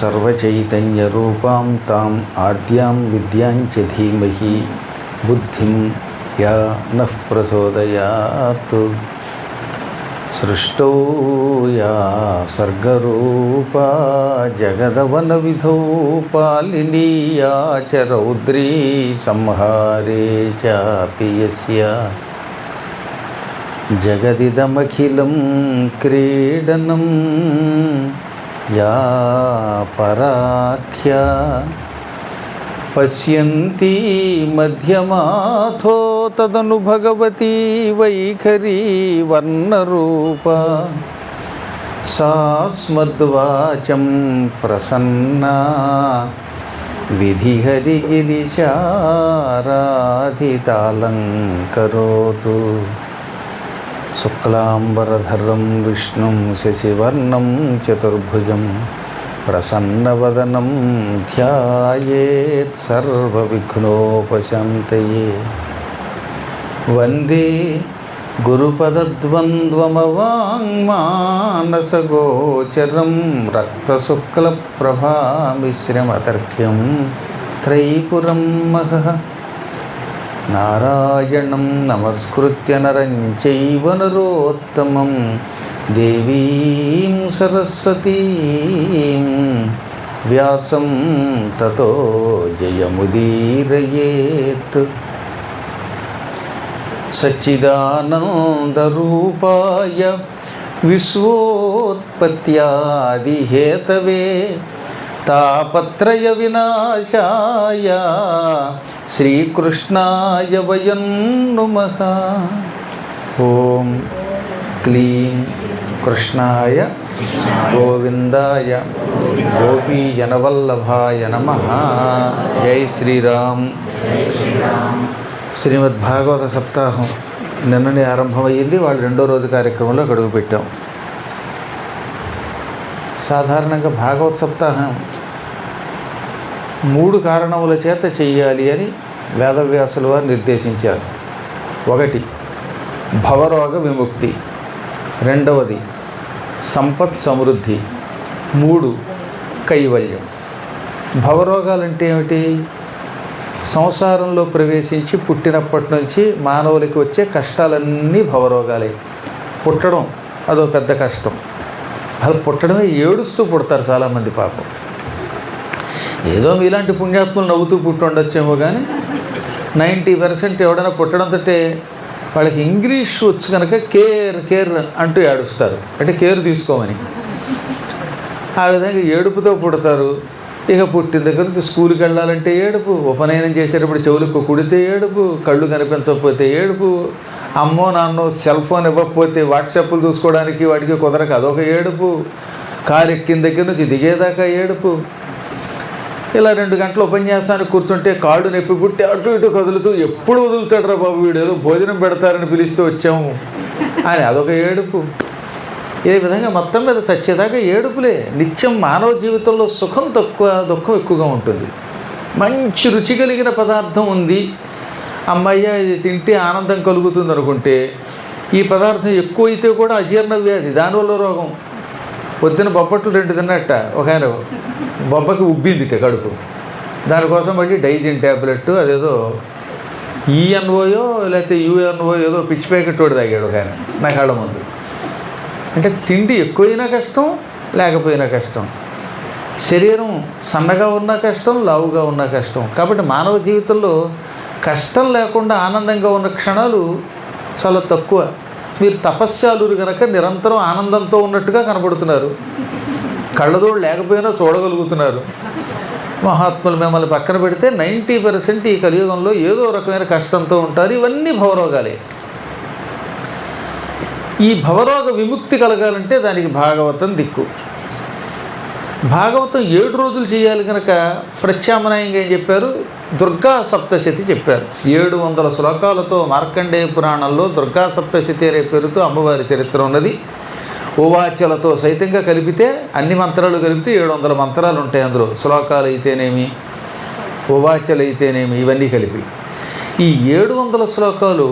సర్వచైతన్యరూపాం తాం ఆద్యాం విద్యాం చ ధీమహి బుద్ధిం యా నః ప్రచోదయాత్. సృష్టౌ యా సర్గరూపా జగదవన విధౌ పాలినీ యా చ రౌద్రీ సంహారే చాపి యస్య జగదిదమఖిలం క్రీడనం యా పరాఖ్యా పశ్యంతి మధ్యమాథో తదను భగవతి వైఖరీ వర్ణరూపా సా స్మద్వాచం ప్రసన్నా విధిహరిగిరిశారాధితాలంకరోతు. శుక్లాంబరధరం విష్ణుం శశివర్ణం చతుర్భుజం ప్రసన్నవదనం ధ్యాయేత్ సర్వవిఘ్నోపశాంతయే. వందే గురుపదద్వంద్వమవాङ्మానసగోచరం రక్తశుక్లప్రభామిశ్రమతర్క్యం త్రైపురం మహః. నారాయణం నమస్కృత్య నరం చైవ నరోత్తమం దేవీం సరస్వతీం వ్యాసం తతో జయముదీరయేత్. సచ్చిదానందరూపాయ విశ్వోత్పత్యాదిహేతవే తాపత్రయ వినాశాయ శ్రీకృష్ణాయ వయం నమః. ఓం క్లీం కృష్ణాయ గోవిందాయ గోపీజనవల్లభాయ నమః. జై శ్రీరామ్. శ్రీమద్భాగవత సప్తాహం నిన్ననే ఆరంభమయ్యింది. వాళ్ళు రెండో రోజు కార్యక్రమంలో అడుగు పెట్టాం. సాధారణంగా భాగవత సప్తాహం 3 కారణముల చేత చెయ్యాలి అని వేదవ్యాసుల వారు నిర్దేశించారు. 1 భవరోగ విముక్తి, 2 సంపత్ సమృద్ధి, 3 కైవల్యం. భవరోగాలంటే ఏమిటి? సంసారంలో ప్రవేశించి పుట్టినప్పటి నుంచి మానవులకి వచ్చే కష్టాలన్నీ భవరోగాలే. పుట్టడం అదో పెద్ద కష్టం. అసలు పుట్టడమే ఏడుస్తూ పుడతారు చాలామంది పాపం. ఏదో మీలాంటి పుణ్యాత్ములు నవ్వుతూ పుట్టి ఉండొచ్చేమో కానీ 90% ఎవడైనా పుట్టడంతో వాళ్ళకి ఇంగ్లీష్ వచ్చు కనుక కేర్ అంటూ ఏడుస్తారు. అంటే కేర్ తీసుకోమని. ఆ విధంగా ఏడుపుతో పుడతారు. ఇక పుట్టిన దగ్గర నుంచి స్కూల్కి వెళ్ళాలంటే ఏడుపు, ఉపనయనం చేసేటప్పుడు చెవులకు కుడితే ఏడుపు, కళ్ళు కనిపించకపోతే ఏడుపు, అమ్మో నాన్నో సెల్ ఫోన్ ఇవ్వకపోతే వాట్సాప్లు చూసుకోవడానికి వాడికి కుదరక అదొక ఏడుపు, కారు ఎక్కిన దగ్గర నుంచి దిగేదాకా ఏడుపు. ఇలా 2 గంటల ఉపన్యాసానికి కూర్చుంటే కాళ్ళు నొప్పి పుట్టి అటు ఇటు కదులుతూ ఎప్పుడు వదులుతాడు బాబు వీడు, ఏదో భోజనం పెడతారని పిలిస్తే వచ్చాము అని అదొక ఏడుపు. ఈ విధంగా మొత్తం మీద చచ్చేదాకా ఏడుపులే. నిత్యం మానవ జీవితంలో సుఖం తక్కువ, దుఃఖం ఎక్కువగా ఉంటుంది. మంచి రుచి కలిగిన పదార్థం ఉంది, అమ్మయ్య ఇది తింటే ఆనందం కలుగుతుంది అనుకుంటే ఈ పదార్థం ఎక్కువ అయితే కూడా అజీర్ణ వ్యాధి, దానివల్ల రోగం. పొద్దున బొబ్బట్లు 2 తిన్నట్ట ఒక ఆయన బొబ్బకి ఉబ్బిందిట కడుపు. దానికోసం మళ్ళీ డైజిన్ ట్యాబ్లెట్ అదేదో ఈఎన్ఓయో లేకపోతే యూఎన్ఓ ఏదో పిచ్చి ప్యాకెట్ తోడు తాగాడు ఒక ఆయన నా కళ్ళ ముందు. అంటే తిండి ఎక్కువైనా కష్టం, లేకపోయినా కష్టం. శరీరం సన్నగా ఉన్న కష్టం, లావుగా ఉన్న కష్టం. కాబట్టి మానవ జీవితంలో కష్టం లేకుండా ఆనందంగా ఉన్న క్షణాలు చాలా తక్కువ. మీరు తపస్యాలురు కనుక నిరంతరం ఆనందంతో ఉన్నట్టుగా కనబడుతున్నారు. కళ్ళదోడు లేకపోయినా చూడగలుగుతున్నారు. మహాత్ములు మిమ్మల్ని పక్కన పెడితే 90% ఈ కలియుగంలో ఏదో రకమైన కష్టంతో ఉంటారు. ఇవన్నీ భవరోగాలే. ఈ భవరోగ విముక్తి కలగాలంటే దానికి భాగవతం దిక్కు. భాగవతం 7 రోజులు చేయాలి కనుక ప్రత్యామ్నాయంగా ఏం చెప్పారు? దుర్గా సప్తశతి చెప్పారు. 700 శ్లోకాలతో మార్కండేయ పురాణంలో దుర్గా సప్తశతి అనే పేరుతో అమ్మవారి చరిత్ర ఉన్నది. ఉవాచలతో సైతంగా కలిపితే అన్ని మంత్రాలు కలిపితే 700 మంత్రాలు ఉంటాయి అందులో. శ్లోకాలు అయితేనేమి, ఉవాచలు అయితేనేమి, ఇవన్నీ కలిపి ఈ 700 శ్లోకాలు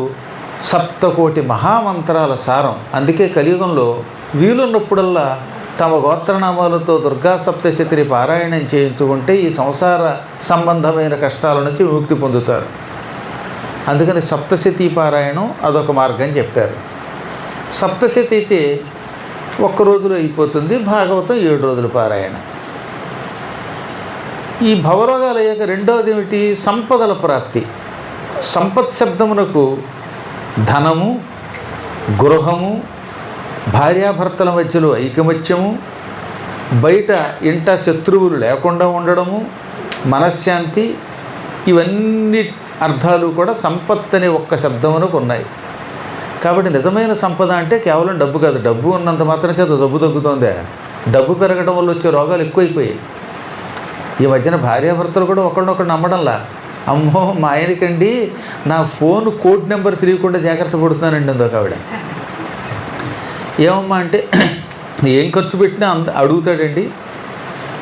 సప్తకోటి మహామంత్రాల సారం. అందుకే కలియుగంలో వీలున్నప్పుడల్లా తమ గోత్రనామాలతో దుర్గా సప్తశతిని పారాయణం చేయించుకుంటే ఈ సంసార సంబంధమైన కష్టాల నుంచి విముక్తి పొందుతారు. అందుకని సప్తశతి పారాయణం అదొక మార్గం చెప్పారు. సప్తశతి అయితే ఒక్క రోజులో అయిపోతుంది, భాగవతం 7 రోజుల పారాయణ. ఈ భవరోగాలు అయ్యాక రెండవది ఏమిటి? సంపదల ప్రాప్తి. సంపత్ శబ్దమునకు ధనము, గృహము, భార్యాభర్తల మధ్యలో ఐకమత్యము, బయట ఇంట శత్రువులు లేకుండా ఉండడము, మనశ్శాంతి, ఇవన్నీ అర్థాలు కూడా సంపత్ అనే ఒక్క శబ్దమునకు ఉన్నాయి. కాబట్టి నిజమైన సంపద అంటే కేవలం డబ్బు కాదు. డబ్బు ఉన్నంత మాత్రం చేత డబ్బు తగ్గుతోందే. డబ్బు పెరగడం వల్ల వచ్చే రోగాలు ఎక్కువైపోయాయి. ఈ మధ్యన భార్యాభర్తలు కూడా ఒకరినొకరు నమ్మడంలా. అమ్మో మా ఆయనకండి నా ఫోన్ కోడ్ నెంబర్ తెలియకుండా జాగ్రత్త పడుతున్నానండి అందుకు ఆవిడ. ఏమమ్మా అంటే ఏం ఖర్చు పెట్టినా అడుగుతాడండి.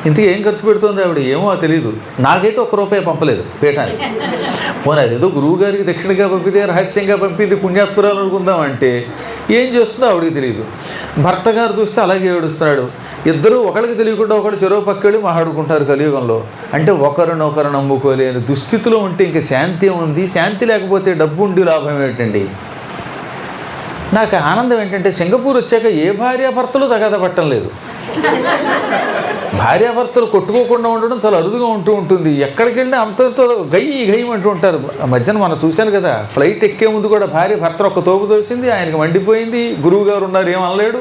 ఇంతకీ ఏం ఖర్చు పెడుతుంది ఆవిడ ఏమో తెలియదు. నాకైతే ₹1 పంపలేదు పీఠానికి. పోనీ అదేదో గురువుగారికి దక్షిణగా పంపితే రహస్యంగా పంపింది పుణ్యాత్పురాలు అనుకుందామంటే ఏం చేస్తుందో ఆవిడికి తెలియదు. భర్త గారు చూస్తే అలాగే ఏడుస్తున్నాడు. ఇద్దరూ ఒకరికి తెలియకుండా ఒకడు చెరువు పక్కడి మాట్లాడుకుంటారు కలియుగంలో. అంటే ఒకరినొకరు నమ్ముకోలేని దుస్థితిలో ఉంటే ఇంక శాంతి ఉంది. శాంతి లేకపోతే డబ్బు ఉండి లాభం ఏంటండి? నాకు ఆనందం ఏంటంటే సింగపూర్ వచ్చాక ఏ భార్యాభర్తలు తగాద పట్టం లేదు. భార్యాభర్తలు కొట్టుకోకుండా ఉండడం చాలా అరుదుగా ఉంటుంది. ఎక్కడికి వెళ్ళినా అంతతో గయ్యం అంటూ ఉంటారు. మధ్యన మనం చూశాను కదా, ఫ్లైట్ ఎక్కే ముందు కూడా భార్య భర్త ఒక్క తోపు తోసింది, ఆయనకి మండిపోయింది. గురువు గారు ఉన్నారు ఏమనలేడు.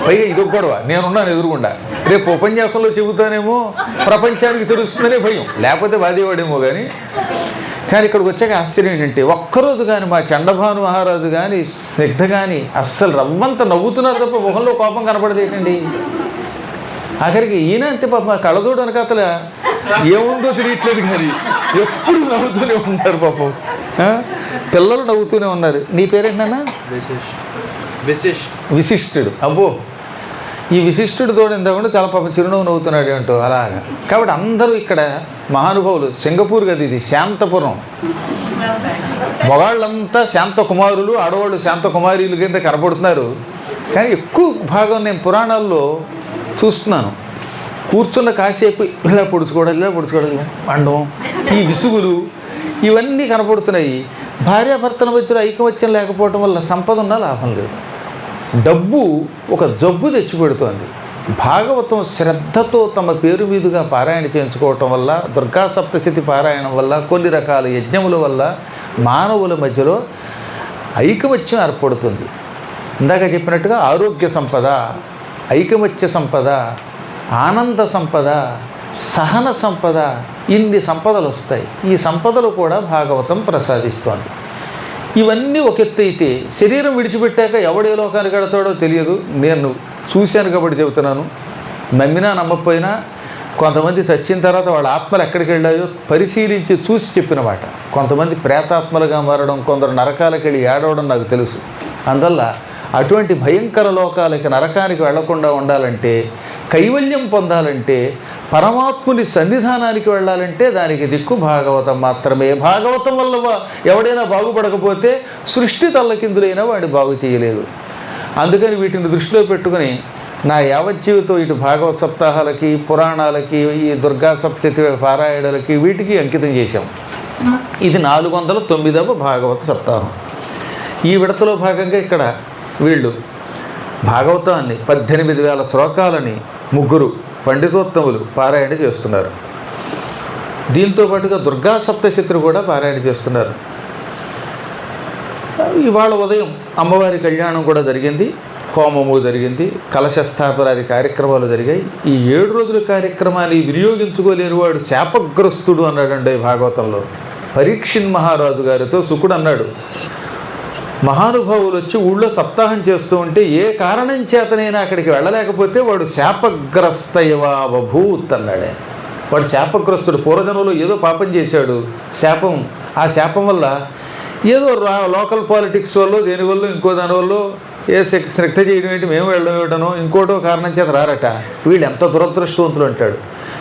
పైగా ఇదొక గొడవ, నేనున్నాను ఎదురుగుండా, రేపు ఉపన్యాసంలో చెబుతానేమో ప్రపంచానికి తెలుస్తుందనే భయం, లేకపోతే బాధేవాడేమో. కానీ ఇక్కడికి వచ్చాక ఆశ్చర్యం ఏంటంటే ఒక్కరోజు కానీ మా చండభాను మహారాజు కానీ స్నిగ్ధ కానీ అస్సలు రవ్వంత నవ్వుతున్నారు తప్ప ముఖంలో కోపం కనపడదు ఏంటండి. ఆఖరికి ఈయన అంతే పాప కళ్ళజోడు వెనకాతల ఏముందో తెలియట్లేదు కానీ ఎప్పుడు నవ్వుతూనే ఉన్నారు పాపం. పిల్లలు నవ్వుతూనే ఉన్నారు. నీ పేరేంటన్నా? విశిష్టుడు. అబ్బో, ఈ విశిష్టుడు తోడిందాకుండా చాలా పాపం చిరునవ్వు నవ్వుతున్నాడు అంటూ అలాగా. కాబట్టి అందరూ ఇక్కడ మహానుభావులు. సింగపూర్ కదా ఇది, శాంతపురం. మగాళ్ళంతా శాంత కుమారులు, ఆడవాళ్ళు శాంత కుమారీలు కింద కనపడుతున్నారు. కానీ ఎక్కువ భాగం నేను పురాణాల్లో చూస్తున్నాను. కూర్చున్న కాసేపు ఇలా పొడుచుకోవడం అండం, ఈ విసుగులు ఇవన్నీ కనపడుతున్నాయి. భార్యాభర్తల మధ్యలో ఐకమత్యం లేకపోవడం వల్ల సంపద ఉన్నా లాభం లేదు. డబ్బు ఒక జబ్బు తెచ్చిపెడుతోంది. భాగవతం శ్రద్ధతో తమ పేరు మీదుగా పారాయణ చేయించుకోవటం వల్ల, దుర్గా సప్తశతి పారాయణం వల్ల, కొన్ని రకాల యజ్ఞముల వల్ల మానవుల మధ్యలో ఐకమత్యం ఏర్పడుతుంది. ఇందాక చెప్పినట్టుగా ఆరోగ్య సంపద, ఐకమత్య సంపద, ఆనంద సంపద, సహన సంపద, ఇన్ని సంపదలు వస్తాయి. ఈ సంపదలు కూడా భాగవతం ప్రసాదిస్తోంది. ఇవన్నీ ఒక ఎత్తు అయితే శరీరం విడిచిపెట్టాక ఎవడే లోకానికి వెళతాడో తెలియదు. నేను చూశాను కాబట్టి చెబుతున్నాను. నమ్మినా నమ్మకపోయినా కొంతమంది చచ్చిన తర్వాత వాళ్ళ ఆత్మలు ఎక్కడికి వెళ్ళాయో పరిశీలించి చూసి చెప్పిన మాట. కొంతమంది ప్రేతాత్మలుగా మారడం, కొందరు నరకాలకు వెళ్ళి ఏడవడం నాకు తెలుసు. అందువల్ల అటువంటి భయంకర లోకాలకి, నరకానికి వెళ్లకుండా ఉండాలంటే, కైవల్యం పొందాలంటే, పరమాత్ముని సన్నిధానానికి వెళ్ళాలంటే దానికి దిక్కు భాగవతం మాత్రమే. భాగవతం వల్ల ఎవడైనా బాగుపడకపోతే సృష్టి తల్లకిందులైన వాడిని బాగు చేయలేదు. అందుకని వీటిని దృష్టిలో పెట్టుకుని నా యావజ్జీవితం ఇటు భాగవత సప్తాహాలకి, పురాణాలకి, ఈ దుర్గా సప్తశతి పారాయణలకి వీటికి అంకితం చేశాం. ఇది 409వ భాగవత సప్తాహం. ఈ విడతలో భాగంగా ఇక్కడ వీళ్ళు భాగవతాన్ని 18,000 శ్లోకాలని 3 పండితోత్తములు పారాయణ చేస్తున్నారు. దీంతో పాటుగా దుర్గా సప్తశతిని కూడా పారాయణ చేస్తున్నారు. ఇవాళ ఉదయం అమ్మవారి కళ్యాణం కూడా జరిగింది, హోమము జరిగింది, కలశస్థాపనాది కార్యక్రమాలు జరిగాయి. ఈ 7 రోజుల కార్యక్రమాన్ని వినియోగించుకోలేని వాడు శాపగ్రస్తుడు అన్నాడండి భాగవతంలో. పరీక్షిన్ మహారాజు గారితో శుకుడు అన్నాడు, మహానుభావులు వచ్చి ఊళ్ళో సప్తాహం చేస్తూ ఉంటే ఏ కారణం చేతనైనా అక్కడికి వెళ్ళలేకపోతే వాడు శాపగ్రస్తయవాభూత్ అన్నాడే. వాడు శాపగ్రస్తుడు. పూర్వజన్మలో ఏదో పాపం చేశాడు, శాపం. ఆ శాపం వల్ల ఏదో లోకల్ పాలిటిక్స్ వల్ల, దేనివల్ల, ఇంకో దానివల్ల శ్రద్ధ చేయడం ఏంటి, మేము వెళ్ళడం ఏమిటనో ఇంకోటో కారణం చేత రారట. వీళ్ళు ఎంత దురదృష్టవంతులు అంటాడు.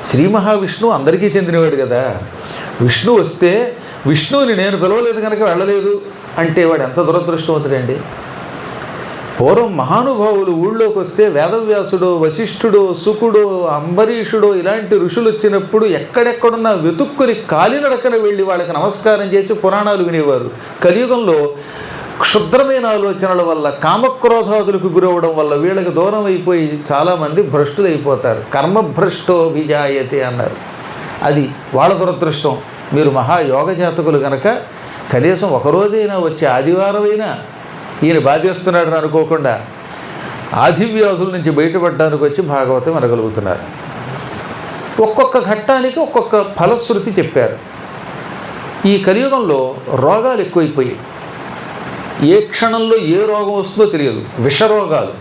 శ్రీ మహావిష్ణువు అందరికీ చెందినవాడు కదా. విష్ణు వస్తే విష్ణువుని నేను పిలవలేదు కనుక వెళ్ళలేదు అంటే వాడు ఎంత దురదృష్టవంతుడండి. పూర్వం మహానుభావులు ఊళ్ళోకి వస్తే వేదవ్యాసుడో వశిష్ఠుడో శుకుడో అంబరీషుడో ఇలాంటి ఋషులు వచ్చినప్పుడు ఎక్కడెక్కడున్నా వెతుక్కుని కాలినడకన వెళ్ళి వాళ్ళకి నమస్కారం చేసి పురాణాలు వినేవారు. కలియుగంలో క్షుద్రమైన ఆలోచనల వల్ల కామక్రోధాదులకు గురవడం వల్ల వీళ్ళకి దూరం అయిపోయి చాలామంది భ్రష్టులు అయిపోతారు. కర్మభ్రష్టో విజాయతే అన్నారు. అది వాళ్ళ దురదృష్టం. మీరు మహాయోగ జాతకులు కనుక కనీసం ఒకరోజైనా వచ్చే ఆదివారమైనా ఈయన బాధేస్తున్నాడని అనుకోకుండా ఆదివ్యాధుల నుంచి బయటపడడానికి వచ్చి భాగవతం అనగలుగుతున్నారు. ఒక్కొక్క ఘట్టానికి ఒక్కొక్క ఫలశ్రుతి చెప్పారు. ఈ కలియుగంలో రోగాలు ఎక్కువైపోయాయి. ఏ క్షణంలో ఏ రోగం వస్తుందో తెలియదు. విషరోగాలు,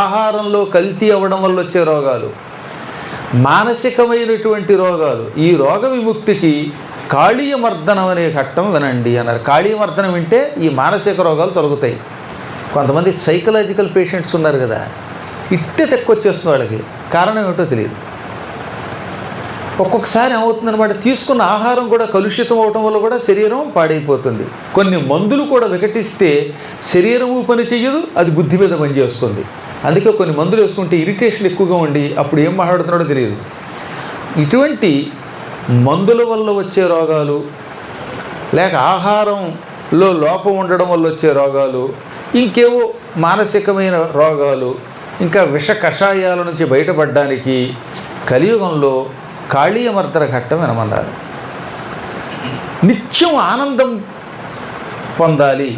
ఆహారంలో కల్తీ అవ్వడం వల్ల వచ్చే రోగాలు, మానసికమైనటువంటి రోగాలు. ఈ రోగ విముక్తికి కాళీయమర్దనం అనే ఘట్టం వినండి అన్నారు. కాళీయమర్దనం వింటే ఈ మానసిక రోగాలు తొలగుతాయి. కొంతమంది సైకలాజికల్ పేషెంట్స్ ఉన్నారు కదా, ఇట్టే తెక్కొచ్చేస్తుంది వాళ్ళకి. కారణం ఏమిటో తెలియదు. ఒక్కొక్కసారి ఏమవుతుందన్నమాట, తీసుకున్న ఆహారం కూడా కలుషితం అవటం వల్ల కూడా శరీరం పాడైపోతుంది. కొన్ని మందులు కూడా వికటిస్తే శరీరము పని చెయ్యదు, అది బుద్ధి మీద పనిచేస్తుంది. అందుకే కొన్ని మందులు వేసుకుంటే ఇరిటేషన్ ఎక్కువగా ఉండి అప్పుడు ఏం మాట్లాడుతున్నాడో తెలియదు. ఇటువంటి మందుల వల్ల వచ్చే రోగాలు, లేక ఆహారంలో లోపం ఉండడం వల్ల వచ్చే రోగాలు, ఇంకేవో మానసికమైన రోగాలు, ఇంకా విష కషాయాల నుంచి బయటపడడానికి కలియుగంలో కాళీయమర్దన ఘట్టం వినమన్నారు. నిత్యం ఆనందం పొందాలి,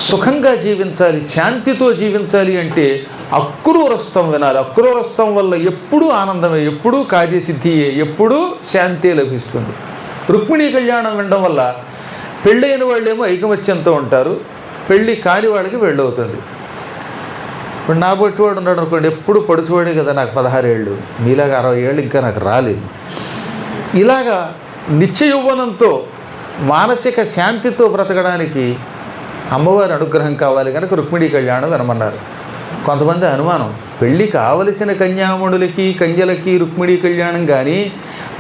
సుఖంగా జీవించాలి, శాంతితో జీవించాలి అంటే అక్రూరస్థం వినాలి. అక్రూరస్థం వల్ల ఎప్పుడూ ఆనందమే, ఎప్పుడూ కార్యసిద్ధియే, ఎప్పుడూ శాంతి లభిస్తుంది. రుక్మిణీ కళ్యాణం వినడం వల్ల పెళ్ళైన వాళ్ళేమో ఐకమత్యంతో ఉంటారు, పెళ్ళి కాని వాళ్ళకి పెళ్ళవుతుంది. ఇప్పుడు నా బొట్టివాడు ఉన్నాడు అనుకోండి, ఎప్పుడు పడుచువాడే కదా, నాకు 16 ఏళ్ళు, మీలాగా 60 ఏళ్ళు ఇంకా నాకు రాలేదు. ఇలాగా నిత్య యౌవనంతో మానసిక శాంతితో బ్రతకడానికి అమ్మవారి అనుగ్రహం కావాలి కనుక రుక్మిణీ కళ్యాణం వినమన్నారు. కొంతమంది అనుమానం, పెళ్ళి కావలసిన కన్యామణులకి కన్యలకి రుక్మిణీ కళ్యాణం కానీ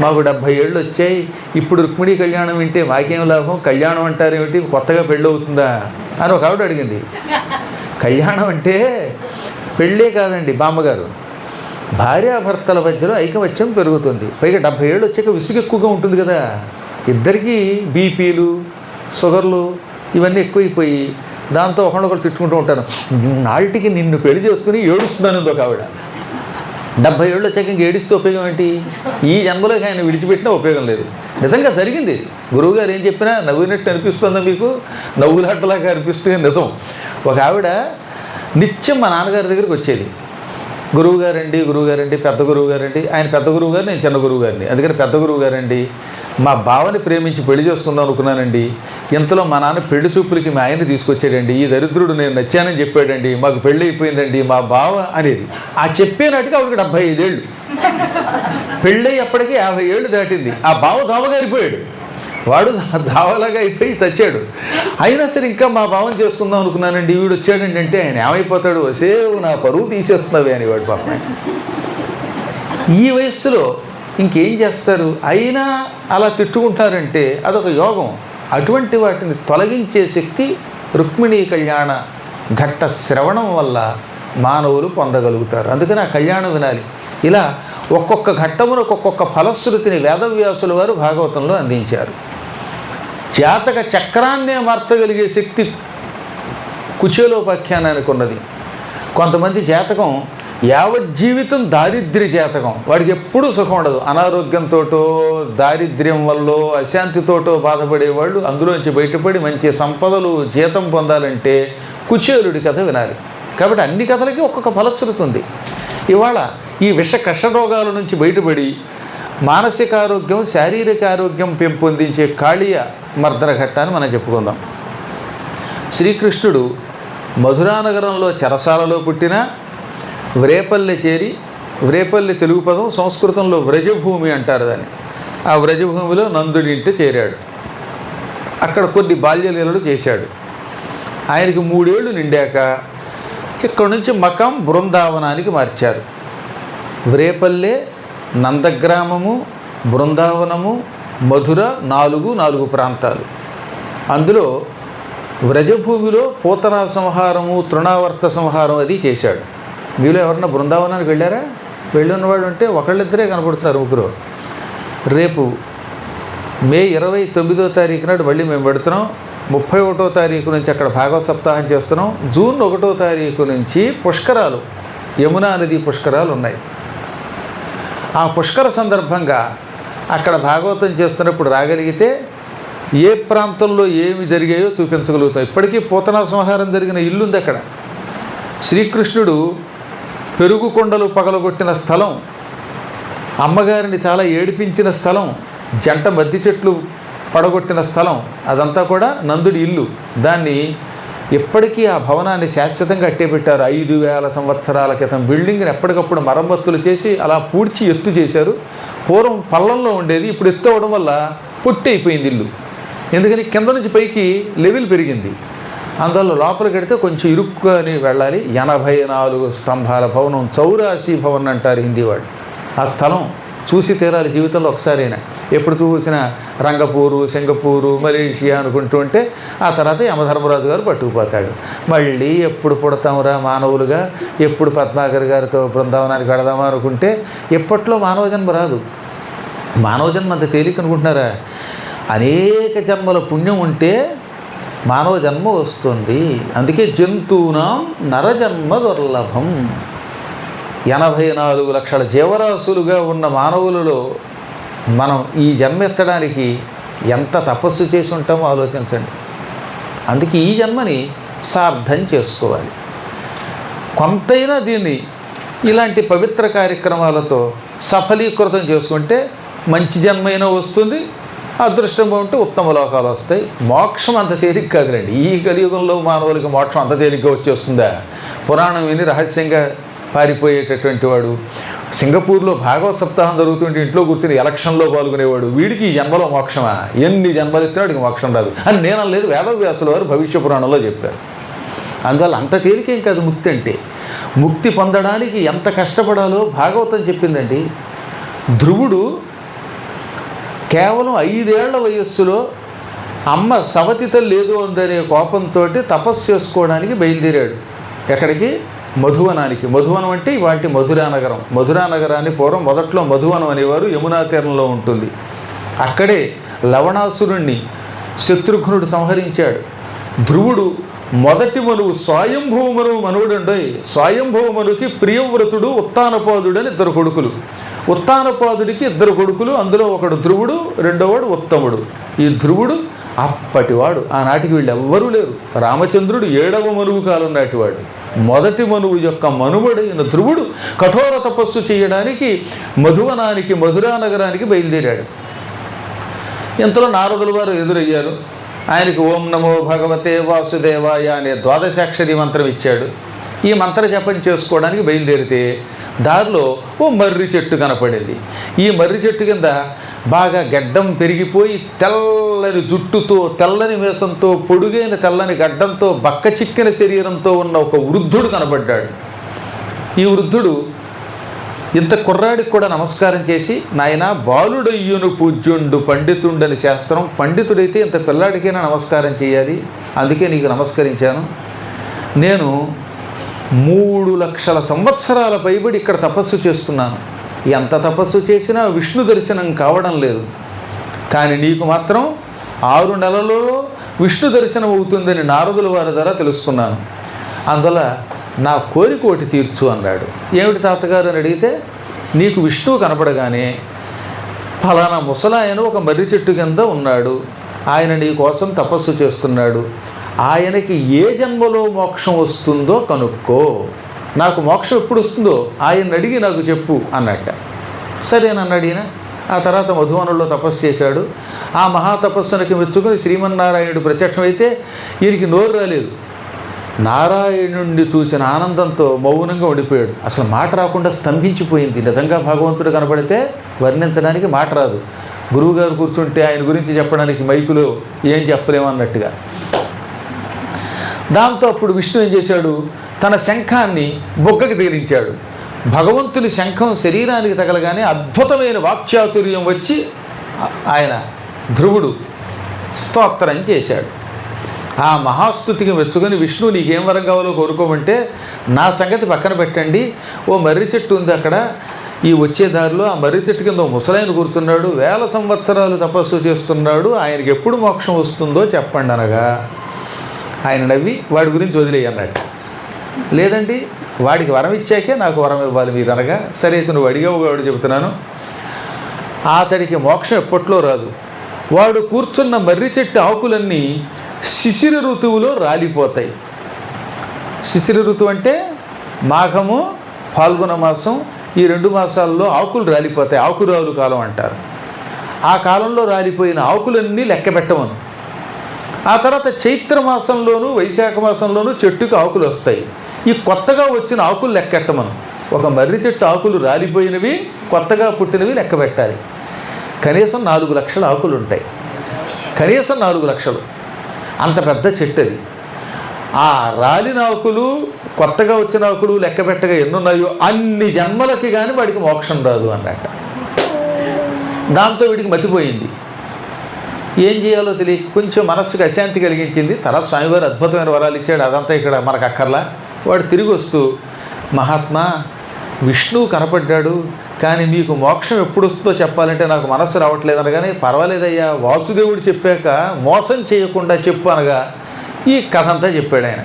మాకు 70 ఏళ్ళు వచ్చాయి, ఇప్పుడు రుక్మిణీ కళ్యాణం వింటే మాకేం లాభం, కళ్యాణం అంటారేమిటి, కొత్తగా పెళ్ళి అవుతుందా అని ఒక ఆవిడ అడిగింది. కళ్యాణం అంటే పెళ్ళే కాదండి బామ్మగారు, భార్యాభర్తల మధ్యలో ఐకమత్యం పెరుగుతుంది. పైగా 70 ఏళ్ళు వచ్చాక విసుగు ఎక్కువగా ఉంటుంది కదా, ఇద్దరికీ బీపీలు షుగర్లు ఇవన్నీ ఎక్కువైపోయి దాంతో ఒకళ్ళొకరు తిట్టుకుంటూ ఉంటాను. నాటికి నిన్ను పెళ్లి చేసుకుని ఏడుస్తున్నాను ఒక ఆవిడ. 70 ఏళ్ళు వచ్చాక ఇంక ఏడిస్తే ఉపయోగం ఏంటి, ఈ జన్మలోకి ఆయన విడిచిపెట్టినా ఉపయోగం లేదు. నిజంగా జరిగింది. గురువుగారు ఏం చెప్పినా నవ్వినట్టు అనిపిస్తుందా మీకు, నవ్వులాటలాగా అనిపిస్తుంది నిజం. ఒక ఆవిడ నిత్యం మా నాన్నగారి దగ్గరికి వచ్చేది. గురువుగారండి గురువుగారండి, పెద్ద గురువుగారండి. ఆయన పెద్ద గురువుగారు, నేను చిన్న గురువుగారిని. అందుకని పెద్ద గురువుగారండి, మా బావని ప్రేమించి పెళ్లి చేసుకుందాం అనుకున్నానండి, ఇంతలో మా నాన్న పెళ్లి చూపులకి మా ఆయన్ని తీసుకొచ్చాడండి, ఈ దరిద్రుడు నేను నచ్చానని చెప్పాడండి, మాకు పెళ్ళి అయిపోయిందండి మా బావ అనేది. ఆ చెప్పే నాటికి ఆవిడకి 75 ఏళ్ళు, పెళ్ళి అప్పటికి 50 ఏళ్ళు దాటింది. ఆ బావ జావగారిపోయాడు, వాడు జావలాగా అయిపోయి చచ్చాడు. అయినా సరే ఇంకా మా భావం చేసుకుందాం అనుకున్నానండి, వీడు వచ్చాడండి అంటే ఆయన ఏమైపోతాడు, సేవ్ నా పరువు తీసేస్తున్నావే అని వాడు పాప. ఈ వయస్సులో ఇంకేం చేస్తారు, అయినా అలా తిట్టుకుంటారంటే అదొక యోగం. అటువంటి వాటిని తొలగించే శక్తి రుక్మిణీ కళ్యాణ ఘట్ట శ్రవణం వల్ల మానవులు పొందగలుగుతారు. అందుకని ఆ కళ్యాణం వినాలి. ఇలా ఒక్కొక్క ఘట్టమునకు ఒక్కొక్క ఫలశ్రుతిని వేదవ్యాసుల వారు భాగవతంలో అందించారు. జాతక చక్రాన్నే మార్చగలిగే శక్తి కుచేలోపాఖ్యానానికి ఉన్నది. కొంతమంది జాతకం యావజ్జీవితం దారిద్ర్య జాతకం, వాడికి ఎప్పుడూ సుఖం ఉండదు. అనారోగ్యంతోటో దారిద్ర్యం వల్ల అశాంతితోటో బాధపడేవాళ్ళు అందులోంచి బయటపడి మంచి సంపదలు జీతం పొందాలంటే కుచేలుడి కథ వినాలి. కాబట్టి అన్ని కథలకి ఒక్కొక్క ఫలశ్రుతి ఉంది. ఇవాళ ఈ విష కషరోగాల నుంచి బయటపడి మానసిక ఆరోగ్యం శారీరక ఆరోగ్యం పెంపొందించే కాళీయ మర్దన ఘట్టాన్ని మనం చెప్పుకుందాం. శ్రీకృష్ణుడు మధురానగరంలో చెరసాలలో పుట్టిన వ్రేపల్లె చేరి, వ్రేపల్లె తెలుగు పదం, సంస్కృతంలో వ్రజభూమి అంటారు దాన్ని. ఆ వ్రజభూమిలో నందుడింటి చేరాడు. అక్కడ కొన్ని బాల్యలీలలు చేశాడు. ఆయనకి 3 ఏళ్ళు నిండాక ఇక్కడి నుంచి మకం బృందావనానికి మార్చారు. వ్రేపల్లె, నందగ్రామము, బృందావనము, మధుర 4 ప్రాంతాలు. అందులో వ్రజభూమిలో పూతనా సంహారము, తృణావర్త సంహారం అది చేశాడు. మీలో ఎవరన్నా బృందావనానికి వెళ్ళారా? వెళ్ళి ఉన్నవాడు అంటే ఒకళ్ళిద్దరే కనపడుతున్నారు, ముగ్గురు. రేపు మే 29వ తారీఖు నాడు మళ్ళీ మేము పెడుతున్నాం. 31వ తారీఖు నుంచి అక్కడ భాగవత సప్తాహం చేస్తున్నాం. జూన్ 1వ తారీఖు నుంచి పుష్కరాలు, యమునా నది పుష్కరాలు ఉన్నాయి. ఆ పుష్కర సందర్భంగా అక్కడ భాగవతం చేస్తున్నప్పుడు రాగలిగితే ఏ ప్రాంతంలో ఏమి జరిగాయో చూపించగలుగుతాం. ఇప్పటికీ పూతనా సంహారం జరిగిన ఇల్లు ఉంది అక్కడ. శ్రీకృష్ణుడు పెరుగు కొండలు పగలగొట్టిన స్థలం, అమ్మగారిని చాలా ఏడిపించిన స్థలం, జంట మద్ది చెట్లు పడగొట్టిన స్థలం, అదంతా కూడా నందుడి ఇల్లు. దాన్ని ఇప్పటికీ ఆ భవనాన్ని శాశ్వతంగా అట్టేపెట్టారు. 5000 సంవత్సరాల క్రితం బిల్డింగ్ని ఎప్పటికప్పుడు మరమ్మతులు చేసి అలా పూడ్చి ఎత్తు చేశారు. పూర్వం పల్లంలో ఉండేది, ఇప్పుడు ఎత్తు అవడం వల్ల పొట్టి అయిపోయింది ఇల్లు. ఎందుకని కింద నుంచి పైకి లెవెల్ పెరిగింది. అందువల్ల లోపలికి వెడితే కొంచెం ఇరుక్కుని వెళ్ళాలి. 84 స్తంభాల భవనం, చౌరాసి భవన్ అంటారు హిందీ వాళ్ళు. ఆ స్థలం చూసి తీరాలి జీవితంలో ఒకసారైనా. ఎప్పుడు చూసినా రంగపూరు, సింగపూరు, మలేషియా అనుకుంటూ ఉంటే ఆ తర్వాత యమధర్మరాజు గారు పట్టుకుపోతాడు. మళ్ళీ ఎప్పుడు పుడతాంరా మానవులుగా, ఎప్పుడు పద్మాకర్ గారితో బృందావనానికి వెళదామా అనుకుంటే ఎప్పట్లో మానవ జన్మ రాదు. మానవ జన్మ అంత తేలిక అనుకుంటున్నారా? అనేక జన్మల పుణ్యం ఉంటే మానవ జన్మ వస్తుంది. అందుకే జంతువునాం నరజన్మ దుర్లభం. 84 లక్షల జీవరాశులుగా ఉన్న మానవులలో మనం ఈ జన్మ ఎత్తడానికి ఎంత తపస్సు చేసి ఉంటామో ఆలోచించండి. అందుకే ఈ జన్మని సార్థం చేసుకోవాలి. కొంతైనా దీన్ని ఇలాంటి పవిత్ర కార్యక్రమాలతో సఫలీకృతం చేసుకుంటే మంచి జన్మైనా వస్తుంది, అదృష్టం ఉంటే ఉత్తమ లోకాలు వస్తాయి. మోక్షం అంత తేలిక కాదులేండి. ఈ కలియుగంలో మానవులకి మోక్షం అంత తేలిగ్గా వచ్చేస్తుందా? పురాణం విని రహస్యంగా పారిపోయేటటువంటి వాడు, సింగపూర్లో భాగవత సప్తాహం జరుగుతుంటే ఇంట్లో కూర్చొని ఎలక్షన్లో పాల్గొనేవాడు, వీడికి ఈ జన్మలో మోక్షమా? ఎన్ని జన్మలు ఎత్తినా వాడికి మోక్షం రాదు అని నేను లేదు, వేదవ్యాసుల వారు భవిష్య పురాణంలో చెప్పారు. అందువల్ల అంత తేలికేం కాదు ముక్తి అంటే. ముక్తి పొందడానికి ఎంత కష్టపడాలో భాగవతం చెప్పిందండి. ధ్రువుడు కేవలం 5 ఏళ్ల వయస్సులో అమ్మ సవతిత లేదు అందనే కోపంతో తపస్సు చేసుకోవడానికి బయలుదేరాడు. ఎక్కడికి? మధువనానికి. మధువనం అంటే వాటి మధురానగరం. మధురానగరాన్ని పూర్వం మొదట్లో మధువనం అనేవారు, యమునా తీరంలో ఉంటుంది. అక్కడే లవణాసురుణ్ణి శత్రుఘ్నుడు సంహరించాడు. ధ్రువుడు మొదటి మనువు స్వయంభవ మనువు మనవుడండోయ్. స్వయంభవ మనువుకి ప్రియవ్రతుడు, ఉత్తానపాదుడు అని 2 కొడుకులు. ఉత్తానపాదుడికి 2 కొడుకులు, అందులో ఒకడు ధ్రువుడు, రెండోవాడు ఉత్తముడు. ఈ ధ్రువుడు అప్పటివాడు, ఆనాటికి వీళ్ళు ఎవ్వరూ లేరు. రామచంద్రుడు 7వ మనువు కాలం నాటివాడు. మొదటి మనువు యొక్క మనువడైన ధ్రువుడు కఠోర తపస్సు చేయడానికి మధువనానికి, మధురానగరానికి బయలుదేరాడు. ఇంతలో నారదుల వారు ఎదురయ్యారు. ఆయనకు ఓం నమో భగవతే వాసుదేవాయ అనే 12అక్షరి మంత్రం ఇచ్చాడు. ఈ మంత్ర జపం చేసుకోవడానికి బయలుదేరితే దారిలో ఓ మర్రి చెట్టు కనపడింది. ఈ మర్రి చెట్టు కింద బాగా గడ్డం పెరిగిపోయి తెల్లని జుట్టుతో, తెల్లని మేసంతో, పొడుగైన తెల్లని గడ్డంతో, బక్క చిక్కిన శరీరంతో ఉన్న ఒక వృద్ధుడు కనబడ్డాడు. ఈ వృద్ధుడు ఇంత కుర్రాడికి కూడా నమస్కారం చేసి, నాయన బాలుడయ్యును పూజ్యుండు పండితుండని శాస్త్రం, పండితుడైతే ఇంత పిల్లాడికైనా నమస్కారం చేయాలి, అందుకే నీకు నమస్కరించాను. నేను 3 లక్షల సంవత్సరాల పైబడి ఇక్కడ తపస్సు చేస్తున్నాను. ఎంత తపస్సు చేసినా విష్ణు దర్శనం కావడం లేదు. కానీ నీకు మాత్రం 6 నెలలలో విష్ణు దర్శనం అవుతుందని నారదుల వారి ద్వారా తెలుసుకున్నాను. అందువల్ల నా కోరిక ఒకటి తీర్చు అన్నాడు. ఏమిటి తాతగారు అని అడిగితే, నీకు విష్ణువు కనపడగానే ఫలానా ముసలాయన ఒక మర్రి చెట్టు కింద ఉన్నాడు, ఆయన నీ కోసం తపస్సు చేస్తున్నాడు, ఆయనకి ఏ జన్మలో మోక్షం వస్తుందో కనుక్కో, నాకు మోక్షం ఎప్పుడు వస్తుందో ఆయన అడిగి నాకు చెప్పు అన్నట్ట. సరేనన్నాడు ఈయన. ఆ తర్వాత మధువనంలో తపస్సు చేశాడు. ఆ మహాతపస్సునికి మెచ్చుకుని శ్రీమన్నారాయణుడు ప్రత్యక్షమైతే ఈయనకి నోరు రాలేదు. నారాయణుడిని చూసిన ఆనందంతో మౌనంగా ఉండిపోయాడు. అసలు మాట రాకుండా స్తంభించిపోయింది. నిజంగా భగవంతుడు కనపడితే వర్ణించడానికి మాట రాదు. గురువుగారు కూర్చుంటే ఆయన గురించి చెప్పడానికి మైకులో ఏం చెప్పలేమన్నట్టుగా. దాంతో అప్పుడు విష్ణు ఏం చేశాడు, తన శంఖాన్ని బొగ్గకి తగిలించాడు. భగవంతుని శంఖం శరీరానికి తగలగానే అద్భుతమైన వాక్చాతుర్యం వచ్చి ఆయన ధ్రువుడు స్తోత్రం చేశాడు. ఆ మహాస్తుతికి మెచ్చుకొని విష్ణువు నీకేం వరం కావాలో కోరుకోమంటే నా సంగతి పక్కన పెట్టండి, ఓ మర్రి చెట్టు ఉంది అక్కడ, ఈ వచ్చే దారిలో ఆ మర్రి చెట్టు కింద ముసలాయన కూర్చున్నాడు, 1000 సంవత్సరాలు తపస్సు చేస్తున్నాడు, ఆయనకి ఎప్పుడు మోక్షం వస్తుందో చెప్పండి అనగా ఆయన నవ్వి వాడి గురించి వదిలేయి అన్నట్టు. లేదండి వాడికి వరం ఇచ్చాకే నాకు వరం ఇవ్వాలి మీరు అనగా, సరే అయితే నువ్వు అడిగావు వాడు చెబుతున్నాను. అతడికి మోక్షం ఎప్పట్లో రాదు. వాడు కూర్చున్న మర్రి చెట్టు ఆకులన్నీ శిశిర ఋతువులో రాలిపోతాయి. శిశిర ఋతువు అంటే మాఘము ఫాల్గుణ మాసం, ఈ 2 మాసాల్లో ఆకులు రాలిపోతాయి, ఆకురాలు కాలం అంటారు. ఆ కాలంలో రాలిపోయిన ఆకులన్నీ లెక్క పెట్టమను. ఆ తర్వాత చైత్ర మాసంలోనూ వైశాఖ మాసంలోనూ చెట్టుకు ఆకులు వస్తాయి, ఈ కొత్తగా వచ్చిన ఆకులు లెక్కెట్టమను. ఒక మర్రి చెట్టు ఆకులు రాలిపోయినవి కొత్తగా పుట్టినవి లెక్క పెట్టాలి. కనీసం 4 లక్షల ఆకులు ఉంటాయి, కనీసం 4 లక్షలు, అంత పెద్ద చెట్టు అది. ఆ రాలిన ఆకులు కొత్తగా వచ్చిన ఆకులు లెక్క పెట్టగా ఎన్నున్నాయో అన్ని జన్మలకి కానీ వాడికి మోక్షం రాదు అన్నట్ట. దాంతో వీడికి మతిపోయింది, ఏం చేయాలో తెలియక కొంచెం మనస్సుకు అశాంతి కలిగించింది. తర్వాత స్వామివారు అద్భుతమైన వరాలు ఇచ్చాడు, అదంతా ఇక్కడ మనకు అక్కర్లా. వాడు తిరిగి వస్తూ, మహాత్మా విష్ణువు కనపడ్డాడు, కానీ మీకు మోక్షం ఎప్పుడు వస్తుందో చెప్పాలంటే నాకు మనస్సు రావట్లేదు అనగానే, పర్వాలేదయ్యా వాసుదేవుడు చెప్పాక మోసం చేయకుండా చెప్పు అనగా ఈ కథ అంతా చెప్పాడు ఆయన.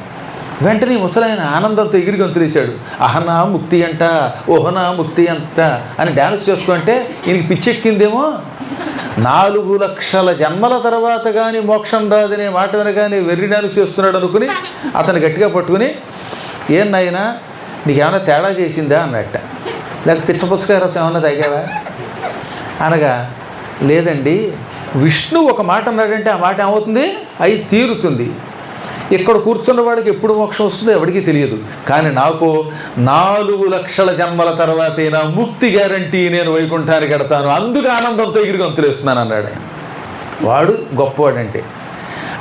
వెంటనే ముసలాయన ఆనందంతో ఎగిరి గంతులేశాడు. అహనా ముక్తి అంట, ఓహనా ముక్తి అంట అని డ్యాన్స్ చేస్తుంటే ఈయనకి పిచ్చెక్కిందేమో. 4 లక్షల జన్మల తర్వాత కానీ మోక్షం రాదనే మాట వినగానే వెర్రి డ్యాన్స్ చేస్తున్నాడు అనుకుని అతను గట్టిగా పట్టుకుని, ఏం నాయనా నీకేమైనా తేడా చేసిందా అన్నట్ట, లేకపోతే పిచ్చపుచ్చకాయ రసం ఏమన్నా తాగావా అనగా, లేదండి విష్ణు ఒక మాట అన్నాడంటే ఆ మాట ఏమవుతుంది, అయి తీరుతుంది. ఇక్కడ కూర్చున్న వాడికి ఎప్పుడు మోక్షం వస్తుందో ఎవరికీ తెలియదు, కానీ నాకు 4 లక్షల జన్మల తర్వాతైనా ముక్తి గ్యారంటీ, నేను వైకుంఠానికి కడతాను, అందుకు ఆనందంతో ఎగిరి గంతులేస్తున్నాను అన్నాడు ఆయన. వాడు గొప్పవాడంటే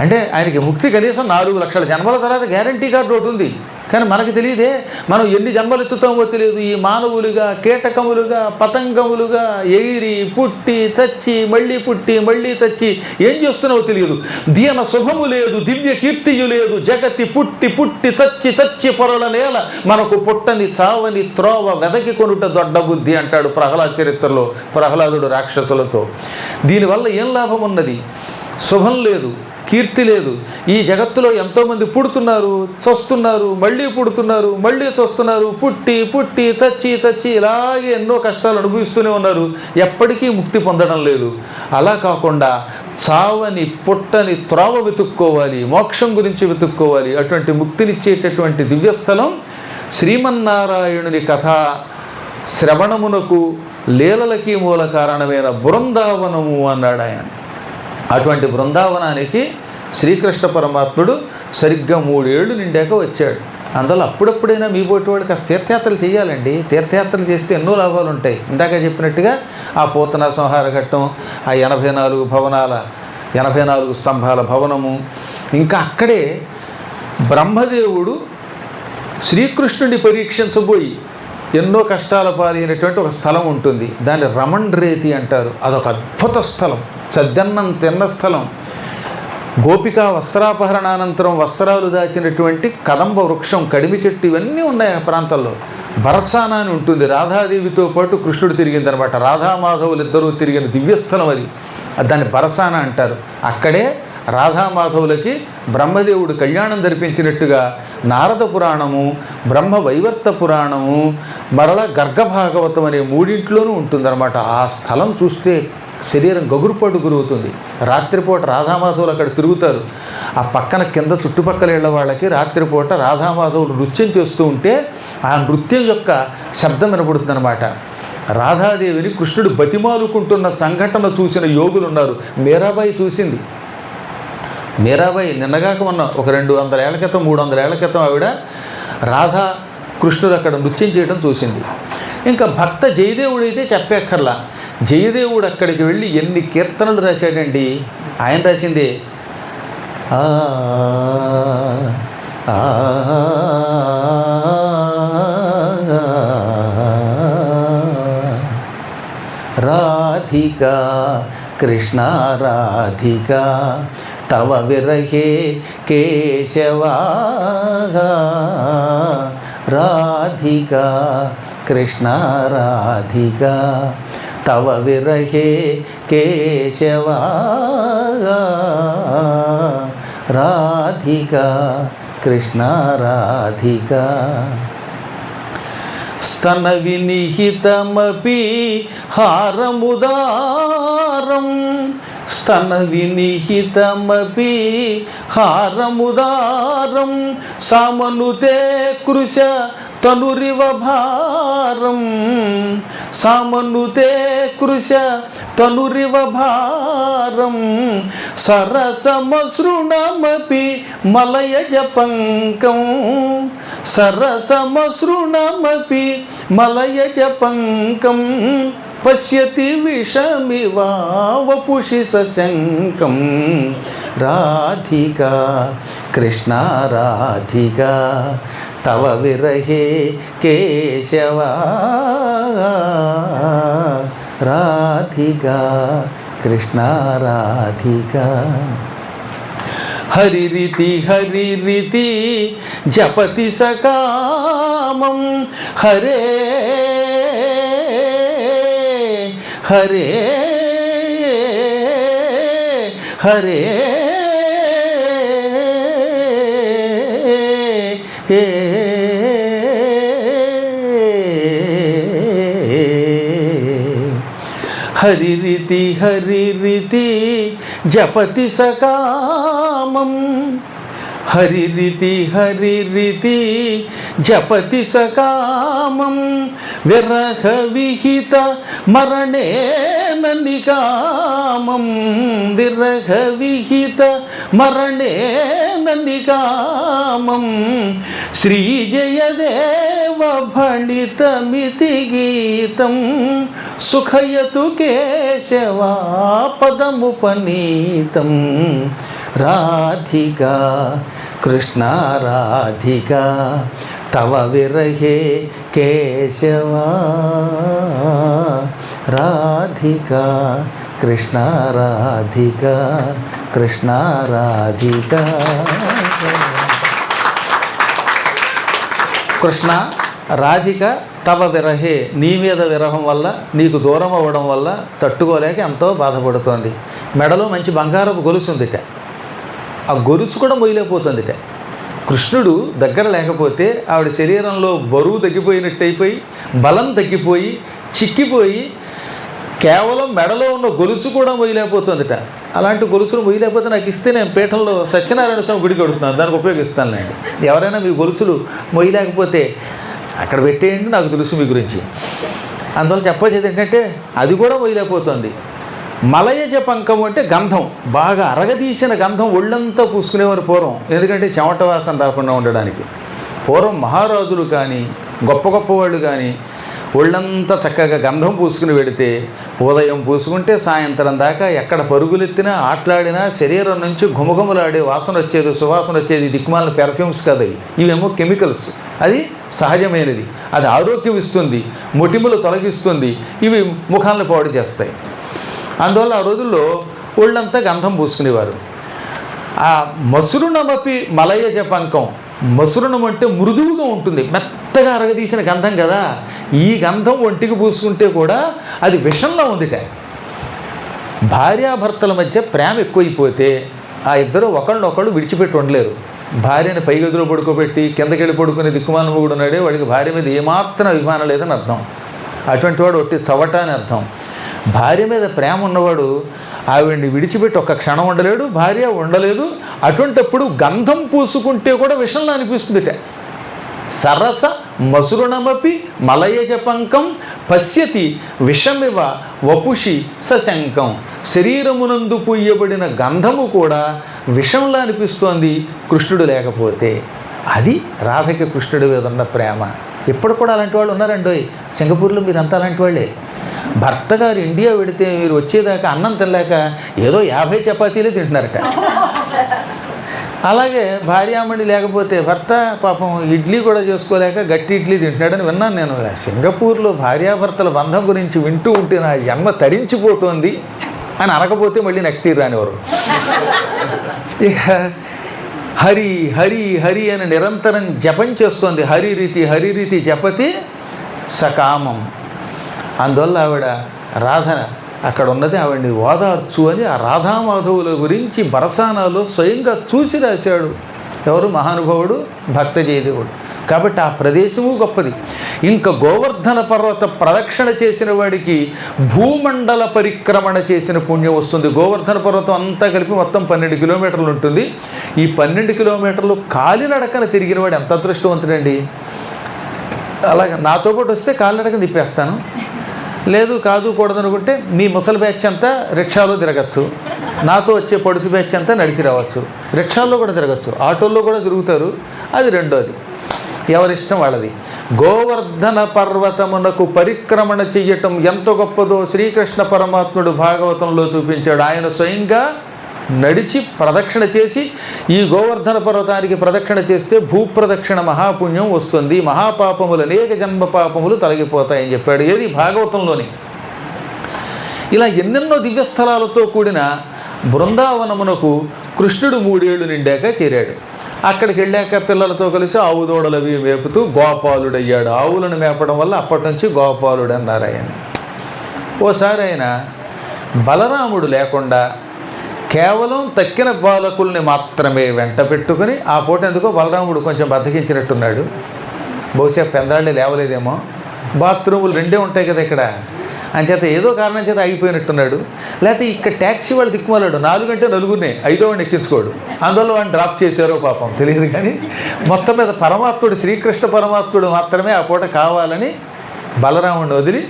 అంటే ఆయనకి ముక్తి కనీసం 4 లక్షల జన్మల తర్వాత గ్యారంటీ కార్డు ఒకటి ఉంది, కానీ మనకు తెలియదే. మనం ఎన్ని జన్మలు ఎత్తుతామో తెలియదు. ఈ మానవులుగా, కీటకములుగా, పతంగములుగా ఎగిరి పుట్టి చచ్చి మళ్ళీ పుట్టి మళ్ళీ చచ్చి ఏం చేస్తున్నావో తెలియదు. దీన శుభము లేదు, దివ్య కీర్తియు లేదు, జగతి పుట్టి పుట్టి చచ్చి చచ్చి పొరల నేల, మనకు పుట్టని చావని త్రోవ వెదకి కొనుట దొడ్డ బుద్ధి అంటాడు ప్రహ్లాద చరిత్రలో ప్రహ్లాదుడు రాక్షసులతో. దీనివల్ల ఏం లాభం ఉన్నది? శుభం లేదు, కీర్తి లేదు. ఈ జగత్తులో ఎంతోమంది పుడుతున్నారు, చస్తున్నారు, మళ్ళీ పుడుతున్నారు, మళ్ళీ చస్తున్నారు, పుట్టి పుట్టి చచ్చి చచ్చి ఇలాగే ఎన్నో కష్టాలు అనుభవిస్తూనే ఉన్నారు, ఎప్పటికీ ముక్తి పొందడం లేదు. అలా కాకుండా చావని పుట్టని త్రోవ వెతుక్కోవాలి, మోక్షం గురించి వెతుక్కోవాలి. అటువంటి ముక్తినిచ్చేటటువంటి దివ్యస్థలం శ్రీమన్నారాయణుని కథ శ్రవణమునకు లీలలకి మూల కారణమైన బృందావనము అన్నాడు ఆయన. అటువంటి బృందావనానికి శ్రీకృష్ణ పరమాత్ముడు సరిగ్గా 3 ఏళ్ళు నిండాక వచ్చాడు. అందులో అప్పుడప్పుడైనా మీ పోటీ వాడు కాస్త తీర్థయాత్రలు చేయాలండి. తీర్థయాత్రలు చేస్తే ఎన్నో లాభాలు ఉంటాయి. ఇందాక చెప్పినట్టుగా ఆ పూతన సంహార ఘట్టం, ఆ 84 భవనాల 84 స్తంభాల భవనము, ఇంకా అక్కడే బ్రహ్మదేవుడు శ్రీకృష్ణుడిని పరీక్షించబోయి ఎన్నో కష్టాల పాలైనటువంటి ఒక స్థలం ఉంటుంది, దాన్ని రమణ్రేతి అంటారు. అదొక అద్భుత స్థలం, సద్దన్నం తిన్న స్థలం. గోపికా వస్త్రాపహరణానంతరం వస్త్రాలు దాచినటువంటి కదంబ వృక్షం, కడిమి చెట్టు, ఇవన్నీ ఉన్నాయి ఆ ప్రాంతంలో. బరసానా అని ఉంటుంది, రాధాదేవితో పాటు కృష్ణుడు తిరిగిందనమాట. రాధామాధవులు ఇద్దరూ తిరిగిన దివ్యస్థలం అది, దాన్ని బరసానా అంటారు. అక్కడే రాధామాధవులకి బ్రహ్మదేవుడు కళ్యాణం జరిపించినట్టుగా నారద పురాణము, బ్రహ్మ వైవర్త పురాణము, మరల గర్గభాగవతం అనే 3 ఉంటుందన్నమాట. ఆ స్థలం చూస్తే శరీరం గగురుపాటు గురుగుతుంది. రాత్రిపూట రాధామాధవులు అక్కడ తిరుగుతారు. ఆ పక్కన కింద చుట్టుపక్కల ఇళ్ల వాళ్ళకి రాత్రిపూట రాధామాధవులు నృత్యం చేస్తూ ఉంటే ఆ నృత్యం యొక్క శబ్దం వినపడుతుందన్నమాట. రాధాదేవిని కృష్ణుడు బతిమాలుకుంటున్న సంఘటన చూసిన యోగులు ఉన్నారు. మీరాబాయి చూసింది. మీరాబాయి నిన్నగాక మొన్న ఒక 200 ఏళ్ల క్రితం 300 ఏళ్ల క్రితం ఆవిడ రాధా కృష్ణుడు అక్కడ నృత్యం చేయడం చూసింది. ఇంకా భక్త జయదేవుడు అయితే చెప్పక్కర్లా. జయదేవుడు అక్కడికి వెళ్ళి ఎన్ని కీర్తనలు రాశాడండి. ఆయన రాసిందే రాధిక కృష్ణ రాధిక తవ విరహే కేశవా రాధికా కృష్ణ రాధికా తవ విరహే కేశవా రాధికా కృష్ణ రాధికా స్తన వినిహితమపి హారముదారం స్తన వినిహితమపి హారముదారం సామనుతే కృశ తనురివ భారం సామనుతే కృశ తనురివ భారం సరసమసృణమపి మలయజ పంకం సరసమసృణమపి మలయజ పంకం పశ్యతి విషమివా వపుషి సశంకం రాధికా కృష్ణ రాధికా తవ విరహే కేశవా రాధికా కృష్ణ రాధికా హరిరితి హరిరితి జపతి సకామం హరే హరే హరే హరిరితి హరిరితి జపతి సకామం హరిరితి హరిరితి జపతి సకామం విరహ విహిత మరణేన నికామం విరహ విహిత మరణేన నికామం శ్రీజయదేవ భణితమితి గీతం సుఖయతు కేశవా పదముపనీతం రాధికా కృష్ణ రాధికా తవ విరహే కేశవా రాధికా కృష్ణ రాధికా కృష్ణ రాధికా కృష్ణ రాధిక తవ విరహే నీ మీద విరహం వల్ల నీకు దూరం అవ్వడం వల్ల తట్టుకోలేక ఎంతో బాధపడుతోంది. మెడలో మంచి బంగారపు గొలుసు ఉందిట, ఆ గొలుసు కూడా మొయ్యలేకపోతుందిట. కృష్ణుడు దగ్గర లేకపోతే ఆవిడ శరీరంలో బరువు తగ్గిపోయినట్టు అయిపోయి బలం తగ్గిపోయి చిక్కిపోయి కేవలం మెడలో ఉన్న గొలుసు కూడా మొయ్యలేకపోతుందిట. అలాంటి గొలుసులు మొయ్యలేకపోతే నాకు ఇస్తే నేను పీఠంలో సత్యనారాయణ స్వామి గుడికి అడుగుతున్నాను, దానికి ఉపయోగిస్తానులేండి. ఎవరైనా మీ గొలుసులు మొయ్యలేకపోతే అక్కడ పెట్టేయండి, నాకు తెలుసు మీ గురించి. అందువల్ల చెప్పేది ఏంటంటే అది కూడా మొయ్యలేకపోతుంది. మలయజ పంకం అంటే గంధం, బాగా అరగదీసిన గంధం ఒళ్ళంతా పూసుకునేవారు పూర్వం, ఎందుకంటే చెమట వాసన రాకుండా ఉండడానికి. పూర్వం మహారాజులు కానీ గొప్ప గొప్ప వాళ్ళు కానీ ఒళ్ళంతా చక్కగా గంధం పూసుకుని పెడితే ఉదయం పూసుకుంటే సాయంత్రం దాకా ఎక్కడ పరుగులెత్తినా ఆటలాడినా శరీరం నుంచి ఘుమఘుమలాడే వాసన వచ్చేది, సువాసన వచ్చేది. దిక్కుమాలిన పెర్ఫ్యూమ్స్ కాదు ఇవేమో కెమికల్స్. అది సహజమైనది, అది ఆరోగ్యం ఇస్తుంది, మొటిములు తొలగిస్తుంది, ఇవి ముఖాలను పాడు చేస్తాయి. అందువల్ల ఆ రోజుల్లో ఒళ్ళంతా గంధం పూసుకునేవారు. ఆ మసురుణమపి మలయజ పంకం, మసురుణం అంటే మృదువుగా ఉంటుంది, మెత్తగా అరగదీసిన గంధం కదా. ఈ గంధం ఒంటికి పూసుకుంటే కూడా అది విషంలో ఉందిట. భార్యాభర్తల మధ్య ప్రేమ ఎక్కువైపోతే ఆ ఇద్దరు ఒకళ్ళొకళ్ళు విడిచిపెట్టి ఉండలేరు. భార్యని పై గదిలో పడుకోబెట్టి కిందకెళ్ళి పడుకునే దిక్కుమాల మొగుడు ఉన్నాడే వాడికి భార్య మీద ఏమాత్రం అభిమానం లేదని అర్థం. అటువంటి వాడు ఒట్టి చవట అని అర్థం. భార్య మీద ప్రేమ ఉన్నవాడు ఆవిడ్ని విడిచిపెట్టి ఒక్క క్షణం ఉండలేడు, భార్య ఉండలేదు. అటువంటిప్పుడు గంధం పూసుకుంటే కూడా విషంలో అనిపిస్తుందిట. సరస మసురుణమపి మలయజ పంకం పశ్యతి విషమివ వపుషి సశంకం. శరీరమునందు పూయబడిన గంధము కూడా విషంలా అనిపిస్తోంది కృష్ణుడు లేకపోతే. అది రాధకి కృష్ణుడి మీద ఉన్న ప్రేమ. ఇప్పుడు కూడా అలాంటి వాళ్ళు ఉన్నారండి. సింగపూర్లో మీరంతా అలాంటి వాళ్ళే. భర్త గారు ఇండియా పెడితే మీరు వచ్చేదాకా అన్నం తినలేక ఏదో 50 చపాతీలే తింటున్నారట. అలాగే భార్యామణి లేకపోతే భర్త పాపం ఇడ్లీ కూడా చేసుకోలేక గట్టి ఇడ్లీ తింటున్నాడని విన్నాను నేను. సింగపూర్లో భార్యాభర్తల బంధం గురించి వింటూ ఉంటే నా జన్మ తరించిపోతోంది అని అనకపోతే మళ్ళీ నెక్స్ట్ ఇయర్ రానివారు. ఇక హరి హరి హరి అని నిరంతరం జపం చేస్తోంది. హరిరీతి జపతి సకామం. అందువల్ల ఆవిడ రాధ అక్కడ ఉన్నది ఆవిడ్ని ఓదార్చు అని ఆ రాధామాధవుల గురించి బరసానాలో స్వయంగా చూసి రాశాడు ఎవరు? మహానుభావుడు భక్త జయదేవుడు. కాబట్టి ఆ ప్రదేశము గొప్పది. ఇంకా గోవర్ధన పర్వత ప్రదక్షిణ చేసిన వాడికి భూమండల పరిక్రమణ చేసిన పుణ్యం వస్తుంది. గోవర్ధన పర్వతం అంతా కలిపి మొత్తం 12 కిలోమీటర్లు ఉంటుంది. ఈ 12 కిలోమీటర్లు కాలినడకన తిరిగిన వాడు ఎంత అదృష్టవంతుడండి. అలాగే నాతో పాటు వస్తే కాలినడకన తిప్పేస్తాను, లేదు కాదు కూడదనుకుంటే మీ ముసలి బ్యాచ్ అంతా రిక్షాలో తిరగచ్చు, నాతో వచ్చే పడుచు బ్యాచ్ అంతా నడిచి రావచ్చు. రిక్షాల్లో కూడా తిరగచ్చు, ఆటోల్లో కూడా తిరుగుతారు. అది రెండోది, ఎవరిష్టం వాళ్ళది. గోవర్ధన పర్వతమునకు పరిక్రమణ చెయ్యటం ఎంత గొప్పదో శ్రీకృష్ణ పరమాత్ముడు భాగవతంలో చూపించాడు. ఆయన స్వయంగా నడిచి ప్రదక్షిణ చేసి ఈ గోవర్ధన పర్వతానికి ప్రదక్షిణ చేస్తే భూప్రదక్షిణ మహాపుణ్యం వస్తుంది, మహాపాపములు అనేక జన్మ పాపములు తొలగిపోతాయని చెప్పాడు. ఏది? భాగవతంలోని. ఇలా ఎన్నెన్నో దివ్యస్థలాలతో కూడిన బృందావనమునకు కృష్ణుడు 3 ఏళ్ళు నిండాక చేరాడు. అక్కడికి వెళ్ళాక పిల్లలతో కలిసి ఆవు దూడలవి మేపుతూ గోపాలుడయ్యాడు. ఆవులను మేపడం వల్ల అప్పటి నుంచి గోపాలుడు అన్నారు ఆయన. ఓసారి ఆయన బలరాముడు లేకుండా కేవలం తక్కిన బాలకుల్ని మాత్రమే వెంట పెట్టుకుని, ఆ పూట ఎందుకో బలరాముడు కొంచెం బద్దకించినట్టున్నాడు. బహుశా పెందాళ్ళే లేవలేదేమో, బాత్రూములు 2 ఉంటాయి కదా ఇక్కడ, అంచేత ఏదో కారణం చేత ఆగిపోయినట్టున్నాడు. లేకపోతే ఇక్కడ ట్యాక్సీ వాళ్ళు దిక్కుమాలాడు, 4 అంటే 4 5వ వాడిని ఎక్కించుకోడు, అందువల్ల వాడిని డ్రాప్ చేశారో పాపం తెలియదు. కానీ మొత్తం మీద పరమాత్ముడు శ్రీకృష్ణ పరమాత్ముడు మాత్రమే ఆ పూట కావాలని బలరాముడిని వదిలి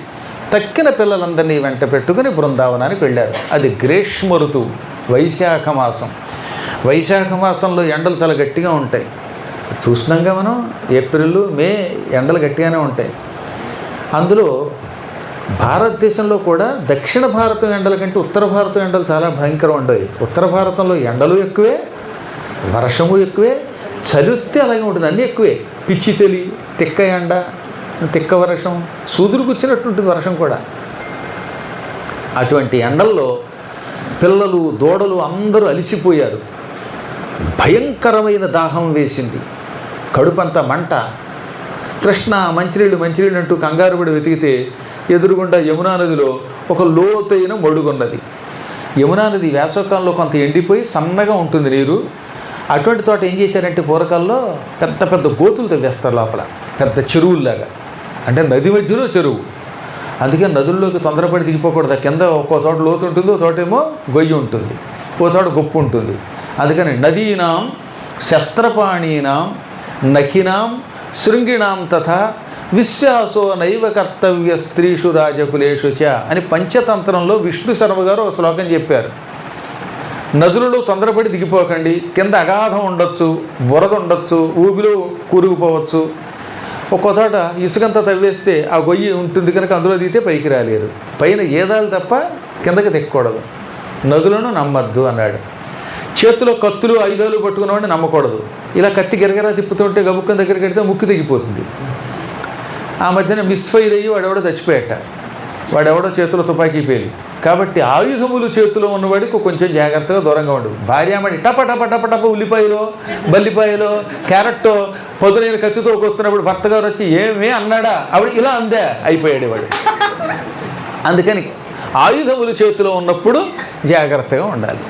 తక్కిన పిల్లలందరినీ వెంట పెట్టుకుని బృందావనానికి వెళ్ళారు. అది గ్రీష్మ ఋతువు, వైశాఖ మాసం. వైశాఖ మాసంలో ఎండలు చాలా గట్టిగా ఉంటాయి. చూస్తున్నాంగా మనం, ఏప్రిల్ మే ఎండలు గట్టిగానే ఉంటాయి. అందులో భారతదేశంలో కూడా దక్షిణ భారతం ఎండల కంటే ఉత్తర భారతం ఎండలు చాలా భయంకరం ఉండవు. ఉత్తర భారతంలో ఎండలు ఎక్కువే, వర్షము ఎక్కువే, చలి వస్తే అలాగే ఉంటుంది, అన్నీ ఎక్కువే. పిచ్చి చలి, తిక్క ఎండ, తిక్క వర్షం, సూదురు కూర్చున్నట్టుంటుంది వర్షం కూడా. అటువంటి ఎండల్లో పిల్లలు దూడలు అందరూ అలిసిపోయారు. భయంకరమైన దాహం వేసింది, కడుపంతా మంట. కృష్ణ మంచినీళ్ళు అంటూ కంగారు పడి వెతికితే ఎదురుగుండా యమునా నదిలో ఒక లోతైన మడుగున్నది. యమునా నది వేసవకాలంలో కొంత ఎండిపోయి సన్నగా ఉంటుంది నీరు. అటువంటి చోట ఏం చేశారంటే పూర్వకాలంలో పెద్ద పెద్ద గోతులు తవ్వేస్తారు లోపల, పెద్ద చెరువుల్లాగా. అంటే నది మధ్యలో చెరువు, అందుకే నదుల్లోకి తొందరపడి దిగిపోకూడదు. కింద ఒక్కో చోట లోతు ఉంటుంది, ఓ చోటేమో గొయ్యి ఉంటుంది, ఓ చోట గొప్పు ఉంటుంది. అందుకని నదీనాం శస్త్రపాణీనాం నఖినాం శృంగిణాం తథా విశ్వాసో నైవ కర్తవ్య స్త్రీషు రాజకులేషు చ అని పంచతంత్రంలో విష్ణు శర్మ గారు ఒక శ్లోకం చెప్పారు. నదులలో తొందరపడి దిగిపోకండి, కింద అగాధం ఉండొచ్చు, బురద ఉండొచ్చు, ఊబిలో కూరుకుపోవచ్చు. ఒక్కో చోట ఇసుకంతా తవ్వేస్తే ఆ గొయ్యి ఉంటుంది కనుక అందులో దిగితే పైకి రాలేరు. పైన ఏదాలు తప్ప కిందకి దిక్కకూడదు. నదులను నమ్మద్దు అన్నాడు. చేతిలో కత్తులు ఆయుధాలు పట్టుకున్నవాడిని నమ్మకూడదు. ఇలా కత్తి గిరగిరా తిప్పుతుంటే గబుక్కని దగ్గరికి వెడితే ముక్కు దిగిపోతుంది. ఆ మధ్యన మిస్ఫైర్ అయ్యి వాడెవడో చచ్చిపోయాట, వాడెవడో చేతిలో తుపాకీ పేలి. కాబట్టి ఆయుధములు చేతిలో ఉన్నవాడికి కొంచెం జాగ్రత్తగా దూరంగా ఉండవు. భార్యామణి టప టప టప టప ఉల్లిపాయలో బల్లిపాయలో క్యారెట్టో పొద్దునైన కత్తితో వస్తున్నప్పుడు భర్త గారు వచ్చి ఏమే అన్నాడా, ఆవిడ ఇలా అందే, అయిపోయాడు వాడు. అందుకని ఆయుధములు చేతిలో ఉన్నప్పుడు జాగ్రత్తగా ఉండాలి.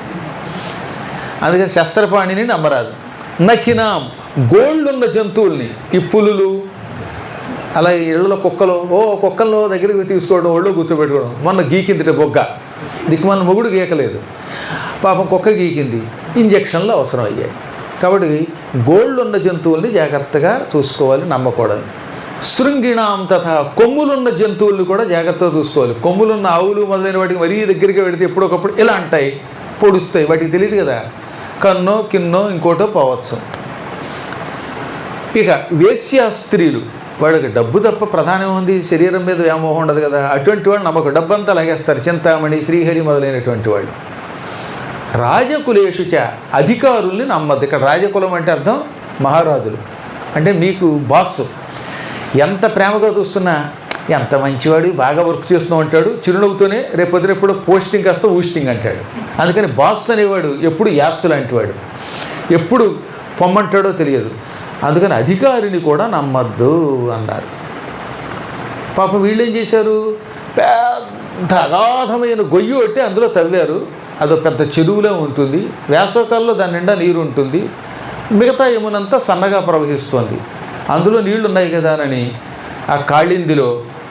అందుకని శస్త్రపాణిని నమ్మరాదు. నఖినాం గోళ్ళున్న జంతువుల్ని, ఈ పులులు, అలా ఇళ్ళలో కుక్కల్లో దగ్గరికి తీసుకోవడం, ఒళ్ళో కూర్చోబెట్టుకోవడం. మొన్న గీకింది బొగ్గ, దిక్కుమన్న మొగుడు గీకలేదు, పాపం కుక్క గీకింది, ఇంజక్షన్లు అవసరం అయ్యాయి. కాబట్టి గోళ్ళున్న జంతువుల్ని జాగ్రత్తగా చూసుకోవాలి, నమ్మకూడదు. శృంగిణాం తథా కొమ్ములున్న జంతువుల్ని కూడా జాగ్రత్తగా చూసుకోవాలి. కొమ్ములున్న ఆవులు మొదలైన వాటికి మరీ దగ్గరికి వెళితే ఎప్పుడొకప్పుడు ఇలా అంటాయి, పొడుస్తాయి, వాటికి తెలియదు కదా, కన్నో కిన్నో ఇంకోటో పోవచ్చు. ఇక వేశ్యా స్త్రీలు, వాడికి డబ్బు తప్ప ప్రధానం ఉంది, శరీరం మీద వ్యామోహం ఉండదు కదా, అటువంటి వాళ్ళు నమ్మకం, డబ్బంతా లాగేస్తారు. చింతామణి, శ్రీహరి మొదలైనటువంటి వాళ్ళు. రాజకులేషు చ అధికారుల్ని నమ్మద్దు. ఇక్కడ రాజకులం అంటే అర్థం మహారాజులు, అంటే మీకు బాస్. ఎంత ప్రేమగా చూస్తున్నా ఎంత మంచివాడు, బాగా వర్క్ చేస్తూ ఉంటాడు, చిరునవ్వుతోనే రేపొద్దునెప్పుడు పోస్టింగ్ కాస్త ఊస్టింగ్ అంటాడు. అందుకని బాస్ అనేవాడు ఎప్పుడు యాస్ లాంటివాడు, ఎప్పుడు పొమ్మంటాడో తెలియదు. అందుకని అధికారిని కూడా నమ్మద్దు అన్నారు. పాపం వీళ్ళేం చేశారు, పెద్ద అగాధమైన గొయ్యి ఒకటి అందులో తవ్వారు. అదో పెద్ద చెరువులో ఉంటుంది. వేసవకాలంలో దాని నిండా నీరు ఉంటుంది, మిగతా యమునంతా సన్నగా ప్రవహిస్తుంది. అందులో నీళ్లు ఉన్నాయి కదా అని ఆ కాళిందిలో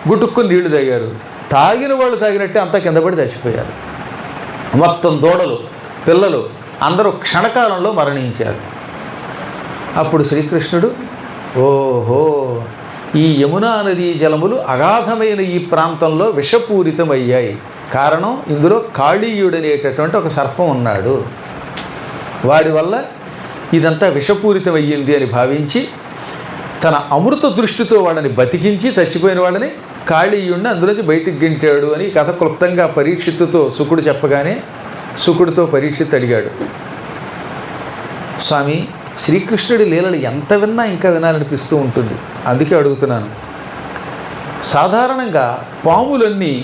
గుటుక్కుని నీళ్లు తాగారు. తాగిన వాళ్ళు తాగినట్టే అంతా కింద పడి చచ్చిపోయారు. మొత్తం దూడలు, పిల్లలు అందరూ క్షణకాలంలో మరణించారు. అప్పుడు శ్రీకృష్ణుడు, ఓహో, ఈ యమునా నదీ జలములు అగాధమైన ఈ ప్రాంతంలో విషపూరితమయ్యాయి. కారణం, ఇందులో కాళీయుడనేటటువంటి ఒక సర్పం ఉన్నాడు, వాడి వల్ల ఇదంతా విషపూరితమయ్యింది అని భావించి తన అమృత దృష్టితో వాళ్ళని బతికించి చచ్చిపోయిన వాళ్ళని కాళీయుడిని అందులోంచి బయటికి గింటాడు అని కథ క్లుప్తంగా పరీక్షిత్తుతో శుకుడు చెప్పగానే శుకుడితో పరీక్షిత్ అడిగాడు, స్వామి, శ్రీకృష్ణుడి లీలలు ఎంత విన్నా ఇంకా వినాలనిపిస్తూ ఉంటుంది, అందుకే అడుగుతున్నాను. సాధారణంగా పాములన్నీ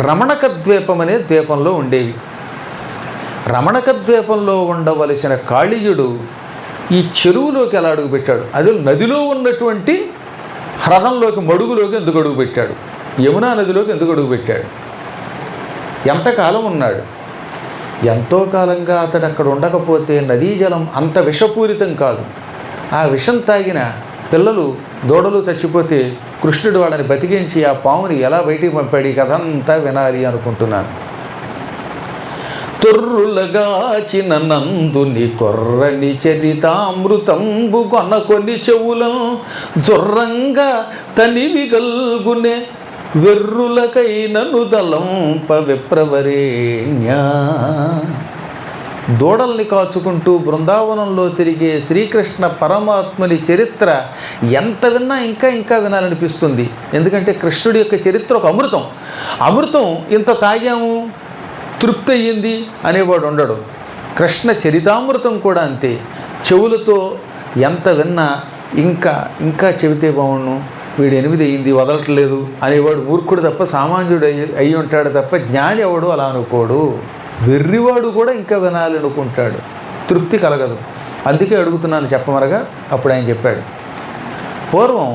రమణక ద్వీపం అనే ద్వీపంలో ఉండేవి. రమణక ద్వీపంలో ఉండవలసిన కాళీయుడు ఈ చెరువులోకి ఎలా అడుగుపెట్టాడు? అది నదిలో ఉన్నటువంటి హ్రదంలోకి, మడుగులోకి ఎందుకు అడుగుపెట్టాడు? యమునా నదిలోకి ఎందుకు అడుగుపెట్టాడు? ఎంతకాలం ఉన్నాడు? ఎంతో కాలంగా అతడు అక్కడ ఉండకపోతే నదీ జలం అంత విషపూరితం కాదు. ఆ విషం తాగిన పిల్లలు, దూడలు చచ్చిపోతే కృష్ణుడు వాళ్ళని బతికించి ఆ పాముని ఎలా బయటికి పంపాడు? ఈ కథ అంతా వినాలి అనుకుంటున్నాను. తొర్రులగాచిన నందుని కొర్రని చరితామృతంబు కొనకొని చెవులం జొర్రంగా తనివి గల్గునే వెర్రులకైనను దలంప విప్రవరేణ్యా. దూడల్ని కాచుకుంటూ బృందావనంలో తిరిగే శ్రీకృష్ణ పరమాత్మని చరిత్ర ఎంత విన్నా ఇంకా ఇంకా వినాలనిపిస్తుంది. ఎందుకంటే కృష్ణుడి యొక్క చరిత్ర ఒక అమృతం. అమృతం ఇంత తాగాము, తృప్తి అయ్యింది అనేవాడు ఉండడు. కృష్ణ చరితామృతం కూడా అంతే. చెవులతో ఎంత విన్నా ఇంకా ఇంకా చెబితే బాగుండు, వీడు 8 అయ్యింది వదలట్లేదు అనేవాడు మూర్ఖుడు తప్ప, సామాన్యుడు అయి ఉంటాడు తప్ప జ్ఞాని ఎవడు అలా అనుకోడు. వెర్రివాడు కూడా ఇంకా వినాలనుకుంటాడు, తృప్తి కలగదు. అందుకే అడుగుతున్నాను చెప్పమనగా అప్పుడు ఆయన చెప్పాడు, పూర్వం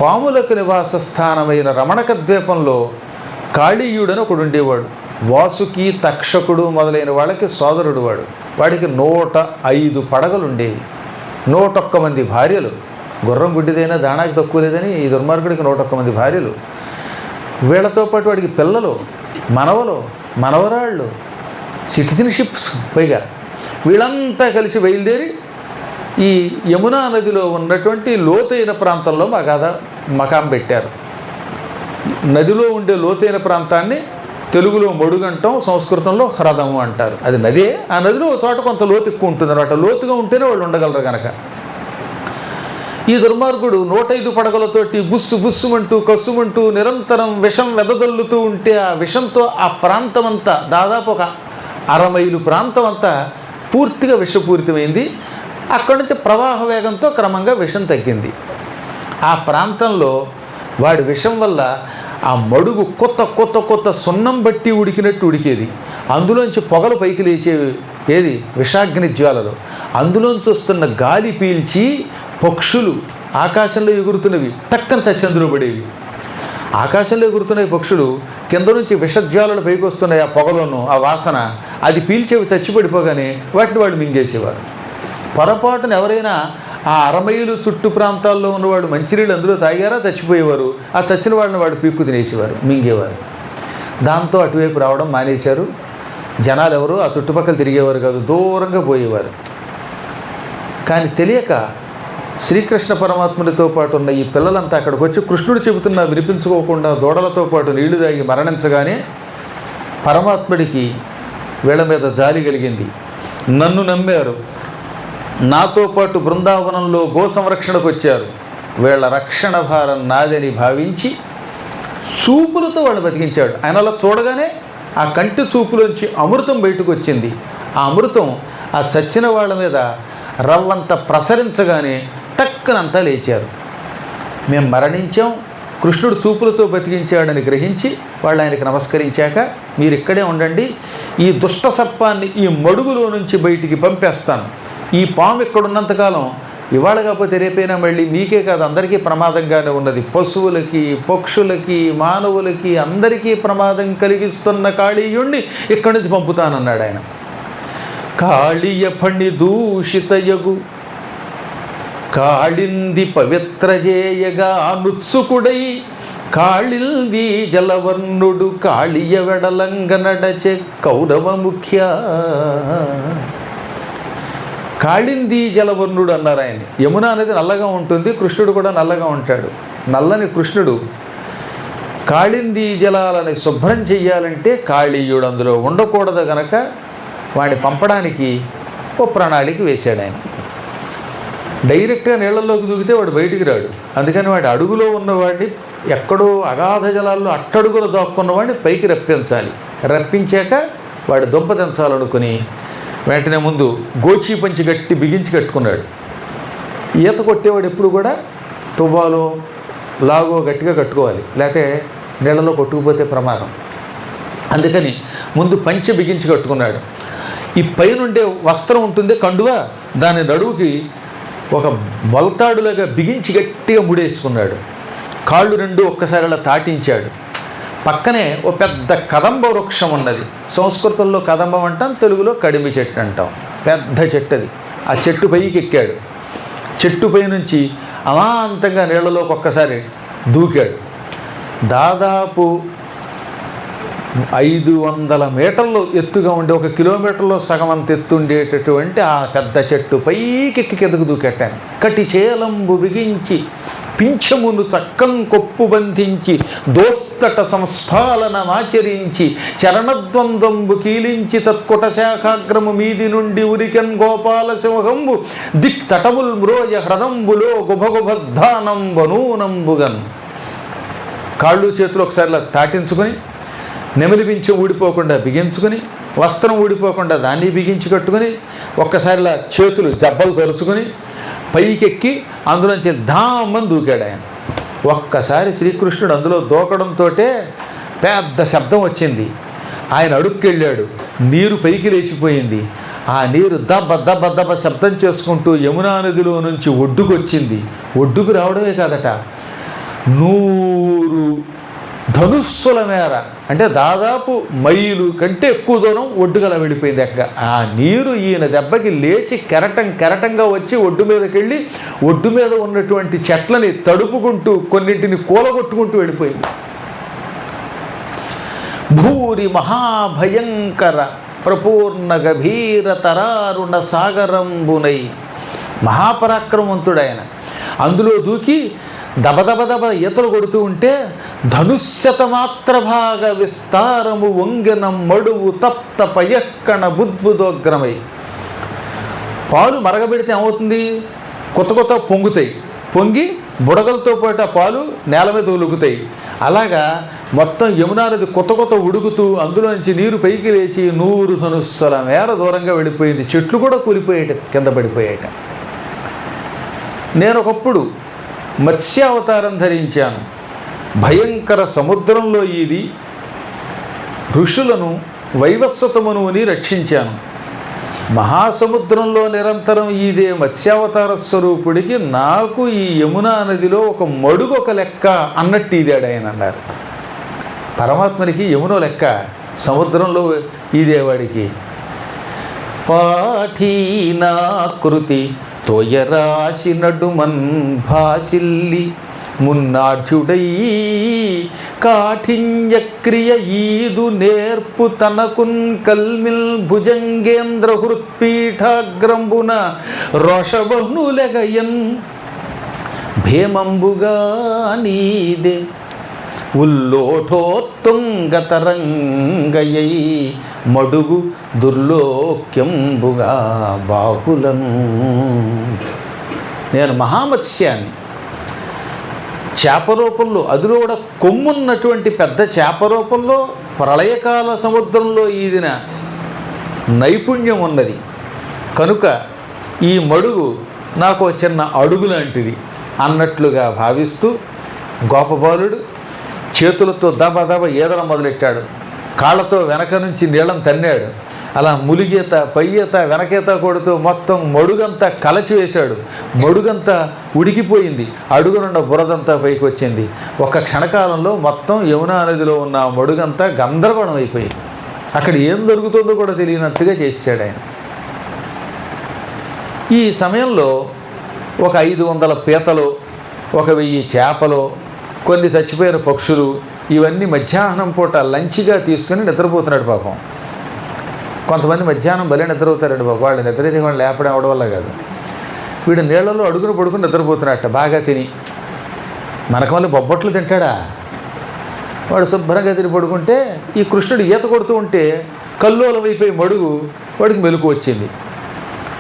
పాములకు నివాస స్థానమైన రమణక ద్వీపంలో కాళీయుడని ఒకడు ఉండేవాడు. వాసుకి, తక్షకుడు మొదలైన వాళ్ళకి సోదరుడు వాడు. వాడికి 105 పడగలు ఉండేవి, 101 మంది భార్యలు. గుర్రం గుడ్డిదైనా దానాకి తక్కువ లేదని ఈ దుర్మార్గుడికి 101 మంది భార్యలు. వీళ్ళతో పాటు వాడికి పిల్లలు, మనవలు, మనవరాళ్ళు, సిటిజన్షిప్స్ పైగా. వీళ్ళంతా కలిసి బయలుదేరి ఈ యమునా నదిలో ఉన్నటువంటి లోతైన ప్రాంతంలో మకాం పెట్టారు. నదిలో ఉండే లోతైన ప్రాంతాన్ని తెలుగులో మడుగంటాం, సంస్కృతంలో హ్రదము అంటారు. అది నదే. ఆ నదిలో ఒక చోట కొంత లోతు ఎక్కువ ఉంటుంది అన్నమాట. లోతుగా ఉంటేనే వాళ్ళు ఉండగలరు కనుక. ఈ దుర్మార్గుడు 105 పడగలతోటి బుస్సు బుస్సుమంటూ కస్సుమంటూ నిరంతరం విషం వెదజల్లుతూ ఉంటే ఆ విషంతో ఆ ప్రాంతం అంతా, దాదాపు ఒక 1/2 మైలు ప్రాంతం అంతా పూర్తిగా విషపూరితమైంది. అక్కడి నుంచి ప్రవాహ వేగంతో క్రమంగా విషం తగ్గింది. ఆ ప్రాంతంలో వాడి విషం వల్ల ఆ మడుగు కొత్త కొత్త కొత్త సున్నం బట్టి ఉడికినట్టు ఉడికేది. అందులోంచి పొగలు పైకి లేచేవి, ఏది విషాగ్ని జ్వాలలు. అందులోంచి వస్తున్న గాలి పీల్చి పక్షులు ఆకాశంలో ఎగురుతున్నవి టక్కన చచ్చందులో పడేవి. ఆకాశంలో ఎగురుతున్న పక్షులు కింద నుంచి విషజ్వాలలు పైకి వస్తున్నాయి. ఆ పొగలోను ఆ వాసన అది పీల్చేవి చచ్చిపడిపోగానే వాటిని వాళ్ళు మింగేసేవారు. పొరపాటున ఎవరైనా ఆ 1/2 మైలు చుట్టు ప్రాంతాల్లో ఉన్నవాడు మంచినీళ్ళు అందులో తాగారా చచ్చిపోయేవారు. ఆ చచ్చిన వాళ్ళని వాడు పీక్కు తినేసేవారు, మింగేవారు. దాంతో అటువైపు రావడం మానేశారు. జనాలు ఎవరు ఆ చుట్టుపక్కల తిరిగేవారు కాదు, దూరంగా పోయేవారు. కానీ తెలియక శ్రీకృష్ణ పరమాత్మునితో పాటు ఉన్న ఈ పిల్లలంతా అక్కడికి వచ్చి కృష్ణుడు చెబుతున్నా వినిపించుకోకుండా దూడలతో పాటు నీళ్లు తాగి మరణించగానే పరమాత్ముడికి వీళ్ళ మీద జాలి కలిగింది. నన్ను నమ్మారు, నాతో పాటు బృందావనంలో గో సంరక్షణకు వచ్చారు, వీళ్ళ రక్షణ భారం నాదని భావించి చూపులతో వాళ్ళు బతికించాడు. ఆయన అలా చూడగానే ఆ కంటి చూపులోంచి అమృతం బయటకు వచ్చింది. ఆ అమృతం ఆ చచ్చిన వాళ్ళ మీద రవ్వంత ప్రసరించగానే టక్కనంతా లేచారు. మేము మరణించాం, కృష్ణుడు చూపులతో బతికించాడని గ్రహించి వాళ్ళు ఆయనకి నమస్కరించాక మీరు ఇక్కడే ఉండండి, ఈ దుష్ట సర్పాన్ని ఈ మడుగులో నుంచి బయటికి పంపేస్తాను. ఈ పాము ఇక్కడున్నంతకాలం ఇవాళ కాకపోతే రేపైనా మళ్ళీ మీకే కాదు అందరికీ ప్రమాదంగానే ఉన్నది. పశువులకి, పక్షులకి, మానవులకి అందరికీ ప్రమాదం కలిగిస్తున్న కాళీయుణ్ణి ఇక్కడి నుంచి పంపుతానన్నాడు ఆయన. కాళీయ ఫణి దూషితయగు కాళింది పవిత్రజేయగా నుత్సుకుడై కాళింది జలవర్ణుడు కాళియ వెడలంగ నడచే కౌరవ ముఖ్య. కాళింది జలవర్ణుడు అన్నారు ఆయన. యమున అనేది నల్లగా ఉంటుంది, కృష్ణుడు కూడా నల్లగా ఉంటాడు. నల్లని కృష్ణుడు కాళింది జలాలని శుభ్రం చెయ్యాలంటే కాళీయుడు అందులో ఉండకూడదు గనక వాడిని పంపడానికి ఓ ప్రణాళిక వేశాడు ఆయన. డైరెక్ట్గా నీళ్లలోకి దూకితే వాడు బయటికి రాడు. అందుకని వాడి అడుగులో ఉన్నవాడిని, ఎక్కడో అగాధ జలాల్లో అట్టడుగులో దాక్కున్నవాడిని పైకి రప్పించాలి. రప్పించాక వాడి దుంప దించాలనుకుని వెంటనే ముందు గోచీ పంచి గట్టి బిగించి కట్టుకున్నాడు. ఈత కొట్టేవాడు ఎప్పుడు కూడా తువ్వాలో లాగో గట్టిగా కట్టుకోవాలి, లేకపోతే నీళ్ళలో కొట్టుకుపోతే ప్రమాదం. అందుకని ముందు పంచె బిగించి కట్టుకున్నాడు. ఈ పైనుండే వస్త్రం ఉంటుంది కండువ, దాని నడువుకి ఒక మొలతాడులాగా బిగించి గట్టిగా ముడేసుకున్నాడు. కాళ్ళు రెండు ఒక్కసారి అలా తాటించాడు. పక్కనే ఓ పెద్ద కదంబ వృక్షం ఉన్నది. సంస్కృతంలో కదంబం అంటాం, తెలుగులో కడిమి చెట్టు అంటాం. పెద్ద చెట్టు అది. ఆ చెట్టు పైకి ఎక్కాడు. చెట్టు పై నుంచి అమాంతంగా నీళ్లలోకి ఒక్కసారి దూకాడు. దాదాపు 500 మీటర్లు ఎత్తుగా ఉండే, 1 కిలోమీటర్లో సగం అంత ఎత్తుండేటటువంటి ఆ పెద్ద చెట్టు పైకెక్కి కిందకు దూకెట్టాను. కటి చేలంబు బిగించి పింఛమును చక్కం కొప్పు బంధించి దోస్తట సంస్ఫాలనమాచరించి చరణద్వంద్వంబు కీలించి తత్కుట శాఖాగ్రము మీది నుండి ఉరికెన్ గోపాల సింహంబు దిక్ తటముల్ మ్రోయ హ్రదంబులో గుభగుభద్ధానం వనూనంబుగన్. కాళ్ళు చేతులు ఒకసారి తాటించుకొని నెమలి పింఛం ఊడిపోకుండా బిగించుకొని, వస్త్రం ఊడిపోకుండా దాన్ని బిగించి కట్టుకొని, ఒక్కసారిలా చేతులు జబ్బలు తరుచుకొని పైకెక్కి అందులోంచి ధామని దూకాడు ఆయన. ఒక్కసారి శ్రీకృష్ణుడు అందులో దూకడంతో పెద్ద శబ్దం వచ్చింది. ఆయన అడుక్కెళ్ళాడు, నీరు పైకి లేచిపోయింది. ఆ నీరు దబ్బ దబ్బ దబ్బ శబ్దం చేసుకుంటూ యమునా నదిలో నుంచి ఒడ్డుకు వచ్చింది. ఒడ్డుకు రావడమే కాదట, 100 ధనుస్సుల మేర, అంటే దాదాపు మైలు కంటే ఎక్కువ దూరం ఒడ్డుగల వెళ్ళిపోయింది. ఎక్కగా ఆ నీరు ఈయన దెబ్బకి లేచి కెరటంగా వచ్చి ఒడ్డు మీదకి వెళ్ళి ఒడ్డు మీద ఉన్నటువంటి చెట్లని తడుపుకుంటూ కొన్నింటిని కూలగొట్టుకుంటూ వెళ్ళిపోయింది. భూరి మహాభయంకర ప్రపూర్ణ గభీర తరారుణ సాగరంబునై. మహాపరాక్రమవంతుడు ఆయన. అందులో దూకి దబదబదబ ఈతలు కొడుతూ ఉంటే ధనుష్యతమాత్ర భాగ విస్తారము వంగెనం మడువు తప్త పయక్కణ బుద్బుదోగ్రమై. పాలు మరగబెడితే ఏమవుతుంది? కొత్త పొంగుతాయి. పొంగి బుడగలతో పాటు ఆ పాలు నేల మీద ఒలుగుతాయి. అలాగా మొత్తం యమునా నది కొత్త ఉడుకుతూ అందులోంచి నీరు పైకి లేచి 100 ధనుస్సుల మేర దూరంగా వెళ్ళిపోయింది. చెట్లు కూడా కూలిపోయాట, కింద పడిపోయాట. నేను ఒకప్పుడు మత్స్యావతారం ధరించాను. భయంకర సముద్రంలో ఈది ఋషులను వైవస్వతమనువుని రక్షించాను. మహాసముద్రంలో నిరంతరం ఈదే మత్స్యావతార స్వరూపుడికి నాకు ఈ యమునా నదిలో ఒక మడుగు ఒక లెక్క అన్నట్టు ఈదాడు ఆయన అన్నారు. పరమాత్మనికి యమునో లెక్క, సముద్రంలో ఈదేవాడికి. పాఠీనాకృతి తోయరాశి నడుమన్ భాసిల్లి మున్నాఢ్యుడై కాఠిన్యక్రియ ఈదు నేర్పు తనకున్ కల్మిల్ భుజంగేంద్ర హృత్పీఠాగ్రంబున రోషబహునులెగయన్ భేమంబుగా నీదే ఉల్లోఠోత్తుంగతరంగయై మడుగు దుర్లోక్యంబుగా బాహులను. నేను మహామత్స్యాన్ని, చేప రూపంలో, అందులో కూడా కొమ్మున్నటువంటి పెద్ద చేప రూపంలో ప్రళయకాల సముద్రంలో ఈదిన నైపుణ్యం ఉన్నది కనుక ఈ మడుగు నాకు చిన్న అడుగు లాంటిది అన్నట్లుగా భావిస్తూ గోపబాలుడు చేతులతో దబ ఈదడం మొదలెట్టాడు. కాళ్ళతో వెనక నుంచి నీళ్ళం తన్నాడు. అలా ములిగీత పయ్యేత వెనకేత కొడుతూ మొత్తం మడుగంతా కలచి వేశాడు. మడుగంతా ఉడికిపోయింది. అడుగునున్న బురదంతా పైకి వచ్చింది. ఒక క్షణకాలంలో మొత్తం యమునా నదిలో ఉన్న మడుగంతా గందరగోళం అయిపోయింది. అక్కడ ఏం దొరుకుతుందో కూడా తెలియనట్టుగా చేశాడు ఆయన. ఈ సమయంలో ఒక 500 పీతలు, 1000 చేపలు, కొన్ని చచ్చిపోయిన పక్షులు, ఇవన్నీ మధ్యాహ్నం పూట లంచ్గా తీసుకుని నిద్రపోతున్నాడు పాపం. కొంతమంది మధ్యాహ్నం భలే నిద్రపోతారండి బాబు. వాళ్ళు నిద్రైతే వాళ్ళు లేపడం అవడం వల్ల కాదు. వీడు నీళ్లలో అడుగును పడుకుని నిద్రపోతున్నట్ట బాగా తిని. మనకు మళ్ళీ బొబ్బట్లు తింటాడా? వాడు శుభ్రంగా తిని పడుకుంటే ఈ కృష్ణుడు ఈత కొడుతూ ఉంటే కల్లోలమైపోయి మడుగు వాడికి మెలకు వచ్చింది.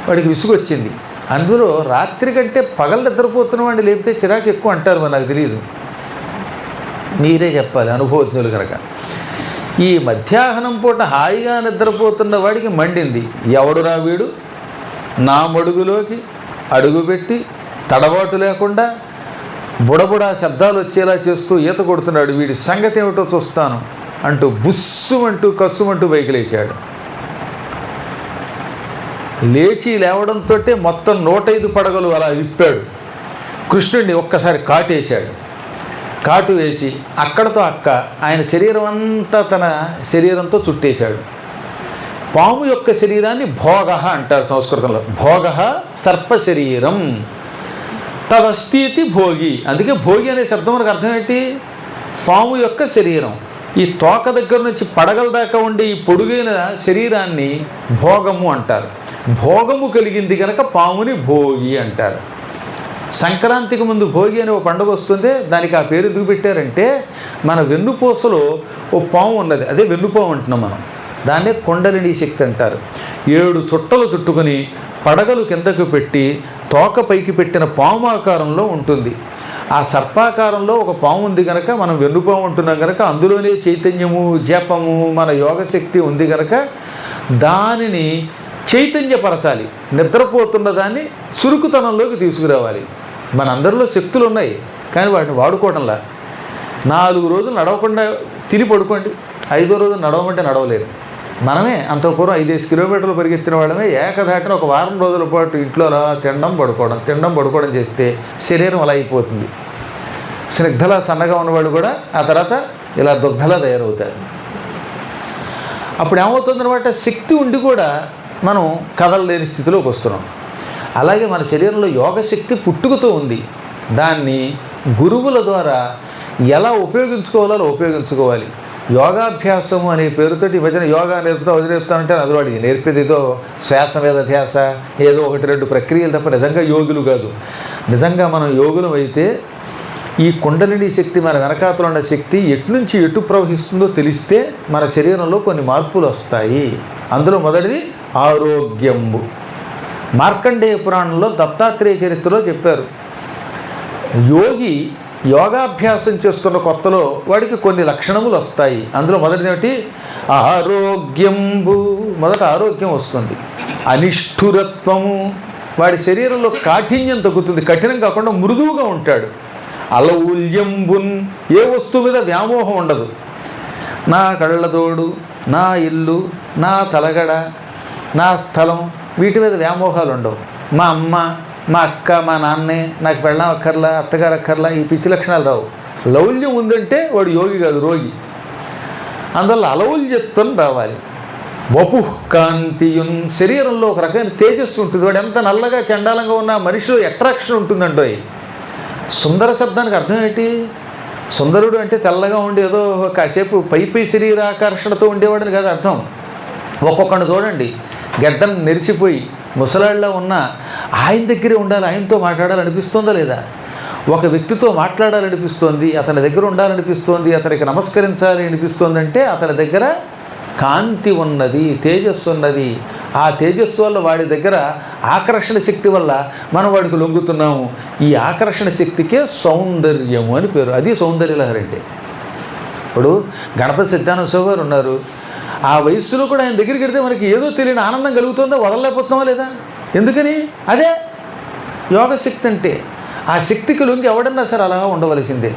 వాడికి విసుగు వచ్చింది. అందులో రాత్రి కంటే పగలు నిద్రపోతున్న వాడిని లేపితే చిరాకు ఎక్కువ అంటారు. మరి నాకు తెలియదు, మీరే చెప్పాలి అనుభవజ్ఞులు కనుక. ఈ మధ్యాహ్నం పూట హాయిగా నిద్రపోతున్న వాడికి మండింది. ఎవడురా వీడు నా మడుగులోకి అడుగుపెట్టి తడబాటు లేకుండా బుడబుడా శబ్దాలు వచ్చేలా చేస్తూ ఈత కొడుతున్నాడు, వీడి సంగతి ఏమిటో చూస్తాను అంటూ బుస్సుమంటూ కస్సుమంటూ పైకి లేచాడు. లేచి లేవడంతో మొత్తం 105 పడగలు అలా విప్పాడు. కృష్ణుడిని ఒక్కసారి కాటేశాడు. కాటు వేసి అక్కడతో అక్క ఆయన శరీరం అంతా తన శరీరంతో చుట్టేశాడు. పాము యొక్క శరీరాన్ని భోగ అంటారు సంస్కృతంలో. భోగ సర్ప శరీరం తదస్థితి భోగి. అందుకే భోగి అనే శబ్దం మనకు అర్థం ఏంటి? పాము యొక్క శరీరం. ఈ తోక దగ్గర నుంచి పడగల దాకా ఉండే ఈ పొడుగైన శరీరాన్ని భోగము అంటారు. భోగము కలిగింది కనుక పాముని భోగి అంటారు. సంక్రాంతికి ముందు భోగి అనే ఒక పండుగ వస్తుంది. దానికి ఆ పేరు ఎందుకు పెట్టారంటే మన వెన్నుపూసలో ఓ పాము ఉన్నది, అదే వెన్నుపాము అంటున్నాం మనం. దాన్నే కుండలిని శక్తి అంటారు. 7 చుట్టలు చుట్టుకొని పడగలు కిందకు పెట్టి తోక పైకి పెట్టిన పాము ఆకారంలో ఉంటుంది. ఆ సర్పాకారంలో ఒక పాము ఉంది కనుక మనం వెన్నుపాము ఉంటున్నాం కనుక అందులోనే చైతన్యము జపము మన యోగశక్తి ఉంది కనుక దానిని చైతన్యపరచాలి. నిద్రపోతున్న దాన్ని చురుకుతనంలోకి తీసుకురావాలి. మన అందరిలో శక్తులు ఉన్నాయి కానీ వాటిని వాడుకోవడంలా. 4 రోజులు నడవకుండా తిని పడుకోండి, 5వ రోజు నడవమంటే నడవలేరు. మనమే అంత పూర్వం 5 కిలోమీటర్లు పరిగెత్తిన వాళ్ళమే ఏకధాటిన ఒక వారం రోజుల పాటు ఇంట్లో అలా తినడం పడుకోవడం చేస్తే శరీరం అలా అయిపోతుంది. స్నిగ్ధలా సన్నగా ఉన్నవాళ్ళు కూడా ఆ తర్వాత ఇలా దుగ్ధలా తయారవుతారు. అప్పుడు ఏమవుతుందన్నమాట, శక్తి ఉండి కూడా మనం కదలలేని స్థితిలోకి వస్తున్నాం. అలాగే మన శరీరంలో యోగశక్తి పుట్టుకతో ఉంది. దాన్ని గురువుల ద్వారా ఎలా ఉపయోగించుకోవాలో ఉపయోగించుకోవాలి. యోగాభ్యాసము అనే పేరుతోటి ఈ మధ్యన యోగా అది నేర్పుతానంటే అదివాడి నేర్పేది ఏదో శ్వాస మీద ధ్యాస, ఏదో 1-2 ప్రక్రియలు తప్ప నిజంగా యోగులు కాదు. నిజంగా మనం యోగులం అయితే ఈ కుండలిని శక్తి మన వెనకాతలో ఉన్న శక్తి ఎట్నుంచి ఎటు ప్రవహిస్తుందో తెలిస్తే మన శరీరంలో కొన్ని మార్పులు వస్తాయి. అందులో మొదటిది ఆరోగ్యము. మార్కండేయ పురాణంలో దత్తాత్రేయ చరిత్రలో చెప్పారు. యోగాభ్యాసం చేస్తున్న కొత్తలో వాడికి కొన్ని లక్షణములు వస్తాయి. అందులో మొదటిది ఏమిటి? ఆరోగ్యంబు. మొదట ఆరోగ్యం వస్తుంది. అనిష్ఠురత్వము, వాడి శరీరంలో కాఠిన్యం తగ్గుతుంది, కఠినం కాకుండా మృదువుగా ఉంటాడు. అలౌల్యంబున్, ఏ వస్తువు మీద వ్యామోహం ఉండదు. నా కళ్ళతోడు, నా ఇల్లు, నా తలగడ, నా స్థలం, వీటి మీద వ్యామోహాలు ఉండవు. మా అమ్మ, మా అక్క, మా నాన్నే, నాకు పెళ్ళం అక్కర్లా, అత్తగారు అక్కర్లా, ఈ పిచ్చి లక్షణాలు రావు. లౌల్యం ఉందంటే వాడు యోగి కాదు, రోగి. అందువల్ల అలౌల్యత్వం రావాలి. వపుః కాంతియున్, శరీరంలో ఒక రకమైన తేజస్సు ఉంటుంది. వాడు ఎంత నల్లగా చండాలంగా ఉన్న మనిషిలో అట్రాక్షన్ ఉంటుందండో. సుందర శబ్దానికి అర్థం ఏంటి? సుందరుడు అంటే తెల్లగా ఉండి ఏదో కాసేపు పై శరీరాకర్షణతో ఉండేవాడని కాదు అర్థం. ఒక్కొక్కడిని చూడండి, గడ్డం నెరిసిపోయి ముసలాళ్ళలో ఉన్న ఆయన దగ్గరే ఉండాలి, ఆయనతో మాట్లాడాలనిపిస్తుందా లేదా? ఒక వ్యక్తితో మాట్లాడాలనిపిస్తోంది, అతని దగ్గర ఉండాలనిపిస్తోంది, అతనికి నమస్కరించాలి అనిపిస్తోంది అంటే అతని దగ్గర కాంతి ఉన్నది, తేజస్సు ఉన్నది. ఆ తేజస్సు వల్ల వాడి దగ్గర ఆకర్షణ శక్తి వల్ల మనం వాడికి లొంగుతున్నాము. ఈ ఆకర్షణ శక్తికే సౌందర్యము అని పేరు. అది సౌందర్యలహరి అంటే. ఇప్పుడు గణపతి సిద్ధానంద గారు ఉన్నారు. ఆ వయస్సులో కూడా ఆయన దగ్గరికి వెడితే మనకి ఏదో తెలియని ఆనందం కలుగుతుందో, వదలలేకపోతున్నామా లేదా? ఎందుకని? అదే యోగశక్తి అంటే. ఆ శక్తికి లొంగి ఎవడన్నా సరే అలా ఉండవలసిందే.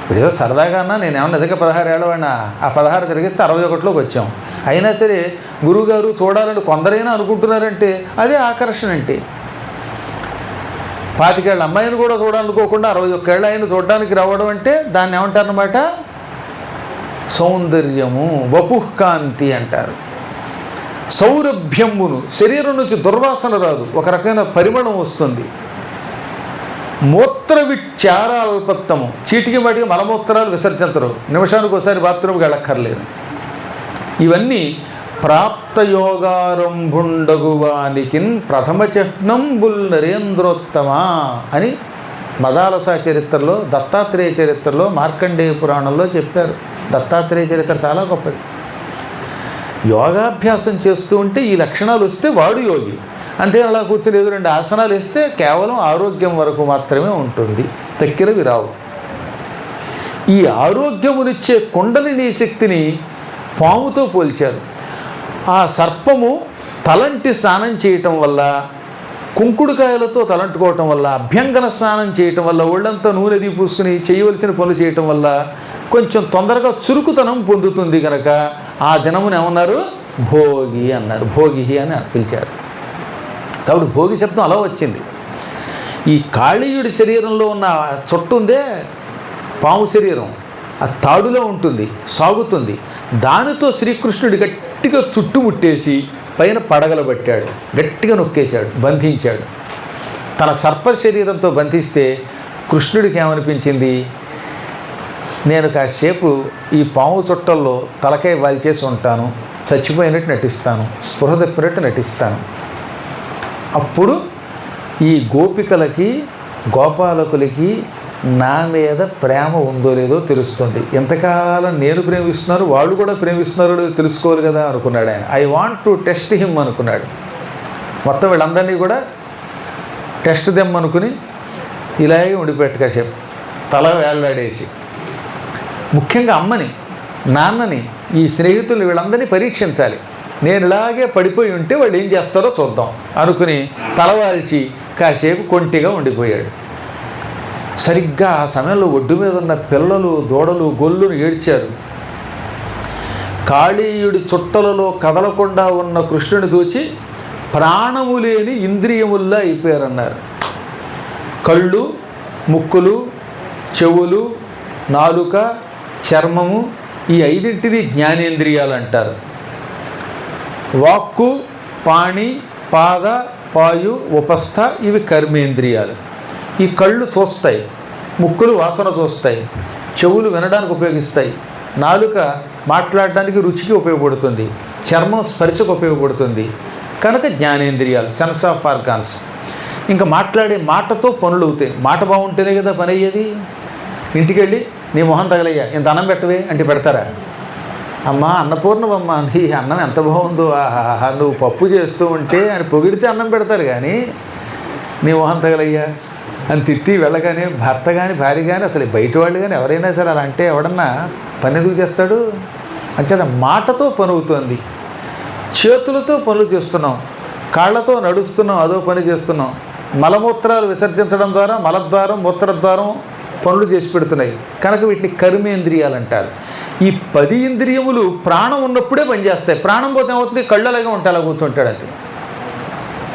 ఇప్పుడేదో సరదాగా అన్నా నేనేమన్నా నిజంగా 16 ఏళ్ళవాడినా, ఆ 16 తిరిగిస్తే 61లోకి వచ్చాం. అయినా సరే గురువుగారు చూడాలని కొందరైనా అనుకుంటున్నారంటే అదే ఆకర్షణ. అంటే 25 ఏళ్ళ అమ్మాయిని కూడా చూడాలనుకోకుండా 61 ఏళ్ళ ఆయన చూడడానికి రావడం అంటే దాన్ని ఏమంటారన్నమాట, సౌందర్యము, వపుఃకాంతి అంటారు. సౌరభ్యమును, శరీరం నుంచి దుర్వాసన రాదు, ఒక రకమైన పరిమళం వస్తుంది. మూత్ర విచారాల్పత్తము, చీటికి మాటికి మలమూత్రాలు విసర్జించరు, నిమిషానికి ఒకసారి బాత్రూమ్కి వెళ్ళక్కర్లేదు. ఇవన్నీ ప్రాప్తయోగారంభుండగువానికిన్ ప్రథమ చిహ్నంబుల్ నరేంద్రోత్తమా అని మదాలస చరిత్రలో, దత్తాత్రేయ చరిత్రలో, మార్కండేయ పురాణంలో చెప్పారు. దత్తాత్రేయ చరిత్ర చాలా గొప్పది. యోగాభ్యాసం చేస్తూ ఉంటే ఈ లక్షణాలు వస్తే వాడు యోగి. అంతే అలా కూర్చొని 2 ఆసనాలు వేస్తే కేవలం ఆరోగ్యం వరకు మాత్రమే ఉంటుంది, తక్కినవి రావు. ఈ ఆరోగ్యమునిచ్చే కుండలిని శక్తిని పాముతో పోల్చారు. ఆ సర్పము తలంటి స్నానం చేయటం వల్ల, కుంకుడుకాయలతో తలంటుకోవటం వల్ల, అభ్యంగన స్నానం చేయటం వల్ల, ఒళ్ళంతా నూనెది పూసుకుని చేయవలసిన పనులు చేయటం వల్ల కొంచెం తొందరగా చురుకుతనం పొందుతుంది కనుక ఆ దినమును ఏమన్నారు, భోగి అన్నారు. భోగి అని పిలిచారు. కాబట్టి భోగి శబ్దం అలా వచ్చింది. ఈ కాళీయుడి శరీరంలో ఉన్న చుట్టు ఉందే, పాము శరీరం, ఆ తాడులో ఉంటుంది, సాగుతుంది. దానితో శ్రీకృష్ణుడి గట్టిగా చుట్టుముట్టేసి పైన పడగలబట్టాడు, గట్టిగా నొక్కేశాడు, బంధించాడు. తన సర్ప శరీరంతో బంధిస్తే కృష్ణుడికి ఏమనిపించింది, నేను కాసేపు ఈ పాము చుట్టల్లో తలకాయ వాల్చేసి ఉంటాను, చచ్చిపోయినట్టు నటిస్తాను, స్పృహ తప్పినట్టు నటిస్తాను. అప్పుడు ఈ గోపికలకి, గోపాలకులకి నా మీద ప్రేమ ఉందో లేదో తెలుస్తుంది. ఎంతకాలం నేను ప్రేమిస్తున్నారు, వాళ్ళు కూడా ప్రేమిస్తున్నారో లేదో తెలుసుకోవాలి కదా అనుకున్నాడు ఆయన. I want to test him అనుకున్నాడు. మొత్తం వీళ్ళందరినీ కూడా టెస్ట్ దెమ్ అనుకుని ఇలాగే ఉండిపెట్టు కాసేపు, తల వేళ్లాడేసి. ముఖ్యంగా అమ్మని, నాన్నని, ఈ స్నేహితులు వీళ్ళందరినీ పరీక్షించాలి. నేను ఇలాగే పడిపోయి ఉంటే వాళ్ళు ఏం చేస్తారో చూద్దాం అనుకుని తలవాల్చి కాసేపు కొంటిగా ఉండిపోయాడు. సరిగ్గా ఆ సమయంలో ఒడ్డు మీద ఉన్న పిల్లలు, దూడలు, గొల్లును ఏడ్చారు. కాళీయుడి చుట్టలలో కదలకుండా ఉన్న కృష్ణుని చూచి ప్రాణము లేని ఇంద్రియముల్లా అయిపోయారన్నారు. కళ్ళు, ముక్కులు, చెవులు, నాలుక, చర్మము, ఈ 5 జ్ఞానేంద్రియాలు అంటారు. వాక్కు, పాణి, పాద, పాయు, ఉపస్థ ఇవి కర్మేంద్రియాలు. ఈ కళ్ళు చూస్తాయి, ముక్కులు వాసన చూస్తాయి, చెవులు వినడానికి ఉపయోగిస్తాయి, నాలుక మాట్లాడడానికి రుచికి ఉపయోగపడుతుంది, చర్మం స్పర్శకు ఉపయోగపడుతుంది. కనుక జ్ఞానేంద్రియాలు, సెన్స్ ఆఫ్ ఆర్గాన్స్. ఇంకా మాట్లాడే మాటతో పనులు అవుతాయి. మాట బాగుంటేనే కదా పని అయ్యేది. ఇంటికి వెళ్ళి నీ మొహం తగలయ్యా, ఇంత అన్నం పెట్టవే అంటే పెడతారా? అమ్మ అన్నపూర్ణమమ్మ, నీ అన్నం ఎంత బాగుందో, ఆహా నువ్వు పప్పు చేస్తూ ఉంటే అని పొగిడితే అన్నం పెడతారు. కానీ నీ మొహం తగలయ్యా అని తిట్టి వెళ్ళగానే భర్త కానీ భార్య కానీ అసలు బయట వాళ్ళు కానీ ఎవరైనా సరే అలా అంటే ఎవడన్నా పని ఎందుకు చేస్తాడు? అంచేత మాటతో పని అవుతుంది, చేతులతో పనులు చేస్తున్నాం, కాళ్ళతో నడుస్తున్నాం, అదో పని చేస్తున్నాం. మలమూత్రాలు విసర్జించడం ద్వారా మలద్వారం, మూత్రద్వారం పనులు చేసి పెడుతున్నాయి కనుక వీటిని కర్మేంద్రియాలు అంటారు. ఈ 10 ఇంద్రియములు ప్రాణం ఉన్నప్పుడే పనిచేస్తాయి. ప్రాణం పోతే ఏమవుతుంది, కళ్ళు అలాగే ఉంటాయి, అలా కూర్చుంటాడు. అది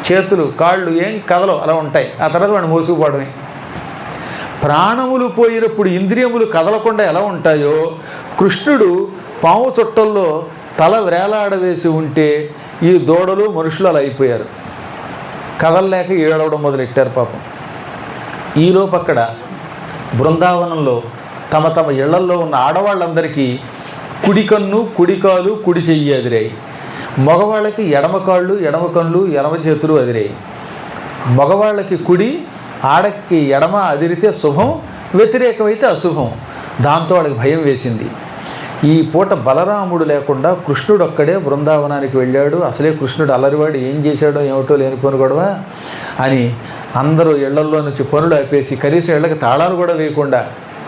చేతులు, కాళ్ళు ఏం కదలో అలా ఉంటాయి. ఆ తర్వాత వాడిని మోసుకుపోవడమే. ప్రాణములు పోయినప్పుడు ఇంద్రియములు కదలకుండా ఎలా ఉంటాయో, కృష్ణుడు పాము చుట్టల్లో తల వేలాడవేసి ఉంటే ఈ దూడలు మనుషులు అలా అయిపోయారు. కదలలేక ఏడవడం మొదలెట్టారు పాపం. ఈలోపు అక్కడ బృందావనంలో తమ తమ ఇళ్లల్లో ఉన్న ఆడవాళ్ళందరికీ కుడి కన్ను, కుడి కాలు, కుడి చెయ్యి అదిరాయి. మగవాళ్ళకి ఎడమ కాళ్ళు, ఎడమ కళ్ళు, ఎడమ చేతులు అదిరాయి. మగవాళ్ళకి కుడి, ఆడకి ఎడమ అదిరితే శుభం, వ్యతిరేకమైతే అశుభం. దాంతో వాళ్ళకి భయం వేసింది. ఈ పూట బలరాముడు లేకుండా కృష్ణుడు ఒక్కడే బృందావనానికి వెళ్ళాడు. అసలే కృష్ణుడు అల్లరివాడు, ఏం చేశాడో ఏమిటో లేనిపోను గొడవ అని అందరూ ఇళ్లల్లో నుంచి పనులు ఆపేసి కనీసం ఇళ్ళకి తాళాలు కూడా వేయకుండా,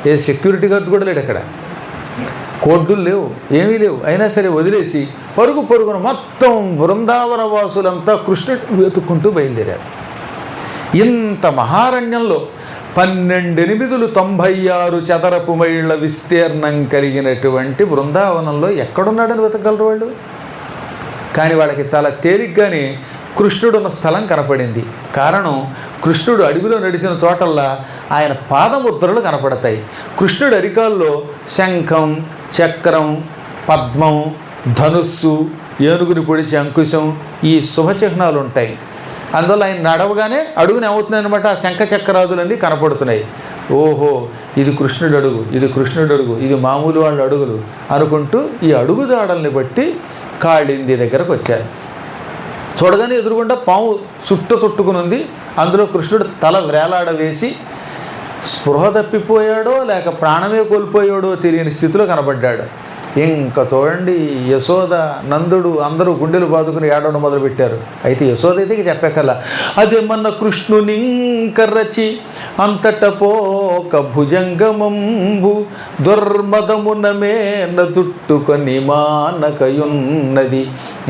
ఏ సెక్యూరిటీ గార్డు కూడా లేడు అక్కడ, కోడ్డులు లేవు, ఏమీ లేవు, అయినా సరే వదిలేసి పరుగు పరుగున మొత్తం బృందావన వాసులంతా కృష్ణుడు వెతుక్కుంటూ బయలుదేరారు. ఇంత మహారణ్యంలో 12,896 చదరపు మైళ్ళ విస్తీర్ణం కలిగినటువంటి బృందావనంలో ఎక్కడున్నాడని వెతకగలరు వాళ్ళు. కానీ వాళ్ళకి చాలా తేలిగ్గానే కృష్ణుడున్న స్థలం కనపడింది. కారణం, కృష్ణుడు అడవిలో నడిచిన చోటల్లా ఆయన పాదముద్రలు కనపడతాయి. కృష్ణుడి అరికాల్లో శంఖం, చక్రం, పద్మం, ధనుస్సు, ఏనుగుని పొడిచి అంకుశం, ఈ శుభచిహ్నాలు ఉంటాయి. అందువల్ల ఆయన నడవగానే అడుగుని ఏమవుతున్నాయి అనమాట, ఆ శంఖ చక్రాదులన్నీ కనపడుతున్నాయి. ఓహో, ఇది కృష్ణుడు అడుగు, ఇది కృష్ణుడు అడుగు, ఇది మామూలు వాళ్ళ అడుగులు అనుకుంటూ ఈ అడుగు జాడల్ని బట్టి కాళింది దగ్గరకు వచ్చారు. చూడగానే ఎదురుగుండా పాము చుట్టుకుని ఉంది. అందులో కృష్ణుడు తల వేలాడవేసి స్పృహ తప్పిపోయాడో లేక ప్రాణమే కోల్పోయాడో తెలియని స్థితిలో కనబడ్డాడు. ఇంకా చూడండి, యశోద, నందుడు అందరూ గుండెలు బాదుకుని ఏడవడం మొదలుపెట్టారు. అయితే యశోద అయితే చెప్పకల్లా, అదేమన్న కృష్ణుని కర్రచి అంతట పోక భుజంగమంబు దుర్మదమున మేన చుట్టుకొని మానకయున్నది,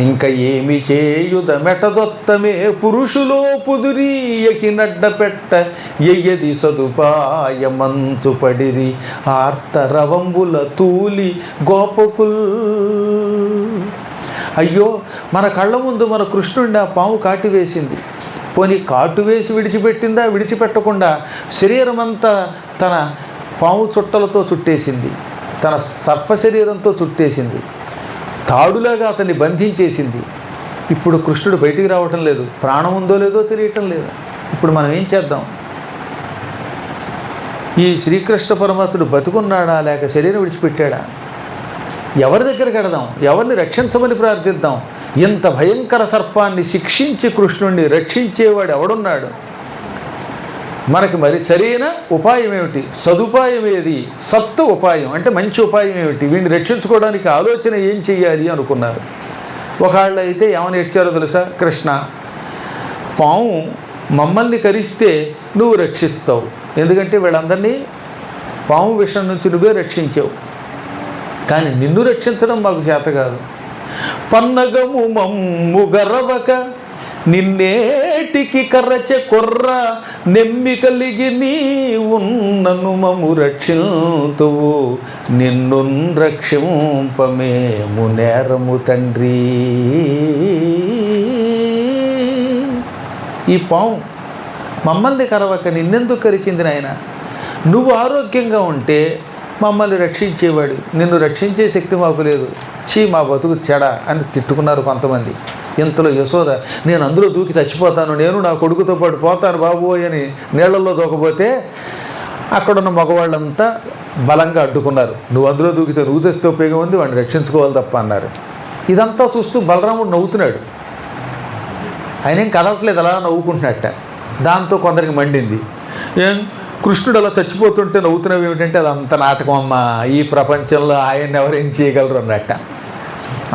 ఇంక ఏమి చేయుద మెటదొత్తమే పురుషులో పుదురీయకి నడ్డపెట్ట ఎయ్యది సదుపాయమంచు పడిరి ఆర్తరవంబుల తూలి గోపకుల్. అయ్యో, మన కళ్ళ ముందు మన కృష్ణుడిని ఆ పాము కాటు వేసింది. పోనీ కాటు వేసి విడిచిపెట్టిందా, విడిచిపెట్టకుండా శరీరం అంతా తన పాము చుట్టలతో చుట్టేసింది, తన సర్ప శరీరంతో చుట్టేసింది, తాడులాగా అతన్ని బంధించేసింది. ఇప్పుడు కృష్ణుడు బయటికి రావటం లేదు, ప్రాణం ఉందో లేదో తెలియటం లేదు. ఇప్పుడు మనం ఏం చేద్దాం? ఈ శ్రీకృష్ణ పరమాత్ముడు బతుకున్నాడా లేక శరీరం విడిచిపెట్టాడా? ఎవరి దగ్గరికి వెడదాం? ఎవరిని రక్షించమని ప్రార్థిద్దాం? ఇంత భయంకర సర్పాన్ని శిక్షించి కృష్ణుడిని రక్షించేవాడు ఎవడున్నాడు? మనకి మరి సరైన ఉపాయం ఏమిటి? సదుపాయం ఏది? సత్తు ఉపాయం అంటే మంచి ఉపాయం ఏమిటి? వీడిని రక్షించుకోవడానికి ఆలోచన ఏం చెయ్యాలి అనుకున్నారు. ఒకళ్ళు అయితే ఏమని ఏడ్చారో తెలుసా? కృష్ణ, పాము మమ్మల్ని కరిస్తే నువ్వు రక్షిస్తావు, ఎందుకంటే వీళ్ళందరినీ పాము విషయం నుంచి నువ్వే రక్షించావు, కానీ నిన్ను రక్షించడం మాకు చేత కాదు. పన్నగము మమ్ము గర్వక నిన్నేటికి కర్రచె కొర్ర నెమ్మి కలిగి నీ ఉన్నను మము రక్షింతువు, నిన్ను రక్షింపమేము నేరము తండ్రి. ఈ పాము మమ్మల్ని కరవక నిన్నెందుకు కరిచింది నాయన? నువ్వు ఆరోగ్యంగా ఉంటే మమ్మల్ని రక్షించేవాడు, నిన్ను రక్షించే శక్తి మాకు లేదు, చీ మా బతుకు చెడ అని తిట్టుకున్నారు కొంతమంది. ఇంతలో యశోద, నేను అందులో దూకి చచ్చిపోతాను, నేను నా కొడుకుతో పాటు పోతాను బాబోయ్ అని నీళ్లలో దూకపోతే అక్కడున్న మగవాళ్ళంతా బలంగా అడ్డుకున్నారు. నువ్వు అందులో దూకితే నువ్వు తెస్తే ఉపయోగం ఉంది, వాడిని రక్షించుకోవాలి తప్ప అన్నారు. ఇదంతా చూస్తూ బలరాముడు నవ్వుతున్నాడు. ఆయన ఏం కదలట్లేదు, అలా నవ్వుకుంటున్నట్ట. దాంతో కొందరికి మండింది. ఏం కృష్ణుడు అలా చచ్చిపోతుంటే నవ్వుతున్నవి ఏమిటంటే అదంత నాటకం అమ్మ, ఈ ప్రపంచంలో ఆయన్ని ఎవరేం చేయగలరు అన్నట్ట.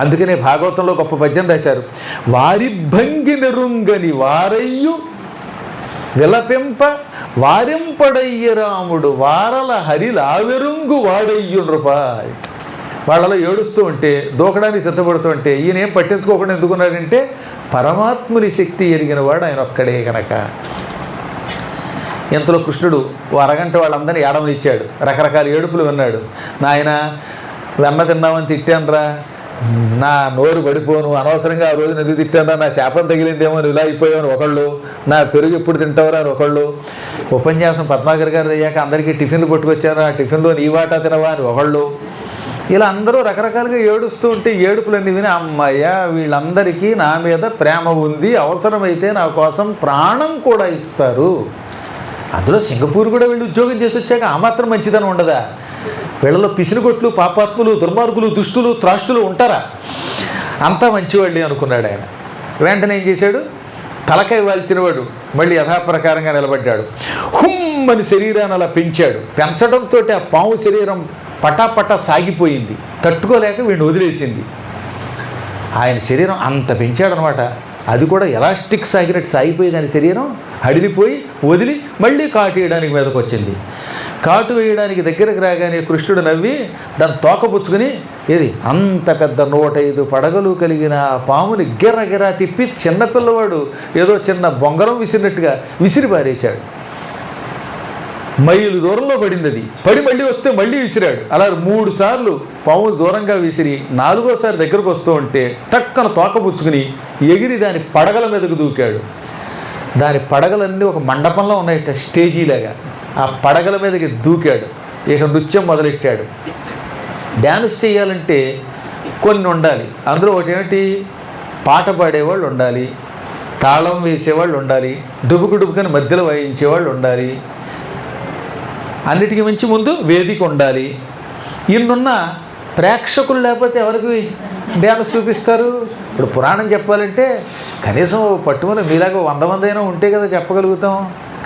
అందుకనే భాగవతంలో గొప్ప పద్యం రాశారు. వారి భంగి నెరుంగని వారయ్యు విలపెంప వారింపడయ్య రాముడు వారల హరిలావెరుంగు వాడయ్యు నృపాయ్. వాళ్ళలో ఏడుస్తూ ఉంటే, దూకడానికి సిద్ధపడుతూ ఉంటే ఈయన ఏం పట్టించుకోకుండా ఎందుకున్నాడంటే పరమాత్ముని శక్తి ఎరిగిన వాడు ఆయన ఒక్కడే కనుక. ఇంతలో కృష్ణుడు అరగంట వాళ్ళందరినీ ఏడవనిచ్చాడు, రకరకాల ఏడుపులు విన్నాడు. నాయన వెన్న తిన్నామని తిట్టానురా, నా నోరు పడిపోను, అనవసరంగా ఆ రోజు ఎందుకు తిట్టానురా, నా శాపం తగిలిందేమో ఇలా అయిపోయాను ఒకళ్ళు, నా పెరుగు ఎప్పుడు తింటావురా అని ఒకళ్ళు, ఉపన్యాసం పద్మాకర్ గారు అయ్యాక అందరికీ టిఫిన్లు పట్టుకొచ్చారు, ఆ టిఫిన్లో నీ వాటా తినవా అని ఒకళ్ళు. ఇలా అందరూ రకరకాలుగా ఏడుస్తూ ఉంటే ఏడుపులన్నీ విని అమ్మయ్య వీళ్ళందరికీ నా మీద ప్రేమ ఉంది, అవసరమైతే నా కోసం ప్రాణం కూడా ఇస్తారు. అందులో సింగపూర్ కూడా వీళ్ళు ఉద్యోగం చేసి వచ్చాక ఆ మాత్రం మంచిదనం ఉండదా? వీళ్ళలో పిసినుగొట్లు, పాపాత్ములు, దుర్మార్గులు, దుష్టులు, త్రాష్టులు ఉంటారా? అంతా మంచివాళ్ళే అనుకున్నాడు ఆయన. వెంటనే ఏం చేశాడు? తలకాయ వాల్చినవాడు మళ్ళీ యథాప్రకారంగా నిలబడ్డాడు. హుమ్మని శరీరాన్ని అలా పెంచాడు. పెంచడంతో ఆ పాము శరీరం పటాపటా సాగిపోయింది, తట్టుకోలేక వీడిని వదిలేసింది. ఆయన శరీరం అంత పెంచాడనమాట. అది కూడా ఎలాస్టిక్ సాగినట్టు సాగిపోయింది. ఆయన శరీరం హడిలిపోయి వదిలి మళ్ళీ కాటు వేయడానికి మీదకి వచ్చింది. కాటు వేయడానికి దగ్గరకు రాగానే కృష్ణుడు నవ్వి దాన్ని తోకపుచ్చుకుని, ఏది అంత పెద్ద 105 పడగలు కలిగిన పాముని గిర్రగిరా తిప్పి చిన్నపిల్లవాడు ఏదో చిన్న బొంగరం విసిరినట్టుగా విసిరి పారేశాడు. మైలు దూరంలో పడింది. అది పడి మళ్ళీ వస్తే మళ్ళీ విసిరాడు. అలా 3 సార్లు పాము దూరంగా విసిరి 4వసారి దగ్గరకు వస్తూ ఉంటే టక్కన తోకపుచ్చుకుని ఎగిరి దాని పడగల మీదకు దూకాడు. దాని పడగలన్నీ ఒక మండపంలో ఉన్నాయట, స్టేజీలాగా. ఆ పడగల మీదకి దూకాడు. ఇక నృత్యం మొదలెట్టాడు. డ్యాన్స్ చేయాలంటే కొన్ని ఉండాలి. అందులో ఒకటి ఏమిటి, పాట పాడేవాళ్ళు ఉండాలి, తాళం వేసేవాళ్ళు ఉండాలి, డుబుకుని మధ్యలో వాయించేవాళ్ళు ఉండాలి, అన్నిటికీ మించి ముందు వేదిక ఉండాలి. ఇన్నున్న ప్రేక్షకులు లేకపోతే ఎవరికి డ్యాన్స్ చూపిస్తారు? ఇప్పుడు పురాణం చెప్పాలంటే కనీసం పట్టుమని మీలాగా 100 మంది అయినా ఉంటే కదా చెప్పగలుగుతాం.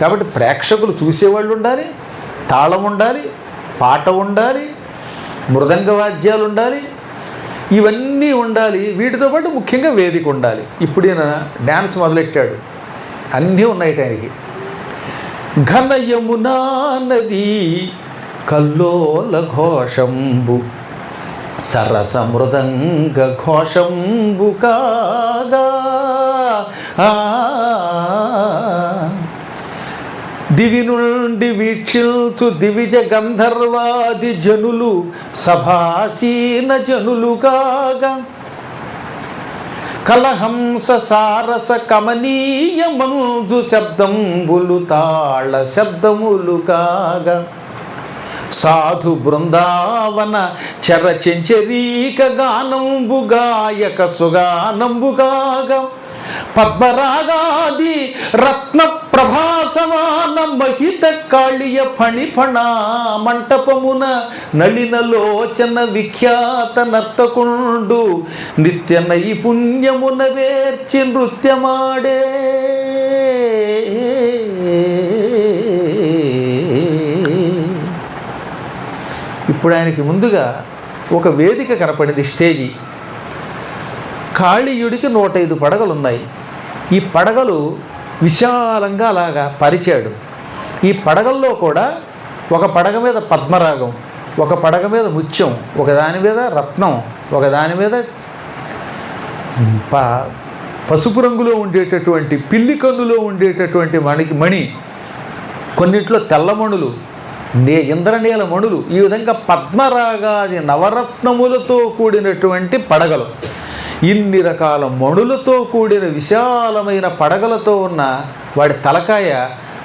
కాబట్టి ప్రేక్షకులు చూసేవాళ్ళు ఉండాలి, తాళం ఉండాలి, పాట ఉండాలి, మృదంగ వాద్యాలు ఉండాలి, ఇవన్నీ ఉండాలి. వీటితో పాటు ముఖ్యంగా వేదిక ఉండాలి. ఇప్పుడు ఈయన డ్యాన్స్ మొదలెట్టాడు. అన్నీ ఉన్నాయి ఆయనకి. ఘన యమునా నది కల్లోల ఘోషంబు సరస మృదంగ ఘోషంబు కాగా దివి నుండి వీక్షిల్చు దివిజ గంధర్వాది జనులు సభాసీన జనులు కాగా కలహంస సారస కమనీయ మంజు శబ్దంబులు తాళ శబ్దములు కాగా సాధు బృందావన చరచెంచరీక గానంబు గాయక సుగానంబు కాగా పద్మరాగాది రత్న ప్రభాసమాన మహిత కాళియ ఫణిఫణా మంటపమున నళినలోచన విఖ్యాత నర్తకుండు నిత్య నైపుణ్యమున వేర్చి నృత్యమాడే. ఇప్పుడు ఆయనకి ముందుగా ఒక వేదిక కనపడింది, స్టేజీ. కాళీయుడికి 105 పడగలు ఉన్నాయి. ఈ పడగలు విశాలంగా అలాగా పరిచాడు. ఈ పడగల్లో కూడా ఒక పడగ మీద పద్మరాగం, ఒక పడగ మీద ముత్యం, ఒకదాని మీద రత్నం, ఒకదాని మీద పసుపు రంగులో ఉండేటటువంటి పిల్లి కన్నులో ఉండేటటువంటి మణి, కొన్నిట్లో తెల్లమణులు, ఇంద్రనీల మణులు, ఈ విధంగా పద్మరాగాది నవరత్నములతో కూడినటువంటి పడగలు. ఇన్ని రకాల మణులతో కూడిన విశాలమైన పడగలతో ఉన్న వాడి తలకాయ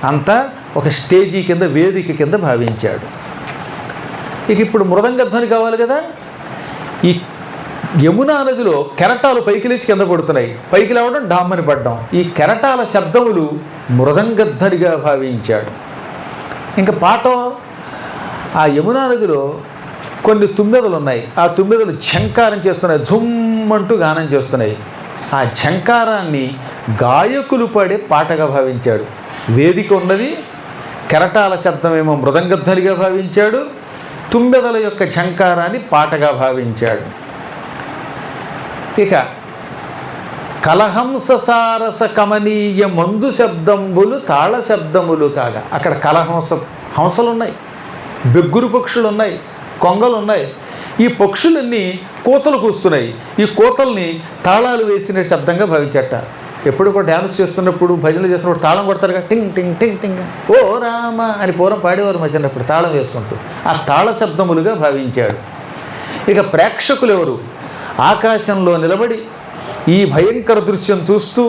అంతా ఒక స్టేజీ కింద, వేదిక కింద భావించాడు. ఇక ఇప్పుడు మృదంగధ్వని కావాలి కదా. ఈ యమునా నదిలో కెరటాలు పైకి లేచి కింద పడుతున్నాయి. పైకి లేవడం, డామ్మని పడ్డం. ఈ కెరటాల శబ్దములు మృదంగధ్వనిగా భావించాడు. ఇంకా పాట, ఆ యమునా నదిలో కొన్ని తుమ్మెదలు ఉన్నాయి. ఆ తుమ్మెదలు ఝంకారం చేస్తున్నాయి, జుమ్మంటూ గానం చేస్తున్నాయి. ఆ ఝంకారాన్ని గాయకులు పాడే పాటగా భావించాడు. వేదిక ఉన్నది, కెరటాల శబ్దమేమో మృదంగధ్వనిగా భావించాడు, తుమ్మెదల యొక్క ఝంకారాన్ని పాటగా భావించాడు. ఇక కలహంస సారస కమనీయ మంజు శబ్దంబులు తాళ శబ్దములు కాగా, అక్కడ హంసలు ఉన్నాయి, బెగ్గురు పక్షులు ఉన్నాయి, కొంగలు ఉన్నాయి. ఈ పక్షులన్నీ కోతలు కూస్తున్నాయి. ఈ కోతల్ని తాళాలు వేసిన శబ్దంగా భావించట. ఎప్పుడు కూడా డ్యాన్స్ చేస్తున్నప్పుడు, భజనలు చేస్తున్నప్పుడు తాళం కొడతారుగా, టింగ్ టింగ్ టింగ్ టింగ్, ఓ రామ అని పూర్వం పాడేవారు మధ్యనప్పుడు తాళం వేసుకుంటూ. ఆ తాళ శబ్దములుగా భావించాడు. ఇక ప్రేక్షకులు ఎవరు? ఆకాశంలో నిలబడి ఈ భయంకర దృశ్యం చూస్తూ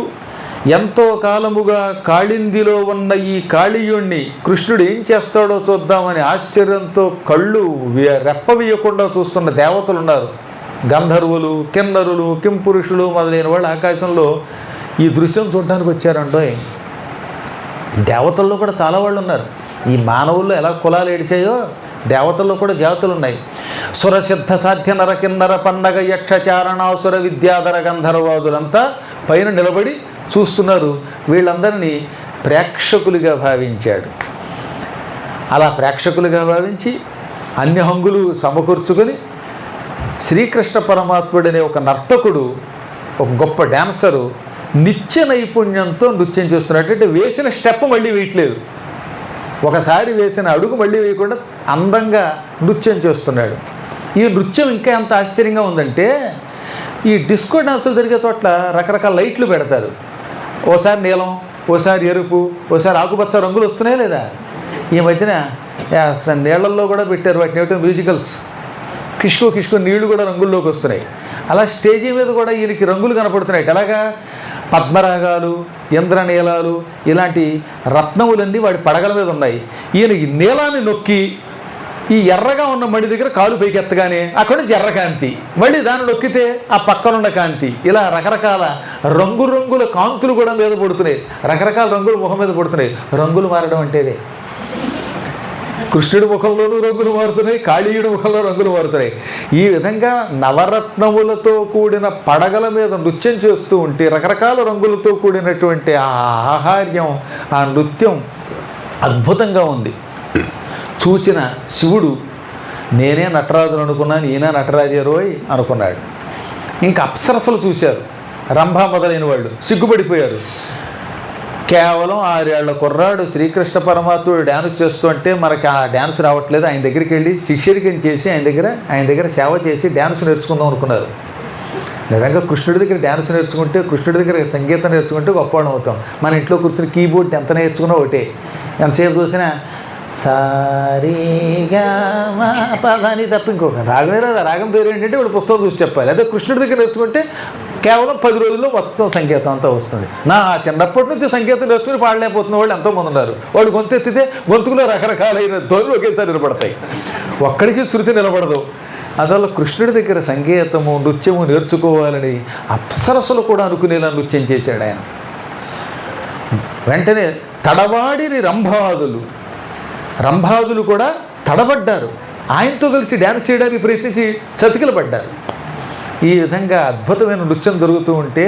ఎంతో కాలముగా కాళిందిలో ఉన్న ఈ కాళీయుణ్ణి కృష్ణుడు ఏం చేస్తాడో చూద్దామని ఆశ్చర్యంతో కళ్ళు రెప్పవీయకుండా చూస్తున్న దేవతలు ఉన్నారు. గంధర్వులు, కిన్నరులు, కింపురుషులు మొదలైన వాళ్ళు ఆకాశంలో ఈ దృశ్యం చూడడానికి వచ్చారంటో. దేవతల్లో కూడా చాలా వాళ్ళు ఉన్నారు. ఈ మానవుల్లో ఎలా కులాలు ఏడిచాయో దేవతల్లో కూడా జాతులు ఉన్నాయి. సురసిద్ధ సాధ్య నర కిన్నర పన్నగ యక్ష చారణాసుర విద్యాధర గంధర్వాదులంతా పైన నిలబడి చూస్తున్నారు. వీళ్ళందరినీ ప్రేక్షకులుగా భావించాడు. అలా ప్రేక్షకులుగా భావించి అన్ని హంగులు సమకూర్చుకొని శ్రీకృష్ణ పరమాత్ముడనే ఒక నర్తకుడు, ఒక గొప్ప డాన్సరు నిత్య నైపుణ్యంతో నృత్యం చేస్తున్నాడు. అంటే వేసిన స్టెప్ మళ్ళీ వేయట్లేదు, ఒకసారి వేసిన అడుగు మళ్ళీ వేయకుండా అందంగా నృత్యం చేస్తున్నాడు. ఈ నృత్యం ఇంకా ఎంత ఆశ్చర్యంగా ఉందంటే, ఈ డిస్కో డాన్సులు జరిగే చోట్ల రకరకాల లైట్లు పెడతారు. ఓసారి నీలం, ఓసారి ఎరుపు, ఓసారి ఆకుపచ్చ రంగులు వస్తున్నాయి లేదా? ఈ మధ్యన నీళ్లల్లో కూడా పెట్టారు వాటిని, ఏమిటో మ్యూజికల్స్, కిష్కు నీళ్లు కూడా రంగుల్లోకి వస్తున్నాయి. అలా స్టేజీ మీద కూడా ఈయనకి రంగులు కనపడుతున్నాయి. ఎలాగా పద్మరాగాలు, ఇంద్రనీలాలు, ఇలాంటి రత్నములన్నీ వాడి పడగల మీద ఉన్నాయి. ఈయన ఈ నీలాన్ని నొక్కి ఈ ఎర్రగా ఉన్న మడి దగ్గర కాలు పైకి ఎత్తగానే అక్కడ నుంచి ఎర్ర కాంతి, మళ్ళీ దాన్ని నొక్కితే ఆ పక్కనున్న కాంతి, ఇలా రకరకాల రంగుల కాంతులు కూడా మీద పడుతున్నాయి. రకరకాల రంగులు ముఖం మీద పడుతున్నాయి. రంగులు మారడం అంటేదే. కృష్ణుడి ముఖంలోనూ రంగులు మారుతున్నాయి, కాళీయుడి ముఖంలో రంగులు మారుతున్నాయి. ఈ విధంగా నవరత్నములతో కూడిన పడగల మీద నృత్యం చేస్తూ ఉంటే రకరకాల రంగులతో కూడినటువంటి ఆ ఆహార్యం, ఆ నృత్యం అద్భుతంగా ఉంది. చూచిన శివుడు నేనే నటరాజును అనుకున్నాను, ఈయన నటరాజే రోయ్ అనుకున్నాడు. ఇంకా అప్సరసలు చూశారు, రంభ మొదలైన వాళ్ళు సిగ్గుపడిపోయారు. కేవలం 6 ఏళ్ల కుర్రాడు శ్రీకృష్ణ పరమాత్ముడు డ్యాన్స్ చేస్తుంటే మనకి ఆ డ్యాన్స్ రావట్లేదు, ఆయన దగ్గరికి వెళ్ళి శిష్యరికం చేసి ఆయన దగ్గర సేవ చేసి డ్యాన్స్ నేర్చుకుందాం అనుకున్నారు. నిజంగా కృష్ణుడి దగ్గర డ్యాన్స్ నేర్చుకుంటే, కృష్ణుడి దగ్గర సంగీతం నేర్చుకుంటే గొప్పవాడు అవుతాం. మన ఇంట్లో కూర్చుని కీబోర్డ్ ఎంత నేర్చుకున్నా ఒకటే, ఎంతసేపు చూసినా సారీగా మా పదాన్ని తప్ప ఇంకొక రాగమే రాదు. రాగం పేరు ఏంటంటే వాడు పుస్తకం చూసి చెప్పాలి. అదే కృష్ణుడి దగ్గర నేర్చుకుంటే కేవలం 10 రోజుల్లో మొత్తం సంగీతం అంతా వస్తుంది. నా చిన్నప్పటి నుంచి సంగీతం నేర్చుకుని పాడలేకపోతున్న వాళ్ళు ఎంతోమంది ఉన్నారు. వాడు గొంతు ఎత్తితే గొంతుకులో రకరకాలైన ధ్వనులు ఒకేసారి నిలబడతాయి, ఒక్కడికి శృతి నిలబడదు. అందువల్ల కృష్ణుడి దగ్గర సంగీతము, నృత్యము నేర్చుకోవాలని అప్సరసలు కూడా అనుకునేలా నృత్యం చేశాడు ఆయన. వెంటనే తడవాడిని రంభాదులు కూడా తడబడ్డారు. ఆయనతో కలిసి డ్యాన్స్ చేయడానికి ప్రయత్నించి చతికిల పడ్డారు. ఈ విధంగా అద్భుతమైన నృత్యం జరుగుతూ ఉంటే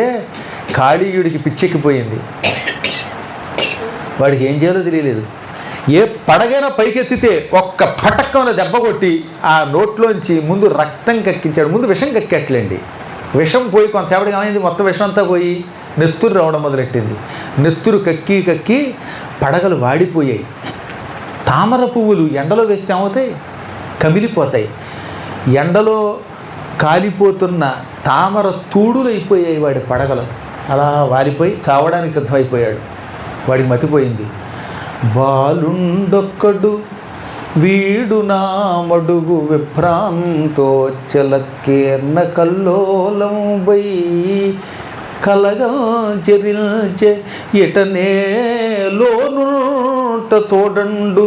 కాళీయుడికి పిచ్చెక్కిపోయింది. వాడికి ఏం చేయాలో తెలియలేదు. ఏ పడగైనా పైకెత్తితే ఒక్క పటక్కన దెబ్బ కొట్టి ఆ నోట్లోంచి ముందు రక్తం కక్కించాడు. ముందు విషం కక్కేట్లేండి. విషం పోయి కొంతసేపటికి ఏమైంది, మొత్తం విషం అంతా పోయి నెత్తురు రావడం మొదలెట్టింది. నెత్తురు కక్కి పడగలు వాడిపోయాయి. తామర పువ్వులు ఎండలో వేస్తే ఏమవుతాయి, కమిలిపోతాయి. ఎండలో కాలిపోతున్న తామర తూడులు అయిపోయాయి వాడి పడగలు. అలా వాలిపోయి చావడానికి సిద్ధమైపోయాడు. వాడికి మతిపోయింది. బాలుండొక్కడు వీడు నా మడుగు విభ్రాంతోచ్చలత్కీర్ణ కల్లోలం బై కలగం చెరిల్చే ఇటనే లోనుట చూడండు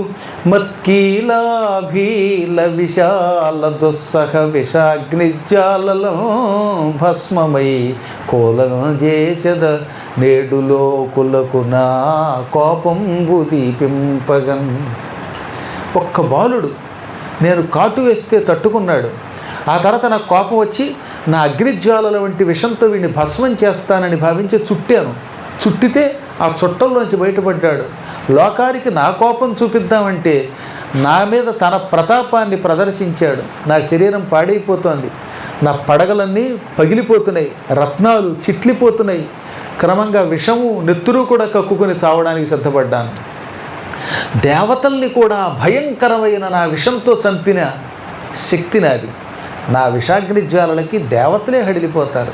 మత్కీలాభీల విశాల దుస్సహ విషాగ్నిజ్వాలలం భస్మమై కోలం చేసద నేడులో కులకు నా కోపంబు దీపింపగన్. ఒక్క బాలుడు నేను కాటు వేస్తే తట్టుకున్నాడు. ఆ తర్వాత నాకు కోపం వచ్చి నా అగ్నిజ్వాలల వంటి విషంతో వీడిని భస్మం చేస్తానని భావించి చుట్టాను. చుట్టితే ఆ చుట్టల్లోంచి బయటపడ్డాడు. లోకానికి నా కోపం చూపిద్దామంటే నా మీద తన ప్రతాపాన్ని ప్రదర్శించాడు. నా శరీరం పాడైపోతోంది, నా పడగలన్నీ పగిలిపోతున్నాయి, రత్నాలు చిట్లిపోతున్నాయి. క్రమంగా విషము నెత్తురు కూడా కక్కుకొని చావడానికి సిద్ధపడ్డాను. దేవతల్ని కూడా భయంకరమైన నా విషంతో చంపిన శక్తి నాది. నా విషాగ్ని జ్వాలలకి దేవతలే హడిలిపోతారు.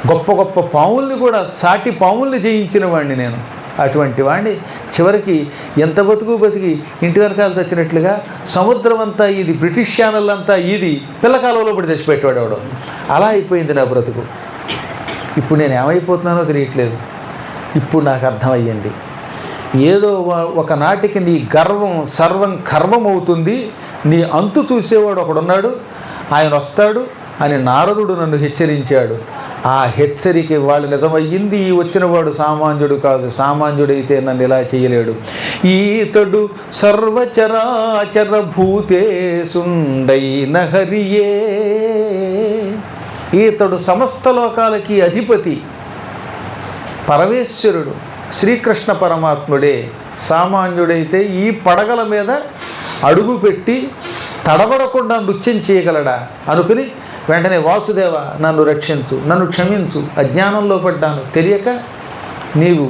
గొప్ప గొప్ప పాముల్ని కూడా, సాటి పాముల్ని జయించిన వాడిని నేను. అటువంటి వాడిని చివరికి ఎంత బతికి ఇంటి వెనకాల చచ్చినట్లుగా సముద్రం అంతా ఇది, బ్రిటిష్ ఛానల్ అంతా ఇది పిల్లకాలంలో పడి తెచ్చిపెట్టేవాడు. అలా అయిపోయింది నా బ్రతుకు. ఇప్పుడు నేను ఏమైపోతున్నానో తెలియట్లేదు. ఇప్పుడు నాకు అర్థమయ్యింది, ఏదో ఒకనాటికి నీ గర్వం సర్వం కర్వం అవుతుంది, నీ అంతు చూసేవాడు ఒకడున్నాడు, ఆయన వస్తాడు అని నారదుడు నన్ను హెచ్చరించాడు. ఆ హెచ్చరిక వాళ్ళు నిజమయ్యింది. ఈ వచ్చినవాడు సామాన్యుడు కాదు, సామాన్యుడైతే నన్ను ఇలా చేయలేడు. ఈతడు సర్వచరాచర భూతేసుండైన హరియే. ఈతడు సమస్త లోకాలకి అధిపతి, పరమేశ్వరుడు, శ్రీకృష్ణ పరమాత్ముడే. సామాన్యుడైతే ఈ పడగల మీద అడుగుపెట్టి తడబడకుండా నృత్యం చేయగలడా అనుకుని వెంటనే వాసుదేవ నన్ను రక్షించు, నన్ను క్షమించు, అజ్ఞానంలో పడ్డాను, తెలియక నీవు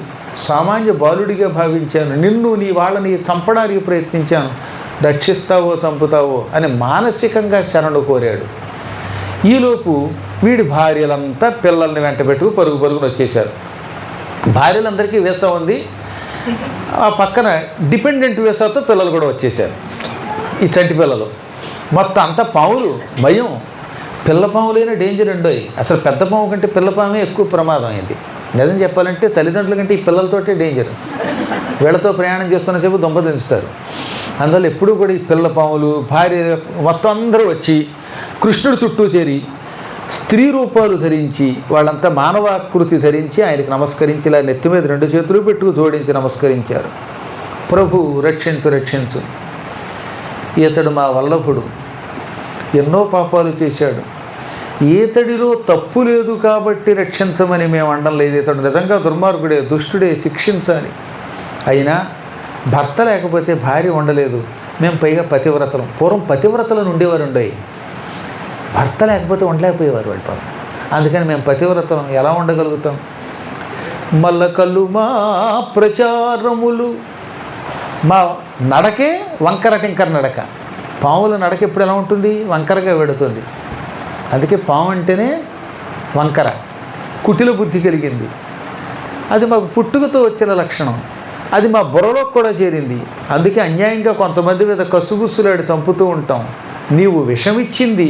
సామాన్య బాలుడిగా భావించాను, నిన్ను నీ వాళ్ళని చంపడానికి ప్రయత్నించాను, రక్షిస్తావో చంపుతావో అని మానసికంగా శరణు కోరాడు. ఈలోపు వీడి భార్యలంతా పిల్లల్ని వెంట పెట్టుకు పరుగున వచ్చేశారు. భార్యలందరికీ వీసా ఉంది. ఆ పక్కన డిపెండెంట్ వీసాతో పిల్లలు కూడా వచ్చేసారు, ఈ చంటి పిల్లలు. మొత్తం అంతా పాములు భయం. పిల్ల పాములైన డేంజర్ ఉండోయి. అసలు పెద్ద పాము కంటే పిల్ల పామే ఎక్కువ ప్రమాదం అయింది. నిజం చెప్పాలంటే తల్లిదండ్రుల కంటే ఈ పిల్లలతోటే డేంజర్. వీళ్ళతో ప్రయాణం చేస్తున్న సేపు దొంప దించుతారు. అందువల్ల ఎప్పుడూ కూడా ఈ పిల్ల పాములు భార్య మొత్తం అందరూ వచ్చి కృష్ణుడి చుట్టూ చేరి స్త్రీ రూపాలు ధరించి, వాళ్ళంతా మానవాకృతి ధరించి ఆయనకి నమస్కరించి ఇలా నెత్తి మీద 2 చేతులు పెట్టుకు జోడించి నమస్కరించారు. ప్రభు రక్షించు రక్షించు, ఇతడు మా వల్లభుడు, ఎన్నో పాపాలు చేశాడు, ఈతడిలో తప్పు లేదు కాబట్టి రక్షించమని మేము అనడం లేదు. ఇతడు నిజంగా దుర్మార్గుడే, దుష్టుడే, శిక్షించాలి. అయినా భర్త లేకపోతే భార్య ఉండలేదు. మేము పైగా పతివ్రతలం. పూర్వం పతివ్రతలను ఉండేవారు ఉండేవి, భర్త లేకపోతే ఉండలేకపోయేవారు వాడి పాపం. అందుకని మేము పతివ్రతలం ఎలా ఉండగలుగుతాం? మల్లకల్లు మా ప్రచారములు, మా నడకే వంకర టింకర నడక. పాముల నడక ఎప్పుడు ఎలా ఉంటుంది? వంకరగా వెడుతుంది. అందుకే పాము అంటేనే వంకర, కుటిల బుద్ధి కలిగింది. అది మాకు పుట్టుకతో వచ్చిన లక్షణం. అది మా బుర్రలో కూడా చేరింది. అందుకే అన్యాయంగా కొంతమంది మీద కసుగుస్సులాడి చంపుతూ ఉంటాం. నీవు విషమిచ్చింది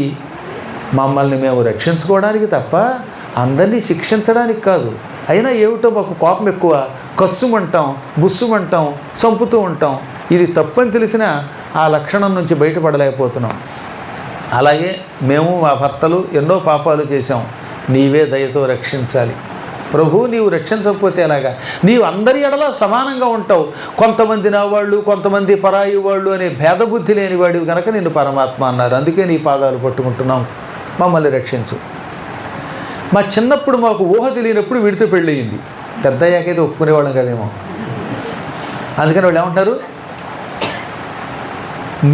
మమ్మల్ని మేము రక్షించుకోవడానికి తప్ప అందరినీ శిక్షించడానికి కాదు. అయినా ఏమిటో మాకు కోపం ఎక్కువ, కస్సుమంటాం, బుస్సుమంటాం, చంపుతూ ఉంటాం. ఇది తప్పని తెలిసినా ఆ లక్షణం నుంచి బయటపడలేకపోతున్నాం. అలాగే మేము మా భర్తలు ఎన్నో పాపాలు చేశాం, నీవే దయతో రక్షించాలి. ప్రభు నీవు రక్షించకపోతే ఎలాగా? నీవు అందరి ఎడలా సమానంగా ఉంటావు. కొంతమంది నా వాళ్ళు, కొంతమంది పరాయి వాళ్ళు అనే భేదబుద్ధి లేని వాడివి కనుక నిన్ను పరమాత్మ అన్నారు. అందుకే నీ పాదాలు పట్టుకుంటున్నాం, మమ్మల్ని రక్షించు. మా చిన్నప్పుడు మాకు ఊహ తెలియనప్పుడు వీడితో పెళ్ళయింది. పెద్ద అయ్యాకైతే ఒప్పుకునేవాళ్ళం కదేమో. అందుకని వాళ్ళు ఏమంటారు?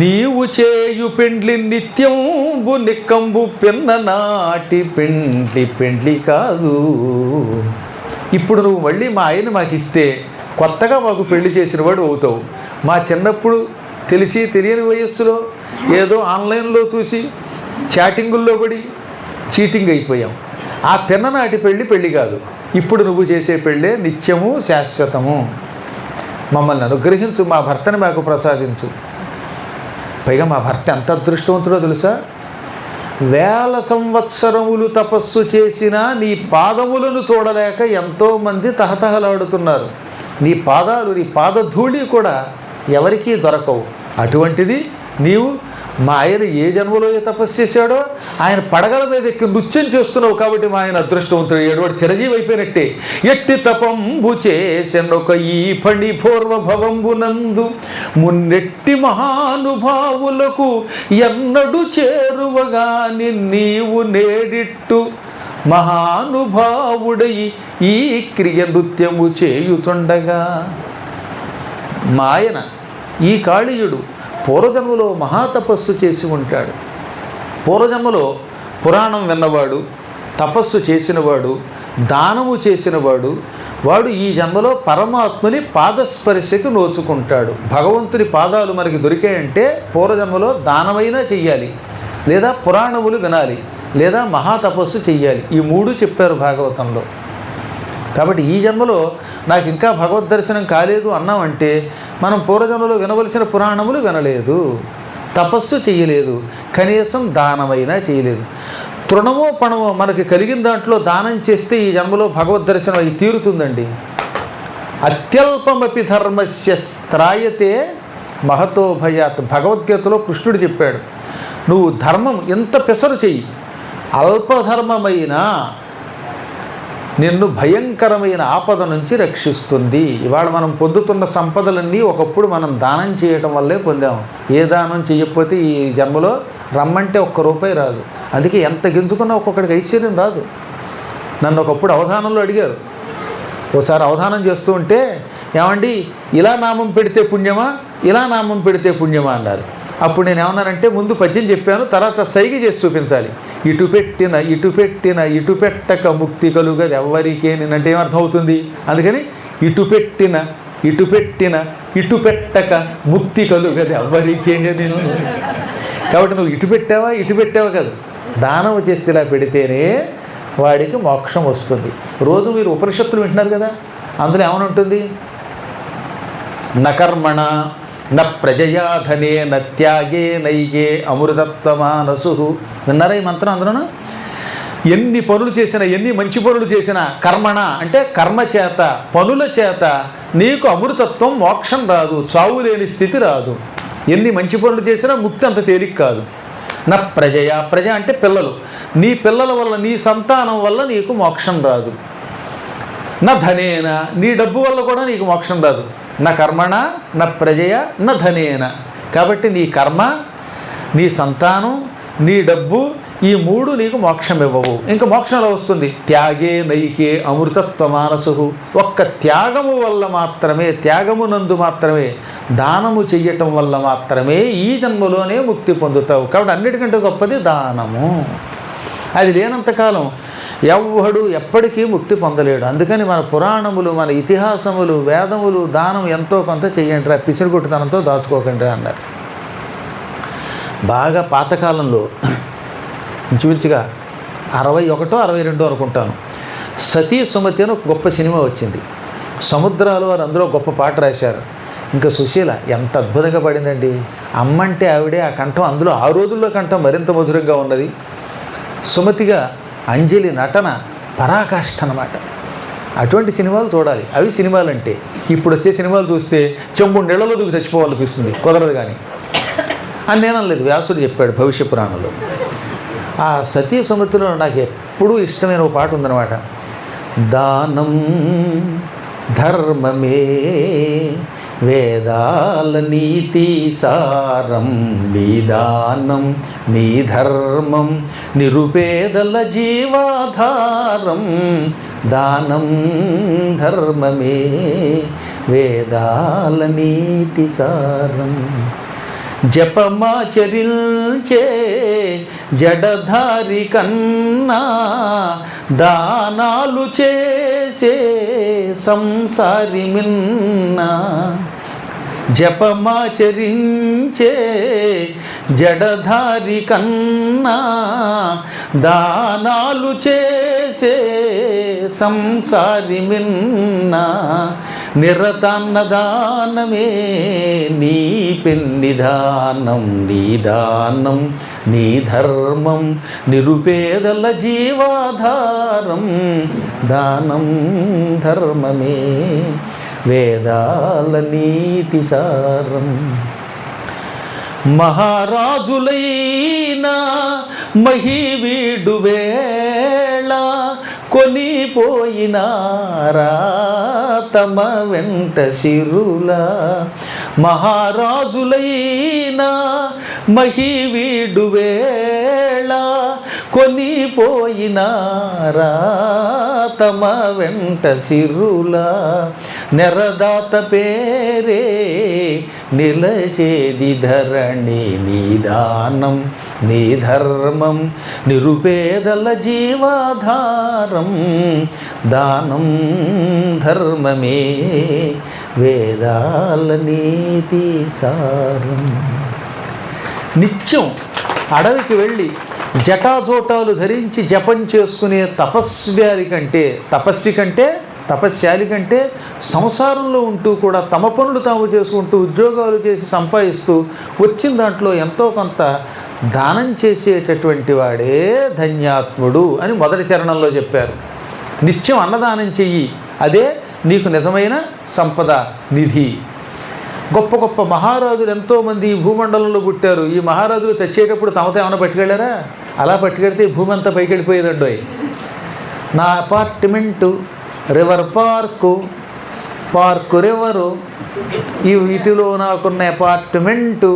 నీవు చేయు పెండ్లి నిత్యంబు నిక్కంబు పిన్న నాటి పెండ్లి పెండ్లి కాదు. ఇప్పుడు నువ్వు మళ్ళీ మా ఆయన మాకు ఇస్తే కొత్తగా మాకు పెళ్లి చేసిన వాడు అవుతావు. మా చిన్నప్పుడు తెలిసి తెలియని వయస్సులో ఏదో ఆన్లైన్లో చూసి చాటింగుల్లో పడి చీటింగ్ అయిపోయాం. ఆ పిన్ననాటి పెళ్ళి కాదు. ఇప్పుడు నువ్వు చేసే పెళ్ళే నిత్యము శాశ్వతము. మమ్మల్ని అనుగ్రహించు, మా భర్తని మాకు ప్రసాదించు. పైగా మా భర్త ఎంత అదృష్టవంతుడో తెలుసా? 1000 సంవత్సరములు తపస్సు చేసినా నీ పాదములను చూడలేక ఎంతోమంది తహతహలాడుతున్నారు. నీ పాదాలు, నీ పాదధూళి కూడా ఎవరికీ దొరకవు. అటువంటిది నీవు మా ఆయన ఏ జన్మలో ఏ తపస్సు చేశాడో ఆయన పడగల మీద ఎక్కి నృత్యం చేస్తున్నావు కాబట్టి మా ఆయన అదృష్టవంతుడు. ఏడవాడు చిరజీవి అయిపోయినట్టే. ఎట్టి తపంబు చేసెనొక ఈ ఫణి పూర్వభవంబునందు మున్నెట్టి మహానుభావులకు ఎన్నడు చేరువగాని నీవు నేడిట్టు మహానుభావుడై ఈ క్రియ నృత్యము చేయుచుండగా. మా ఆయన ఈ కాళీయుడు పూర్వజన్మలో మహాతపస్సు చేసి ఉంటాడు. పూర్వజన్మలో పురాణం విన్నవాడు, తపస్సు చేసినవాడు, దానము చేసినవాడు. వాడు ఈ జన్మలో పరమాత్మని పాదస్పర్శకి నోచుకుంటాడు. భగవంతుని పాదాలు మనకి దొరికాయంటే పూర్వజన్మలో దానమైనా చెయ్యాలి, లేదా పురాణములు వినాలి, లేదా మహాతపస్సు చెయ్యాలి. ఈ 3 చెప్పారు భాగవతంలో. కాబట్టి ఈ జన్మలో నాకు ఇంకా భగవద్ దర్శనం కాలేదు అన్నామంటే మనం పూర్వజన్మలో వినవలసిన పురాణములు వినలేదు, తపస్సు చేయలేదు, కనీసం దానమైనా చేయలేదు. తృణమో పణమో మనకి కలిగిన దాంట్లో దానం చేస్తే ఈ జన్మలో భగవద్ దర్శనం అయి తీరుతుందండి. అత్యల్పమపి ధర్మస్య త్రాయతే మహతో భయాత్. భగవద్గీతలో కృష్ణుడు చెప్పాడు, నువ్వు ధర్మం ఎంత పెసరు చెయ్యి, అల్పధర్మమైన నిన్ను భయంకరమైన ఆపద నుంచి రక్షిస్తుంది. ఇవాళ మనం పొందుతున్న సంపదలన్నీ ఒకప్పుడు మనం దానం చేయటం వల్లే పొందాము. ఏ దానం చేయకపోతే ఈ జన్మలో రమ్మంటే ₹1 రాదు. అందుకే ఎంత గింజుకున్నా ఒక్కొక్కడికి ఐశ్వర్యం రాదు. నన్ను ఒకప్పుడు అవధానంలో అడిగారు. ఓసారి అవధానం చేస్తూ ఉంటే, ఏమండి ఇలా నామం పెడితే పుణ్యమా, ఇలా నామం పెడితే పుణ్యమా అన్నారు. అప్పుడు నేను ఏమన్నానంటే, ముందు పద్యం చెప్పాను, తర్వాత సైగ చేసి చూపించాలి. ఇటు పెట్టిన ఇటు పెట్టిన ఇటు పెట్టక ముక్తి కలుగది ఎవ్వరికేనంటే ఏమర్థం అవుతుంది? అందుకని ఇటు పెట్టిన ఇటు పెట్టిన ఇటు పెట్టక ముక్తి కలుగది ఎవ్వరికేని. కాబట్టి నువ్వు ఇటు పెట్టావా కాదు, దానం చేస్తే ఇలా పెడితేనే వాడికి మోక్షం వస్తుంది. రోజు మీరు ఉపనిషత్తులు వింటున్నారు కదా, అందులో ఏమని ఉంటుంది? నకర్మణ న ప్రజయా ధనే న త్యాగే నైకే అమృతత్వమానసు. విన్నారా ఈ మంత్రం అందరూ? ఎన్ని పనులు చేసినా, ఎన్ని మంచి పనులు చేసినా, కర్మణ అంటే కర్మ చేత, పనుల చేత నీకు అమృతత్వం, మోక్షం రాదు, చావు లేని స్థితి రాదు. ఎన్ని మంచి పనులు చేసినా ముక్తి అంత తేలిక కాదు. నా ప్రజయ, ప్రజ అంటే పిల్లలు, నీ పిల్లల వల్ల, నీ సంతానం వల్ల నీకు మోక్షం రాదు. నా ధనేన, నీ డబ్బు వల్ల కూడా నీకు మోక్షం రాదు. నా కర్మణ నా ప్రజయ నా ధనేన. కాబట్టి నీ కర్మ, నీ సంతానం, నీ డబ్బు, ఈ మూడు నీకు మోక్షం ఇవ్వవు. ఇంకా మోక్షం ఎలా వస్తుంది? త్యాగే నైకే అమృతత్వ మానసు. ఒక్క త్యాగము వల్ల మాత్రమే, త్యాగమునందు మాత్రమే, దానము చెయ్యటం వల్ల మాత్రమే ఈ జన్మలోనే ముక్తి పొందుతావు. కాబట్టి అన్నిటికంటే గొప్పది దానము. అది లేనంతకాలం ఎవ్వడు ఎప్పటికీ ముక్తి పొందలేడు. అందుకని మన పురాణములు, మన ఇతిహాసములు, వేదములు దానం ఎంతో కొంత చెయ్యండి రా, పిసిరిగొట్టుతనంతో దాచుకోకండి అన్నారు. బాగా పాతకాలంలో ఇంచుమించుగా 61, 62 అనుకుంటాను, సతీ సుమతి అని ఒక గొప్ప సినిమా వచ్చింది. సముద్రాలు వారు అందులో గొప్ప పాట రాశారు. ఇంకా సుశీల ఎంత అద్భుతంగా పడిందండి. అమ్మంటే ఆవిడే, ఆ కంఠం అందులో ఆ రోజుల్లో కంఠం మరింత మధురంగా ఉన్నది. సుమతిగా అంజలి నటన పరాకాష్ఠ అన్నమాట. అటువంటి సినిమాలు చూడాలి. అవి సినిమాలు అంటే. ఇప్పుడు వచ్చే సినిమాలు చూస్తే చెంబు నీళ్ళలో దూకి చచ్చిపోవాలనిపిస్తుంది, కుదరదు కానీ అని నేనలేదు. వ్యాసుడు చెప్పాడు భవిష్య పురాణంలో. ఆ సతీ సుమతిలో నాకు ఎప్పుడూ ఇష్టమైన ఒక పాట ఉందన్నమాట. దానం ధర్మమే వేదాల నీతి సారం, నీ దానం నీ ధర్మం నిరుపేదల జీవాధారం. దానం ధర్మమే వేదాల నీతి సారం, జపమాచరించే జడధారి కన్నా దానాలు చేసే సంసారి మిన్నా. జపమాచరించే జడధారి కన్నా దానాలు చేసే సంసారి మిన్నా. నిరతాన్నదానమే నీ పెన్నిదానం, నీ దానం నీ ధర్మం నిరుపేదల జీవాధారం. దానం ధర్మమే వేదాల నీతి సారం. మహారాజులైనా మహివీడు వేళ కొనిపోయినారా తమ వెంట సిరులా. మహారాజులైనా మహివీడు వేళ కొనిపోయినారా తమ వెంట సిరులా. నెరదాత పేరే నిలచేది ధరణి, నీ దానం నీ ధర్మం నిరుపేదల జీవాధారం. దానం ధర్మమే వేదాల నీతి సారం. నిత్యం అడవికి వెళ్ళి జటాజోటాలు ధరించి జపం చేసుకునే తపస్యాలి కంటే సంసారంలో ఉంటూ కూడా తమ పనులు తాము చేసుకుంటూ ఉద్యోగాలు చేసి సంపాదిస్తూ వచ్చిన దాంట్లో ఎంతో కొంత దానం చేసేటటువంటి వాడే ధన్యాత్ముడు అని మొదటి చరణంలో చెప్పారు. నిత్యం అన్నదానం చెయ్యి, అదే నీకు నిజమైన సంపద నిధి. గొప్ప గొప్ప మహారాజులు ఎంతోమంది ఈ భూమండలంలో పుట్టారు. ఈ మహారాజులు చచ్చేటప్పుడు తమతో ఏమైనా పట్టుకెళ్ళారా? అలా పట్టుకెడితే ఈ భూమి అంతా పైకి వెళ్ళిపోయేదండోయ్. నా అపార్ట్మెంటు రివర్ పార్కు రివరు, ఈ వీటిలో నాకున్న అపార్ట్మెంటు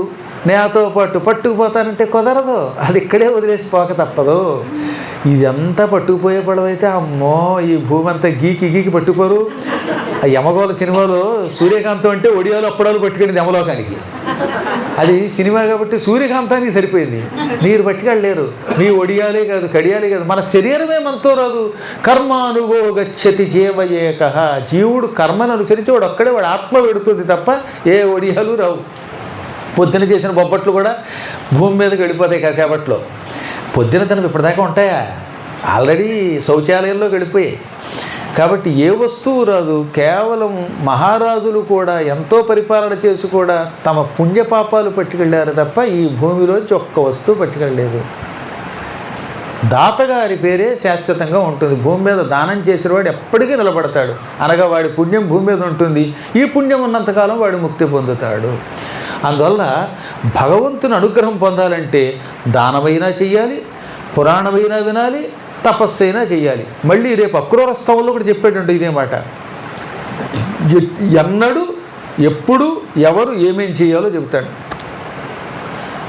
నాతో పాటు పట్టుకుపోతానంటే కుదరదు. అది ఇక్కడే వదిలేసి పోక తప్పదు. ఇదంతా పట్టుకుపోయే పడవైతే అమ్మో ఈ భూమి అంతా గీకి పట్టుకోరు. ఆ యమగోళ సినిమాలో సూర్యకాంతం అంటే ఒడియాలు అప్పడాలు పట్టుకెళ్ళింది యమలోకానికి. అది సినిమా కాబట్టి సూర్యకాంతానికి సరిపోయింది. మీరు పట్టుకెళ్ళలేరు. మీ ఒడియాలే కాదు, కడియాలే కాదు, మన శరీరమే మనతో రాదు. కర్మానుగో గచ్చతి జీవయేక. జీవుడు కర్మను అనుసరించి వాడు ఒక్కడే, వాడు ఆత్మ పెడుతుంది తప్ప ఏ ఒడియాలు రావు. పొద్దున చేసిన బొబ్బట్లు కూడా భూమి మీదకి వెళ్ళిపోతాయి కాసేపట్లో. పొద్దున తనకు ఇప్పటిదాకా ఉంటాయా? ఆల్రెడీ శౌచాలయంలో గడిపోయాయి. కాబట్టి ఏ వస్తువు రాదు. కేవలం మహారాజులు కూడా ఎంతో పరిపాలన చేసి కూడా తమ పుణ్యపాపాలు పట్టుకెళ్ళారు తప్ప ఈ భూమిలోంచి ఒక్క వస్తువు పట్టుకెళ్ళలేదు. దాతగారి పేరే శాశ్వతంగా ఉంటుంది. భూమి మీద దానం చేసిన వాడు ఎప్పటికీ నిలబడతాడు. అనగా వాడి పుణ్యం భూమి మీద ఉంటుంది. ఈ పుణ్యం ఉన్నంతకాలం వాడు ముక్తి పొందుతాడు. అందువల్ల భగవంతుని అనుగ్రహం పొందాలంటే దానమైనా చెయ్యాలి, పురాణమైనా వినాలి, తపస్సు అయినా చెయ్యాలి. మళ్ళీ రేపు అక్రూర స్తవంలో కూడా చెప్పేటంటే ఇదే మాట. ఎన్నడు ఎప్పుడు ఎవరు ఏమేం చేయాలో చెబుతాడు.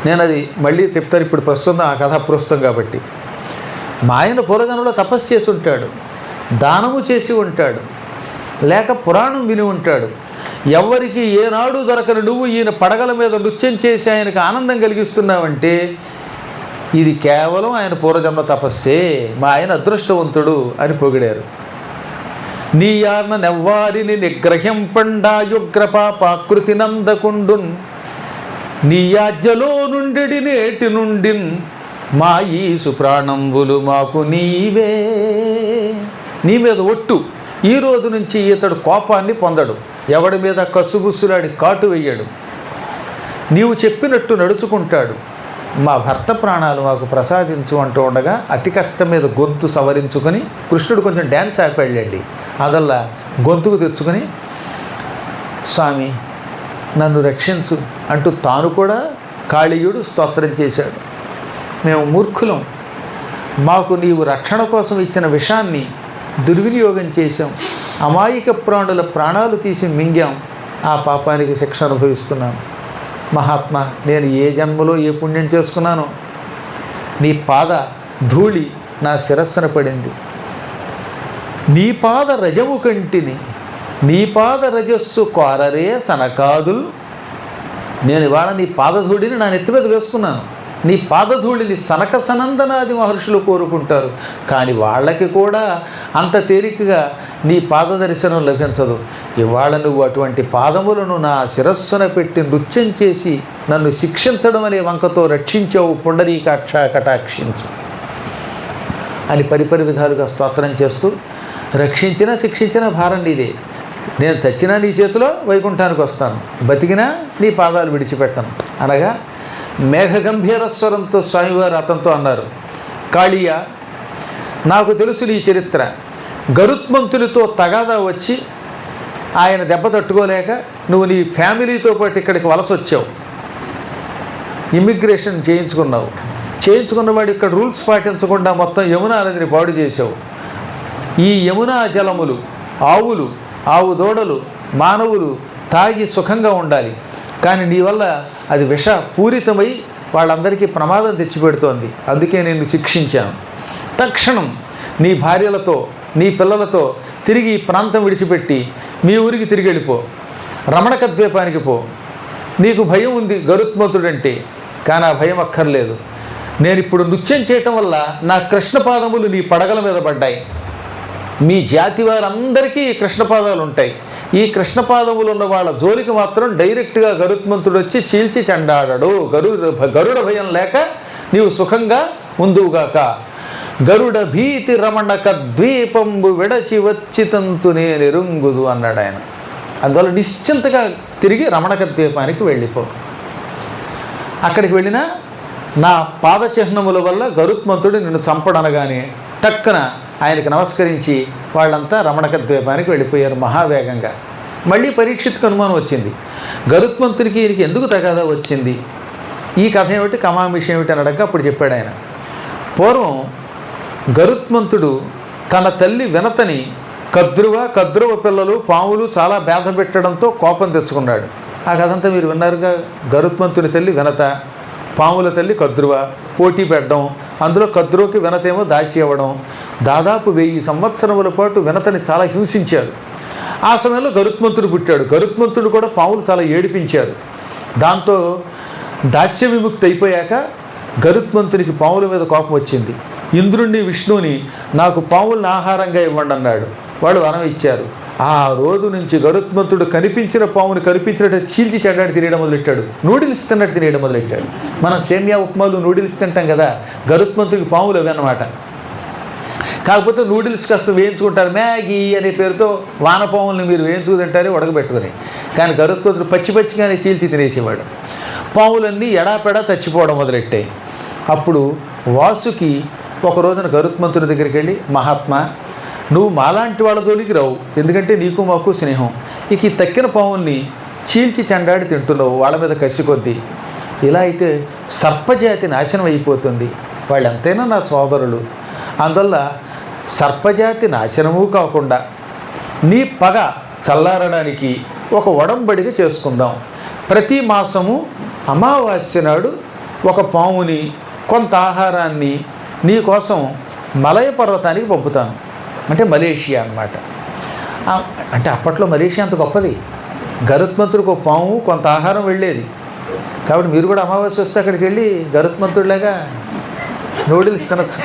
నేను అది మళ్ళీ చెప్తాను. ఇప్పుడు ప్రస్తుతం ఆ కథ ప్రస్తుతం కాబట్టి. మా ఆయన పూర్వజన్మలో తపస్సు చేసి ఉంటాడు, దానము చేసి ఉంటాడు, లేక పురాణం విని ఉంటాడు. ఎవరికి ఏనాడు దొరకని నువ్వు ఈయన పడగల మీద నృత్యం చేసి ఆయనకు ఆనందం కలిగిస్తున్నావంటే ఇది కేవలం ఆయన పూర్వజన్మ తపస్సే. మా ఆయన అదృష్టవంతుడు అని పొగిడారు. నీ యార్న నెవ్వారిని నిగ్రహింపండాయుగ్ర పాపాకృతి నందకుండున్ నీ యాజ్ఞలో నుండి నేటి నుండిన్ మా ఈ సుప్రాణంబులు మాకు నీవే. నీ మీద ఒట్టు, ఈ రోజు నుంచి ఇతడు కోపాన్ని పొందడు, ఎవడి మీద కసుగుసులాడి కాటు వెయ్యడు, నీవు చెప్పినట్టు నడుచుకుంటాడు, మా భర్త ప్రాణాలు మాకు ప్రసాదించు అంటూ ఉండగా అతి కష్టం మీద గొంతు సవరించుకొని కృష్ణుడు కొంచెం డ్యాన్స్ ఆపాడండి. అదల్లా గొంతుకు తెచ్చుకొని స్వామి నన్ను రక్షించు అంటూ తాను కూడా కాళీయుడు స్తోత్రం చేశాడు. మేము మూర్ఖులం, మాకు నీవు రక్షణ కోసం ఇచ్చిన విషాన్ని దుర్వినియోగం చేశాం, అమాయక ప్రాణుల ప్రాణాలు తీసి మింగాం, ఆ పాపానికి శిక్ష అనుభవిస్తున్నాను. మహాత్మా, నేను ఏ జన్మలో ఏ పుణ్యం చేసుకున్నానో నీ పాద ధూళి నా శిరస్సున పడింది. నీ పాద రజము కంటిని, నీ పాద రజస్సు కోరరే సనకాదుల్. నేను ఇవాళ నీ పాదధూళిని నా నెత్తి మీద వేసుకున్నాను. నీ పాదధూళిని సనక సనందనాది మహర్షులు కోరుకుంటారు, కానీ వాళ్ళకి కూడా అంత తేలికగా నీ పాద దర్శనం లభించదు. ఇవాళ నువ్వు అటువంటి పాదములను నా శిరస్సున పెట్టి నృత్యం చేసి నన్ను శిక్షించడం అనే వంకతో రక్షించావు, పుండరీకాక్ష కటాక్షించు అని పరిపరి విధాలుగా స్తోత్రం చేస్తూ, రక్షించినా శిక్షించినా భారం నీదే, నేను చచ్చినా నీ చేతిలో వైకుంఠానికి వస్తాను, బతికినా నీ పాదాలు విడిచిపెట్టను అనగా మేఘగంభీర స్వరంతో స్వామివారు అతనితో అన్నారు, కాళీయ నాకు తెలుసు నీ చరిత్ర. గరుత్మంతునితో తగాదా వచ్చి ఆయన దెబ్బ తట్టుకోలేక నువ్వు నీ ఫ్యామిలీతో పాటు ఇక్కడికి వలస వచ్చావు, ఇమ్మిగ్రేషన్ చేయించుకున్నావు. చేయించుకున్నవాడు ఇక్కడ రూల్స్ పాటించకుండా మొత్తం యమునా నదిని పాడు చేసావు. ఈ యమునా జలములు ఆవులు, ఆవు దూడలు, మానవులు తాగి సుఖంగా ఉండాలి, కానీ నీ వల్ల అది విష పూరితమై వాళ్ళందరికీ ప్రమాదం తెచ్చిపెడుతోంది. అందుకే నేను శిక్షించాను. తక్షణం నీ భార్యలతో నీ పిల్లలతో తిరిగి ఈ ప్రాంతం విడిచిపెట్టి మీ ఊరికి తిరిగి వెళ్ళిపో, రమణక ద్వీపానికి పో. నీకు భయం ఉంది గరుత్మంతుడంటే, కానీ ఆ భయం అక్కర్లేదు. నేను ఇప్పుడు నృత్యం చేయటం వల్ల నా కృష్ణపాదములు నీ పడగల మీద పడ్డాయి. మీ జాతి వారందరికీ కృష్ణపాదాలు ఉంటాయి. ఈ కృష్ణపాదములు ఉన్న వాళ్ళ జోలికి మాత్రం డైరెక్ట్గా గరుత్మంతుడు వచ్చి చీల్చి చెండాడడు. గరుడ భయం లేక నీవు సుఖంగా ఉందువుగాక. గరుడ భీతి రమణక ద్వీపంబు విడచి వచ్చితంతు నేనెరుంగుదు అన్నాడు ఆయన. అందువల్ల నిశ్చింతగా తిరిగి రమణక ద్వీపానికి వెళ్ళిపో. అక్కడికి వెళ్ళినా నా పాదచిహ్నముల వల్ల గరుత్మంతుడు నిన్ను చంపడనగానే టక్కున ఆయనకు నమస్కరించి వాళ్ళంతా రమణక ద్వీపానికి వెళ్ళిపోయారు మహావేగంగా. మళ్ళీ పరీక్షిత్కు అనుమానం వచ్చింది, గరుత్మంతునికి ఈయనకి ఎందుకు తగాదా వచ్చింది, ఈ కథ ఏమిటి, కమామిషం ఏమిటి అని అడగ. అప్పుడు చెప్పాడు ఆయన, పూర్వం గరుత్మంతుడు తన తల్లి వినతని కద్రువ పిల్లలు పాములు చాలా బాధ పెట్టడంతో కోపం తెచ్చుకున్నాడు. ఆ కథంతా మీరు విన్నారుగా. గరుత్మంతుని తల్లి వినత, పాముల తల్లి కద్రువ పోటీ పెట్టడం, అందులో కద్రువకి వినతేమో దాసి అవ్వడం. దాదాపు 1000 సంవత్సరముల పాటు వినతని చాలా హింసించారు. ఆ సమయంలో గరుత్మంతుడు పుట్టాడు. గరుత్మంతుడు కూడా పాములు చాలా ఏడిపించారు. దాంతో దాస్య విముక్తి అయిపోయాక గరుత్మంతునికి పాముల మీద కోపం వచ్చింది. ఇంద్రుణ్ణి విష్ణువుని నాకు పాములను ఆహారంగా ఇవ్వండి అన్నాడు. వాళ్ళు వరం ఇచ్చారు. ఆ రోజు నుంచి గరుత్మంతుడు కనిపించిన పాముని కనిపించినట్టు చీల్చి చెడ్డాడు తినేయడం మొదలెట్టాడు. నూడిల్స్ తిన్నట్టు తినేయడం మొదలెట్టాడు. మనం సేమియా ఉప్మాలు నూడిల్స్ తింటాం కదా, గరుత్మంతుడికి పాములు అవి అన్నమాట. కాకపోతే నూడిల్స్ కాస్త వేయించుకుంటారు, మ్యాగీ అనే పేరుతో వానపాముల్ని మీరు వేయించుకు తింటారే ఉడకబెట్టుకుని. కానీ గరుత్మంతుడు పచ్చి పచ్చిగానే చీల్చి తినేసేవాడు. పాములన్నీ ఎడాపెడా చచ్చిపోవడం మొదలెట్టాయి. అప్పుడు వాసుకి ఒక రోజున గరుత్మంతుడి దగ్గరికి వెళ్ళి, మహాత్మా, నువ్వు మాలాంటి వాళ్ళ జోలికి రావు, ఎందుకంటే నీకు మాకు స్నేహం. ఇక ఈ తక్కిన పాముల్ని చీల్చి చెండాడి తింటున్నావు వాళ్ళ మీద కసి కొద్దీ. ఇలా అయితే సర్పజాతి నాశనం అయిపోతుంది. వాళ్ళు ఎంతైనా నా సోదరులు. అందువల్ల సర్పజాతి నాశనము కాకుండా నీ పగ చల్లారడానికి ఒక ఒడంబడిక చేసుకుందాం. ప్రతి మాసము అమావాస్య నాడు ఒక పాముని, కొంత ఆహారాన్ని నీ కోసం మలయ పర్వతానికి పంపుతాను. అంటే మలేషియా అన్నమాట. అంటే అప్పట్లో మలేషియా అంత గొప్పది. గరుత్మంతుడికి ఒక పాము, కొంత ఆహారం వెళ్ళేది. కాబట్టి మీరు కూడా అమావాస్య వస్తే అక్కడికి వెళ్ళి గరుత్మంతుడిలాగా నూడిల్స్ తినచ్చు.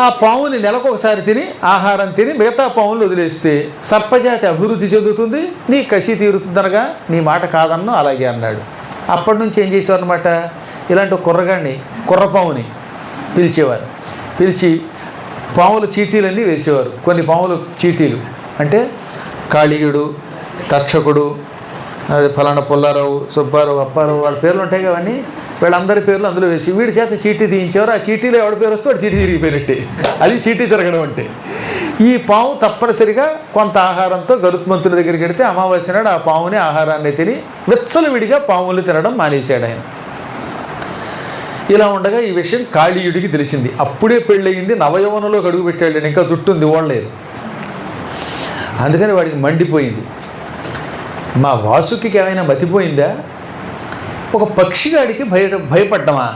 ఆ పాముని నెలకొకసారి తిని, ఆహారం తిని, మిగతా పాములు వదిలేస్తే సర్పజాతి అభివృద్ధి చెందుతుంది, నీ కసి తీరుతుందనగా నీ మాట కాదన్నో అలాగే అన్నాడు. అప్పటి నుంచి ఏం చేసేవారనమాట, ఇలాంటి కుర్రగాడిని, కుర్రపాముని పిలిచేవారు. పిలిచి పాముల చీటీలన్నీ వేసేవారు. కొన్ని పాములు చీటీలు అంటే కాళీయుడు, తక్షకుడు, అది ఫలానా పుల్లారావు, సుబ్బారావు, అప్పారావు, వాళ్ళ పేర్లు ఉంటాయి కవన్నీ, వీళ్ళందరి పేర్లు అందులో వేసి వీడి చేత చీటీ తీయించేవారు. ఆ చీటీలో ఎవడి పేరు వస్తే వాడు చీటీ తిరిగిపోయినట్టే. అది చీటీ తిరగడం అంటే. ఈ పాము తప్పనిసరిగా కొంత ఆహారంతో గరుత్మంతుడి దగ్గరికి వెడితే అమావాస్య నాడు ఆ పాముని ఆహారాన్ని తిని విచ్చలవిడిగా పాములు తినడం మానేశాడు ఆయన. ఇలా ఉండగా ఈ విషయం కాళీయుడికి తెలిసింది. అప్పుడే పెళ్ళయింది, నవయవనంలో అడుగు పెట్టాడు, ఇంకా జుట్టుంది ఓడలేదు. అందుకని వాడికి మండిపోయింది. మా వాసుకి ఏమైనా మతిపోయిందా? ఒక పక్షిగాడికి భయపడ్డమా?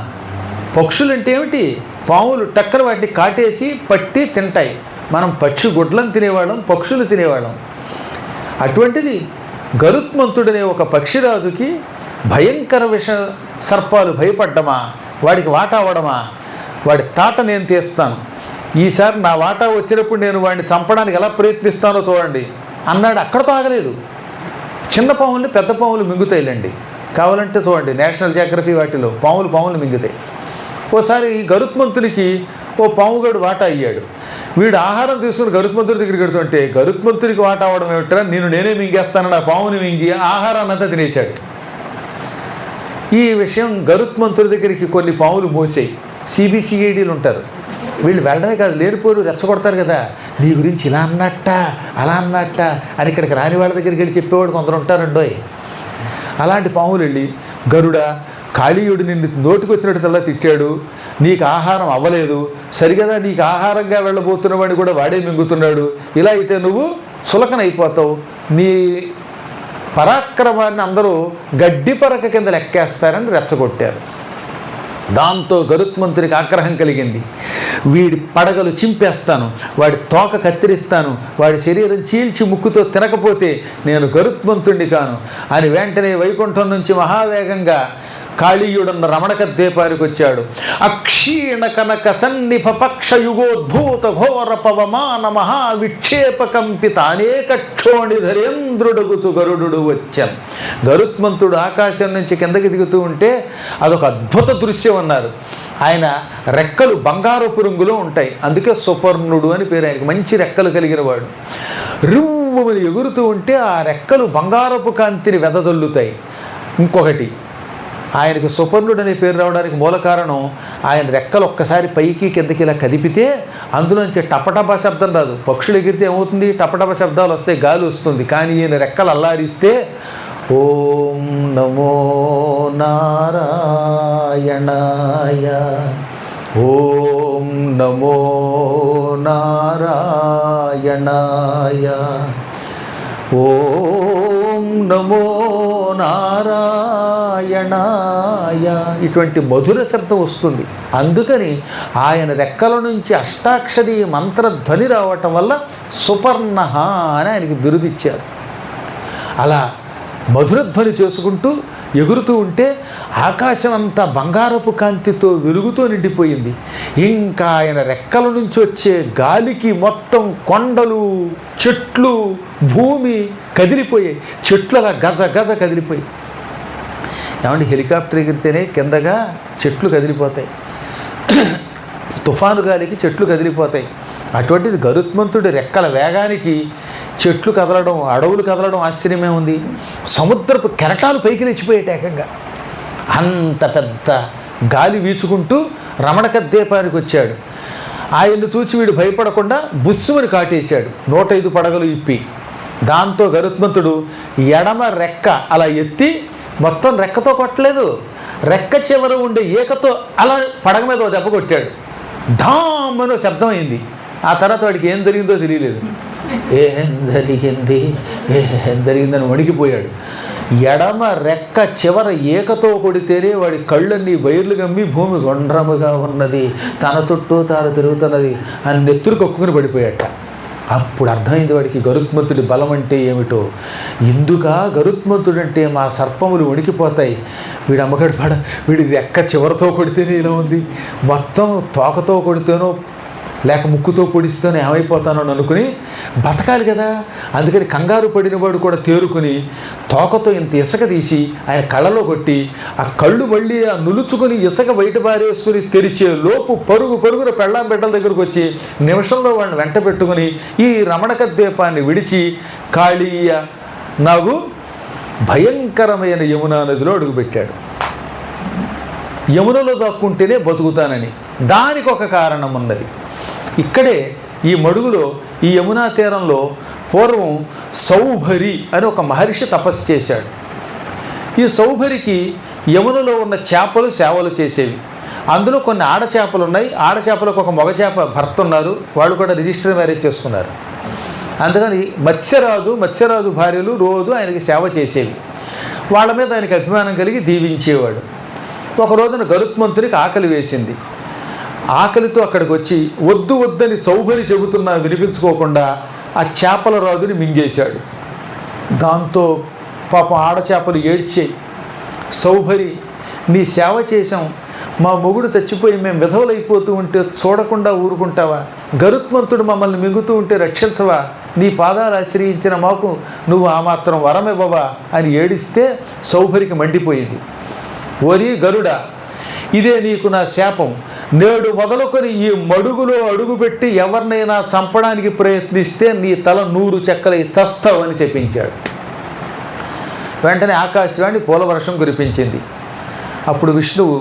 పక్షులు అంటే ఏమిటి? పాములు టక్కన వాటిని కాటేసి పట్టి తింటాయి. మనం పక్షి గుడ్లను తినేవాళ్ళం, పక్షులు తినేవాళ్ళం. అటువంటిది గరుత్మంతుడనే ఒక పక్షిరాజుకి భయంకర విష సర్పాలు భయపడ్డమా? వాడికి వాటా అవ్వడమా? వాడి తాట నేను తీస్తాను. ఈసారి నా వాటా వచ్చినప్పుడు నేను వాడిని చంపడానికి ఎలా ప్రయత్నిస్తానో చూడండి అన్నాడు. అక్కడతో ఆగలేదు. చిన్న పాముల్ని పెద్ద పాములు మింగుతాయిలండి. కావాలంటే చూడండి, నేషనల్ జియోగ్రఫీ వాటిలో పాములు మింగుతాయి. ఓసారి గరుత్మంతునికి ఓ పాముగాడు వాటా అయ్యాడు. వీడు ఆహారం తీసుకుని గరుత్మంతుడి దగ్గరికి వెడుతుంటే గరుత్మంతుడికి వాటా అవ్వడం ఏమిట్రా, నేనే మింగేస్తానని ఆ పాముని మింగి ఆహారాన్ని అంతా తినేశాడు. ఈ విషయం గరుత్మంతుడి దగ్గరికి కొన్ని పాములు మోసాయి. సిబిసిఐడీలు ఉంటారు, వీళ్ళు వెళ్ళడమే కాదు, లేనిపోరు రెచ్చగొడతారు కదా, నీ గురించి ఇలా అన్నట్ట అలా అన్నట్ట అని ఇక్కడికి రాని వాళ్ళ దగ్గరికి వెళ్ళి చెప్పేవాడు కొందరు ఉంటారండోయ్. అలాంటి పాములు వెళ్ళి, గరుడ, కాళీయుడు నిన్ను నోటికి వచ్చినట్టులా తిట్టాడు, నీకు ఆహారం అవ్వలేదు, సరిగదా నీకు ఆహారంగా వెళ్ళబోతున్నవాడిని కూడా వాడే మింగుతున్నాడు, ఇలా అయితే నువ్వు చులకనైపోతావు, నీ పరాక్రమాన్ని అందరూ గడ్డి పరక కింద లెక్కేస్తారని రెచ్చగొట్టారు. దాంతో గరుత్మంతునికి ఆగ్రహం కలిగింది. వీడి పడగలు చింపేస్తాను, వాడి తోక కత్తిరిస్తాను, వాడి శరీరం చీల్చి ముక్కుతో తినకపోతే నేను గరుత్మంతుణ్ణి కాను అని వెంటనే వైకుంఠం నుంచి మహావేగంగా కాళీయుడన్న రమణక ద్వీపానికి వచ్చాడు. అక్షీణ కనక సన్నిభ పక్ష యుగోద్భూత ఘోర పవమాన మహావిక్షేపకంపిత అనేక క్షోణిధరేంద్రుడుగుచు గరుడు వచ్చాను. గరుత్మంతుడు ఆకాశం నుంచి కిందకి దిగుతూ ఉంటే అదొక అద్భుత దృశ్యం అన్నారు. ఆయన రెక్కలు బంగారపు రంగులో ఉంటాయి, అందుకే సుపర్ణుడు అని పేరు. ఆయనకి మంచి రెక్కలు కలిగిన వాడు. రువ్వమని ఎగురుతూ ఉంటే ఆ రెక్కలు బంగారపు కాంతిని వెదజల్లుతాయి. ఇంకొకటి, ఆయనకి సుపర్ణుడు అనే పేరు రావడానికి మూల కారణం ఆయన రెక్కలు ఒక్కసారి పైకి కిందకి ఇలా కదిపితే అందులోంచి టపటప శబ్దం రాదు. పక్షులు ఎగిరితే ఏమవుతుంది, టపటప శబ్దాలు వస్తాయి, గాలి వస్తుంది. కానీ ఈయన రెక్కలు అల్లారిస్తే ఓం నమో నారాయణాయ, ఓం నమో నారాయణాయ, ఓం నమో నారాయణాయ, ఇటువంటి మధుర శబ్దం వస్తుంది. అందుకని ఆయన రెక్కల నుంచి అష్టాక్షరి మంత్రధ్వని రావటం వల్ల సుపర్ణ అని ఆయనకి బిరుదిచ్చారు. అలా మధురధ్వని చేసుకుంటూ ఎగురుతూ ఉంటే ఆకాశం అంతా బంగారపు కాంతితో వెలుగుతో నిండిపోయింది. ఇంకా ఆయన రెక్కల నుంచి వచ్చే గాలికి మొత్తం కొండలు, చెట్లు, భూమి కదిలిపోయాయి. చెట్లు అలా గజ గజ కదిలిపోయాయి. ఏమంటే హెలికాప్టర్ ఎగిరితేనే కిందగా చెట్లు కదిలిపోతాయి. తుఫాను గాలికి చెట్లు కదిలిపోతాయి. అటువంటిది గరుత్మంతుడి రెక్కల వేగానికి చెట్లు కదలడం, అడవులు కదలడం ఆశ్చర్యమే ఉంది. సముద్రపు కెరటాలు పైకి లేచిపోయేట ఏకంగా. అంత పెద్ద గాలి వీచుకుంటూ రమణక ద్వీపానికి వచ్చాడు. ఆయన్ను చూచి వీడు భయపడకుండా బుస్సుమని కాటేశాడు 105 పడగలు ఇప్పి. దాంతో గరుత్మంతుడు ఎడమ రెక్క అలా ఎత్తి, మొత్తం రెక్కతో కొట్టలేదు, రెక్క చివర ఉండే ఏకతో అలా పడగ మీద ఓ దెబ్బ కొట్టాడు. ఢామ్ అని శబ్దం అయింది. ఆ తర్వాత వాడికి ఏం జరిగిందో తెలియలేదు. ఏం జరిగిందని వణికిపోయాడు. ఎడమ రెక్క చివర ఏకతో కొడితేనే వాడి కళ్ళన్నీ బయర్లు గమ్మి భూమి గుండ్రముగా ఉన్నది, తన చుట్టూ తాను తిరుగుతున్నది అని నెత్తురు కొక్కుని పడిపోయాట. అప్పుడు అర్థమైంది వాడికి గరుత్మంతుడి బలం అంటే ఏమిటో. ఇందుక గరుత్మంతుడంటే మా సర్పములు వణికిపోతాయి, వీడు అమ్మగడి వీడి రెక్క చివరితో కొడితేనే ఇలా ఉంది, మొత్తం తోకతో కొడితేనో లేక ముక్కుతో పొడిస్తేనే ఏమైపోతానో అనుకుని బతకాలి కదా. అందుకని కంగారు పడినవాడు కూడా తేరుకుని తోకతో ఇంత ఇసుక తీసి ఆయన కళ్ళలో కొట్టి, ఆ కళ్ళు మళ్ళీ ఆ నులుచుకొని ఇసుక బయట పారేసుకుని తెరిచే లోపు పరుగున పెళ్ళాం బిడ్డల దగ్గరకు వచ్చి నిమిషంలో వాడిని వెంట పెట్టుకుని ఈ రమణక ద్వీపాన్ని విడిచి కాళీయ నాగు భయంకరమైన యమునా నదిలో అడుగుపెట్టాడు. యమునలో దాక్కుంటేనే బతుకుతానని. దానికి ఒక కారణం ఉన్నది. ఇక్కడే ఈ మడుగులో, ఈ యమునా తీరంలో పూర్వం సౌభరి అని ఒక మహర్షి తపస్సు చేశాడు. ఈ సౌభరికి యమునలో ఉన్న చేపలు సేవలు చేసేవి. అందులో కొన్ని ఆడచేపలు ఉన్నాయి. ఆడచేపలకు ఒక మగ చేప భర్త ఉన్నారు, వాళ్ళు కూడా రిజిస్టర్ మ్యారేజ్ చేసుకున్నారు. అందుకని మత్స్యరాజు భార్యలు రోజు ఆయనకి సేవ చేసేవి. వాళ్ళ మీద ఆయనకి అభిమానం కలిగి దీవించేవాడు. ఒక రోజున గరుత్మంతునికి ఆకలి వేసింది. ఆకలితో అక్కడికి వచ్చి వద్దని సౌభరి చెబుతున్నా వినిపించుకోకుండా ఆ చేపల రాజుని మింగేశాడు. దాంతో పాపం ఆడచేపలు ఏడ్చాయి. సౌభరి, నీ సేవ చేశాం, మా మొగుడు చచ్చిపోయి మేము విధవలైపోతూ ఉంటే చూడకుండా ఊరుకుంటావా? గరుత్మంతుడు మమ్మల్ని మింగుతూ ఉంటే రక్షించవా? నీ పాదాలు ఆశ్రయించిన మాకు నువ్వు ఆ మాత్రం వరమివ్వవా అని ఏడిస్తే సౌభరికి మండిపోయింది. ఓరి గరుడ, ఇదే నీకు నా శాపం. నేడు మొదలుకొని ఈ మడుగులో అడుగుపెట్టి ఎవరినైనా చంపడానికి ప్రయత్నిస్తే నీ తల 100 చెక్కలై చస్తావు అని చెప్పించాడు. వెంటనే ఆకాశవాణి పూలవర్షం కురిపించింది. అప్పుడు విష్ణువు,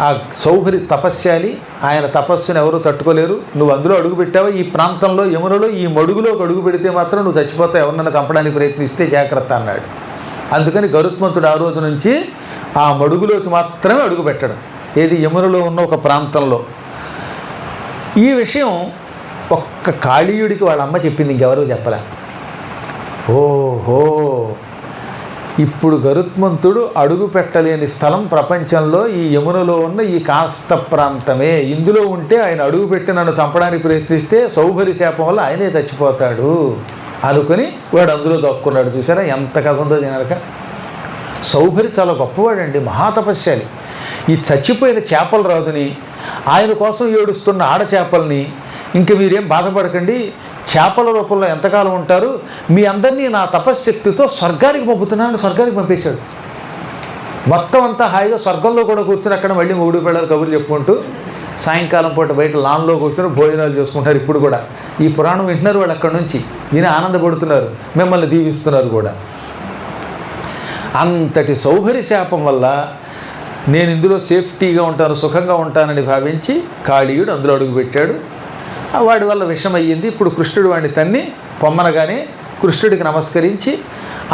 ఆ సౌభరి తపస్యాలి, ఆయన తపస్సును ఎవరూ తట్టుకోలేరు, నువ్వు అందులో అడుగుపెట్టావా ఈ ప్రాంతంలో యమునలో ఈ మడుగులోకి అడుగు పెడితే మాత్రం నువ్వు చచ్చిపోతావు, ఎవరినైనా చంపడానికి ప్రయత్నిస్తే జాగ్రత్త అన్నాడు. అందుకని గరుత్మంతుడు ఆ రోజు నుంచి ఆ మడుగులోకి మాత్రమే అడుగు పెట్టడం. ఏది యమునలో ఉన్న ఒక ప్రాంతంలో. ఈ విషయం ఒక్క కాళీయుడికి వాళ్ళ అమ్మ చెప్పింది, ఇంకెవరూ చెప్పలే. ఓహో, ఇప్పుడు గరుత్మంతుడు అడుగు పెట్టలేని స్థలం ప్రపంచంలో ఈ యమునలో ఉన్న ఈ కాస్త ప్రాంతమే. ఇందులో ఉంటే ఆయన అడుగు పెట్టి నన్ను చంపడానికి ప్రయత్నిస్తే సౌభరి శాపం వల్ల ఆయనే చచ్చిపోతాడు అనుకుని వాడు అందులో దక్కున్నాడు. చూసారా ఎంత కథ ఉందో జనక. సౌభరి చాలా గొప్పవాడండి, మహాతపస్యాలి. ఈ చచ్చిపోయిన చేపల రాజుని, ఆయన కోసం ఏడుస్తున్న ఆడచేపల్ని, ఇంక మీరేం బాధపడకండి, చేపల రూపంలో ఎంతకాలం ఉంటారు, మీ అందరినీ నా తపశ్శక్తితో స్వర్గానికి పంపుతున్నాను, స్వర్గానికి పంపేశాడు. మొత్తం అంతా హాయిగా స్వర్గంలో కూడా కూర్చొని అక్కడ మళ్ళీ మూడు పిల్లలు కబుర్లు చెప్పుకుంటూ సాయంకాలం పూట బయట లాన్లో కూర్చొని భోజనాలు చేసుకుంటారు. ఇప్పుడు కూడా ఈ పురాణం వింటున్నారు వాళ్ళు, అక్కడి నుంచి విని ఆనందపడుతున్నారు, మిమ్మల్ని దీవిస్తున్నారు కూడా. అంతటి సౌభరి శాపం వల్ల నేను ఇందులో సేఫ్టీగా ఉంటాను, సుఖంగా ఉంటానని భావించి కాళీయుడు అందులో అడుగుపెట్టాడు. వాడి వల్ల విషం అయ్యింది. ఇప్పుడు కృష్ణుడు వాడిని తన్ని పొమ్మనగానే కృష్ణుడికి నమస్కరించి,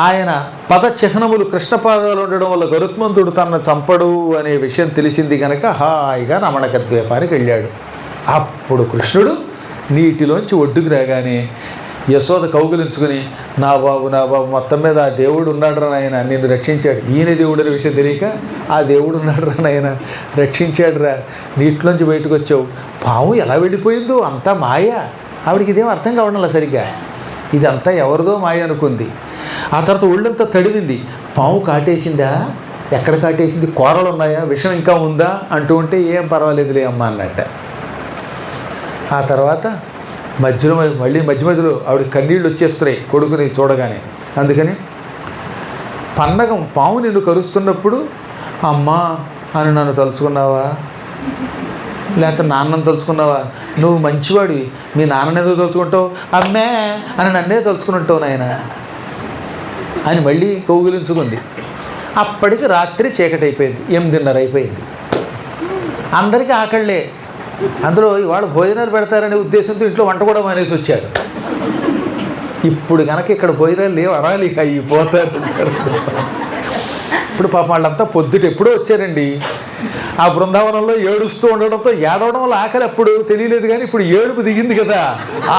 ఆయన పద చిహ్నములు కృష్ణపాదాలు ఉండడం వల్ల గరుత్మంతుడు తనను చంపడు అనే విషయం తెలిసింది కనుక హాయిగా రమణక ద్వీపానికి వెళ్ళాడు. అప్పుడు కృష్ణుడు నీటిలోంచి ఒడ్డుకు రాగానే యశోద కౌగులించుకుని, నా బాబు మొత్తం మీద ఆ దేవుడు ఉన్నాడు రా నాయన, నిన్ను రక్షించాడు. ఈయన దేవుడు అనే విషయం తెలియక ఆ దేవుడు ఉన్నాడు రా నాయన, రక్షించాడు రా, నీటిలోంచి బయటకు వచ్చావు. పాము ఎలా వెళ్ళిపోయిందో అంతా మాయ. ఆవిడికి ఇదేం అర్థం కావడంలా సరిగ్గా, ఇదంతా ఎవరిదో మాయ అనుకుంది. ఆ తర్వాత ఒళ్ళంతా తడివింది. పాము కాటేసిందా? ఎక్కడ కాటేసింది? కూరలు ఉన్నాయా? విషం ఇంకా ఉందా అంటూ ఉంటే ఏం పర్వాలేదులే అమ్మ అన్నట్ట. ఆ తర్వాత మధ్యలో ఆవిడ కన్నీళ్ళు వచ్చేస్తున్నాయి కొడుకుని చూడగానే. అందుకని పన్నగం పాము నిన్ను కరుస్తున్నప్పుడు అమ్మా అని నన్ను తలుచుకున్నావా లేకపోతే నాన్నని తలుచుకున్నావా? నువ్వు మంచివాడివి, మీ నాన్నని ఏదో తలుచుకుంటావు, అమ్మే అని నన్నే తలుచుకుని ఉంటావు నాయన అని మళ్ళీ కౌగిలించుకుంది. అప్పటికి రాత్రి చీకటి అయిపోయింది, 8:30 అయిపోయింది. అందరికీ ఆకళ్ళే. అందులో ఇవాళ భోజనాలు పెడతారనే ఉద్దేశంతో ఇంట్లో వంట కూడా మానేసి వచ్చారు. ఇప్పుడు కనుక ఇక్కడ భోజనాలు లేవు, అరాలి అయిపోతారు. ఇప్పుడు పాప వాళ్ళంతా పొద్దుట ఎప్పుడో వచ్చారండి. ఆ బృందావనంలో ఏడుస్తూ ఉండడంతో ఏడవడం వల్ల ఆకలి అప్పుడు తెలియలేదు, కానీ ఇప్పుడు ఏడుపు దిగింది కదా,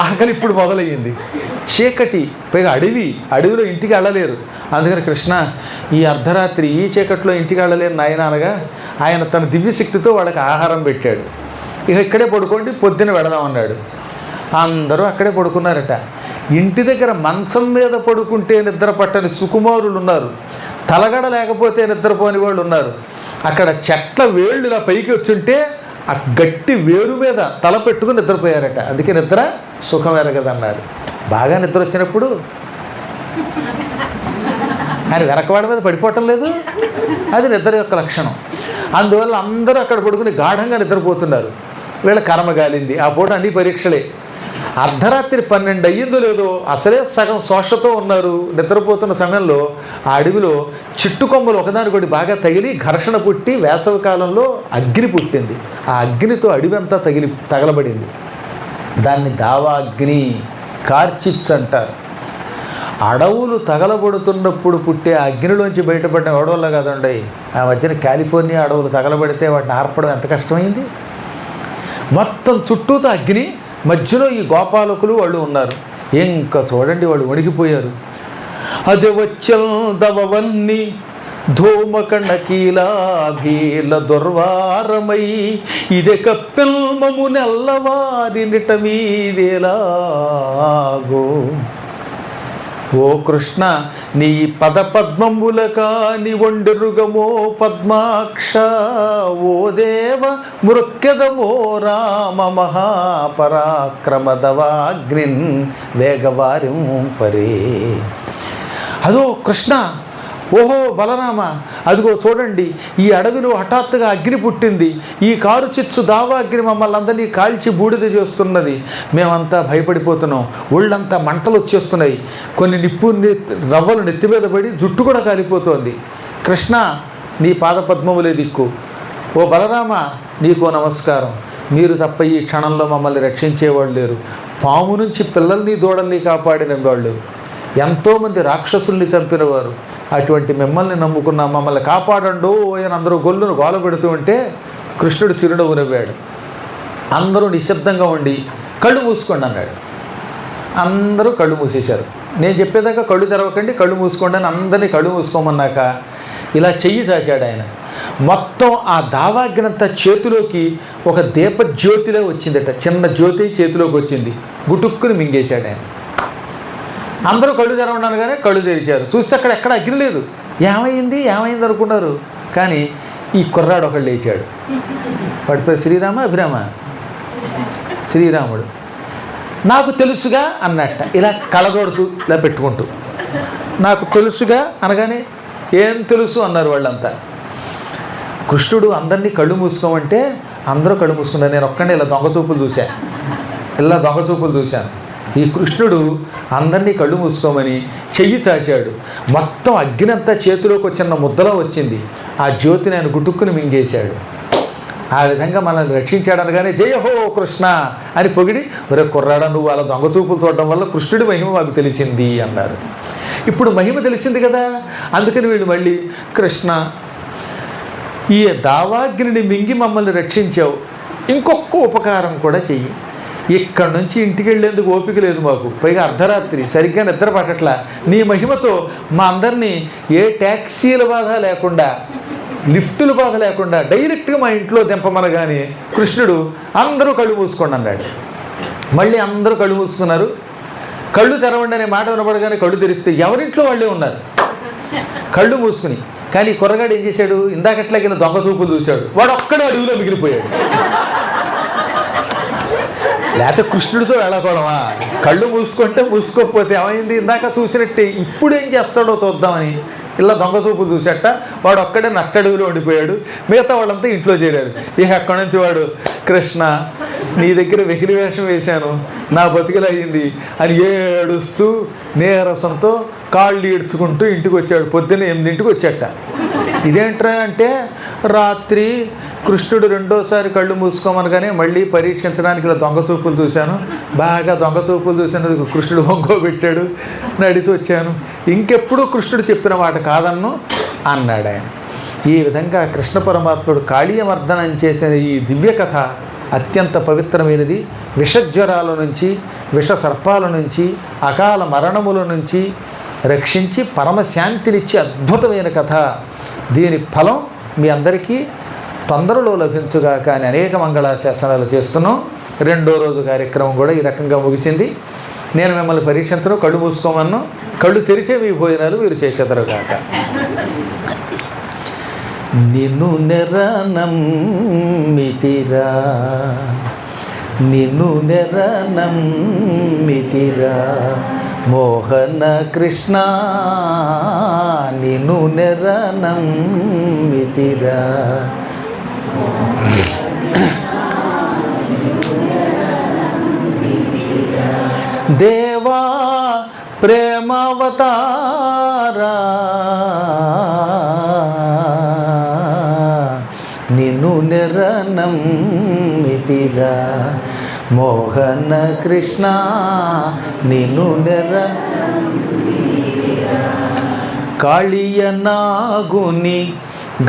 ఆకలి ఇప్పుడు మొదలయ్యింది. చీకటి, పైగా అడవిలో ఇంటికి వెళ్ళలేరు. అందుకని కృష్ణ ఈ అర్ధరాత్రి ఈ చీకట్లో ఇంటికి వెళ్ళలేరు నాయన అనగా ఆయన తన దివ్యశక్తితో వాళ్ళకి ఆహారం పెట్టాడు. ఇక ఇక్కడే పడుకోండి, పొద్దున వెడదామన్నాడు. అందరూ అక్కడే పడుకున్నారట. ఇంటి దగ్గర మంచం మీద పడుకుంటే నిద్ర పట్టని సుకుమారులు ఉన్నారు, తలగడ లేకపోతే నిద్రపోని వాళ్ళు ఉన్నారు. అక్కడ చెట్ల వేళ్ళు ఇలా పైకి వచ్చుంటే ఆ గట్టి వేరు మీద తల పెట్టుకుని నిద్రపోయారట. అందుకే నిద్ర సుఖం ఎరగదన్నారు. బాగా నిద్ర వచ్చినప్పుడు ఆయన వెనకవాడి మీద పడిపోవటం లేదు, అది నిద్ర యొక్క లక్షణం. అందువల్ల అందరూ అక్కడ పడుకుని గాఢంగా నిద్రపోతున్నారు. వీళ్ళ కర్మగాలింది. ఆ పూట అన్ని పరీక్షలే. అర్ధరాత్రి 12 అయ్యిందో లేదో అసలే సగం శోషతో ఉన్నారు. నిద్రపోతున్న సమయంలో ఆ అడవిలో చిట్టుకొమ్మలు ఒకదానికొకటి బాగా తగిలి ఘర్షణ పుట్టి వేసవి కాలంలో అగ్ని పుట్టింది. ఆ అగ్నితో అడవి అంతా తగలబడింది. దాన్ని దావాగ్ని, కార్చిప్స్ అంటారు. అడవులు తగలబడుతున్నప్పుడు పుట్టే అగ్నిలోంచి బయటపడిన అడవుల్లో కదండి. ఆ మధ్యన కాలిఫోర్నియా అడవులు తగలబడితే వాటిని ఆర్పడం ఎంత కష్టమైంది. మొత్తం చుట్టూతో అగ్ని, మధ్యలో ఈ గోపాలకులు వాళ్ళు ఉన్నారు. ఇంకా చూడండి, వాళ్ళు వణికిపోయారు. అది వచ్చల్దవన్నీ ధూమకణకీలాభీల దుర్వారమై ఇదే కప్పెల్మము నెల్లవారి నిట మీదేలాగో. ఓ కృష్ణ నీ పదపద్మముల కాని ఒండెరుగమో పద్మాక్ష, ఓ దేవ మృక్యదమో రామ మహాపరాక్రమదవాగ్నిన్ వేగవారిం పరే. అదో కృష్ణ, ఓహో బలరామ, అదిగో చూడండి ఈ అడవిలో హఠాత్తుగా అగ్ని పుట్టింది. ఈ కారు చిచ్చు దావాగ్ని మమ్మల్ని అందరినీ కాల్చి బూడిద చేస్తున్నది. మేమంతా భయపడిపోతున్నాం. ఒళ్ళంతా మంటలు వచ్చేస్తున్నాయి. కొన్ని రవ్వలు నెత్తి మీద పడి జుట్టు కూడా కాలిపోతోంది. కృష్ణ నీ పాదపద్మములే దిక్కు. ఓ బలరామ నీకో నమస్కారం. మీరు తప్ప ఈ క్షణంలో మమ్మల్ని రక్షించేవాళ్ళు లేరు. పాము నుంచి పిల్లల్ని దూడల్ని కాపాడిన వాళ్ళు, ఎంతోమంది రాక్షసుల్ని చంపినవారు. అటువంటి మిమ్మల్ని నమ్ముకున్న మమ్మల్ని కాపాడండు అని అందరూ గొల్లును గోల పెడుతూ ఉంటే కృష్ణుడు చిరునవ్వు నవ్వాడు. అందరూ నిశ్శబ్దంగా ఉండి కళ్ళు మూసుకోండి అన్నాడు. అందరూ కళ్ళు మూసేశారు. నేను చెప్పేదాకా కళ్ళు తెరవకండి, కళ్ళు మూసుకోండి అని అందరినీ కళ్ళు మూసుకోమన్నాక ఇలా చెయ్యి చాచాడు ఆయన. మొత్తం ఆ దావాగ్నంతా చేతిలోకి ఒక దీపజ్యోతిలో వచ్చిందట. చిన్న జ్యోతి చేతిలోకి వచ్చింది. గుటుక్కుని మింగేశాడు ఆయన. అందరూ కళ్ళు తెరవన్నాను కానీ కళ్ళు తెరిచారు. చూస్తే అక్కడ ఎక్కడ అగ్ని లేదు. ఏమైంది అనుకున్నారు. కానీ ఈ కుర్రాడు ఒకళ్ళు లేచాడు. వాడి పేరు శ్రీరామ అభిరామ, శ్రీరాముడు. నాకు తెలుసుగా అన్నట్ట, ఇలా కళ్ళజోడుతూ ఇలా పెట్టుకుంటూ నాకు తెలుసుగా అనగానే ఏం తెలుసు అన్నారు వాళ్ళంతా. కృష్ణుడు అందరినీ కళ్ళు మూసుకోమంటే అందరూ కళ్ళు మూసుకున్నారు. నేను ఒక్కడే ఇలా దొంగ చూపులు చూశాను. ఈ కృష్ణుడు అందరినీ కళ్ళు మూసుకోమని చెయ్యి చాచాడు. మొత్తం అగ్నంతా చేతిలోకి వచ్చిన ముద్దలో వచ్చింది. ఆ జ్యోతిని ఆయన గుటుక్కుని మింగేశాడు. ఆ విధంగా మనల్ని రక్షించాడు అనగానే జయ హో కృష్ణ అని పొగిడి, ఒరే కుర్రాడా నువ్వు అలా దొంగ చూపులు చూడడం వల్ల కృష్ణుడి మహిమ మాకు తెలిసింది అన్నారు. ఇప్పుడు మహిమ తెలిసింది కదా, అందుకని వీళ్ళు మళ్ళీ కృష్ణ ఈ దావాగ్నిని మింగి మమ్మల్ని రక్షించావు, ఇంకొక ఉపకారం కూడా చెయ్యి. ఇక్కడి నుంచి ఇంటికి వెళ్ళేందుకు ఓపిక లేదు మాకు. పైగా అర్ధరాత్రి సరిగ్గా నిద్ర పట్టట్లా. నీ మహిమతో మా అందరినీ ఏ ట్యాక్సీల బాధ లేకుండా, లిఫ్టుల బాధ లేకుండా డైరెక్ట్గా మా ఇంట్లో దింపమనగానే కృష్ణుడు అందరూ కళ్ళు మూసుకోండి అన్నాడు. మళ్ళీ అందరూ కళ్ళు మూసుకున్నారు. కళ్ళు తెరవండి అనే మాట వినపడగానే కళ్ళు తెరిస్తే ఎవరింట్లో వాళ్ళే ఉన్నారు కళ్ళు మూసుకుని. కానీ కుర్రగాడు ఏం చేశాడు, ఇందాకట్లాగిన దొంగ చూపులు చూశాడు. వాడు ఒక్కడే అడవిలో మిగిలిపోయాడు. లేకపోతే కృష్ణుడితో వెళ్ళకూడమా? కళ్ళు మూసుకోకపోతే ఏమైంది, ఇందాక చూసినట్టే ఇప్పుడు ఏం చేస్తాడో చూద్దామని ఇలా దొంగ చూపులు చూసేట వాడు ఒక్కడే నట్టడుగులో ఉండిపోయాడు, మిగతా వాళ్ళంతా ఇంట్లో చేరారు. ఇక అక్కడి నుంచి వాడు కృష్ణ నీ దగ్గర వెకిలి వేషం వేశాను, నా బతికిలు అయ్యింది అని ఏడుస్తూ నీరసంతో కాళ్ళు ఈడ్చుకుంటూ ఇంటికి వచ్చాడు. పొద్దున్న 8ంటికి వచ్చాట. ఇదేంట్రా అంటే రాత్రి కృష్ణుడు రెండోసారి కళ్ళు మూసుకోమనగానే మళ్ళీ పరీక్షించడానికి ఇలా దొంగ చూపులు చూశాను, బాగా దొంగ చూపులు చూసినందుకు కృష్ణుడు ఒంగోబెట్టాడు, నడిచి వచ్చాను, ఇంకెప్పుడు కృష్ణుడు చెప్పిన మాట కాదన్ను అన్నాడు ఆయన. ఈ విధంగా కృష్ణ పరమాత్ముడు కాళీయమర్దనం చేసిన ఈ దివ్య కథ అత్యంత పవిత్రమైనది. విషజ్వరాల నుంచి, విష సర్పాల నుంచి, అకాల మరణముల నుంచి రక్షించి పరమశాంతినిచ్చి అద్భుతమైన కథ. దీని ఫలం మీ అందరికీ తొందరలో లభించుగా. కానీ అనేక మంగళాశాసనాలు చేస్తున్నాం. 2వ రోజు కార్యక్రమం కూడా ఈ రకంగా ముగిసింది. నేను మిమ్మల్ని పరీక్షించను, కళ్ళు మూసుకోమన్ను, కళ్ళు తెరిచే మీ భోజనాలు మీరు చేసేదరుగాక. నిన్ను నెరనమ్మితిరా, నిన్ను నెరనమ్మితిరా మోహన కృష్ణ, నిన్ను నెరనమ్మితిరా. దేవా ప్రేమావతారా, నిన్ను నెరనమ్మితిరా మోహన కృష్ణ, నిన్ను కాళియనాగుని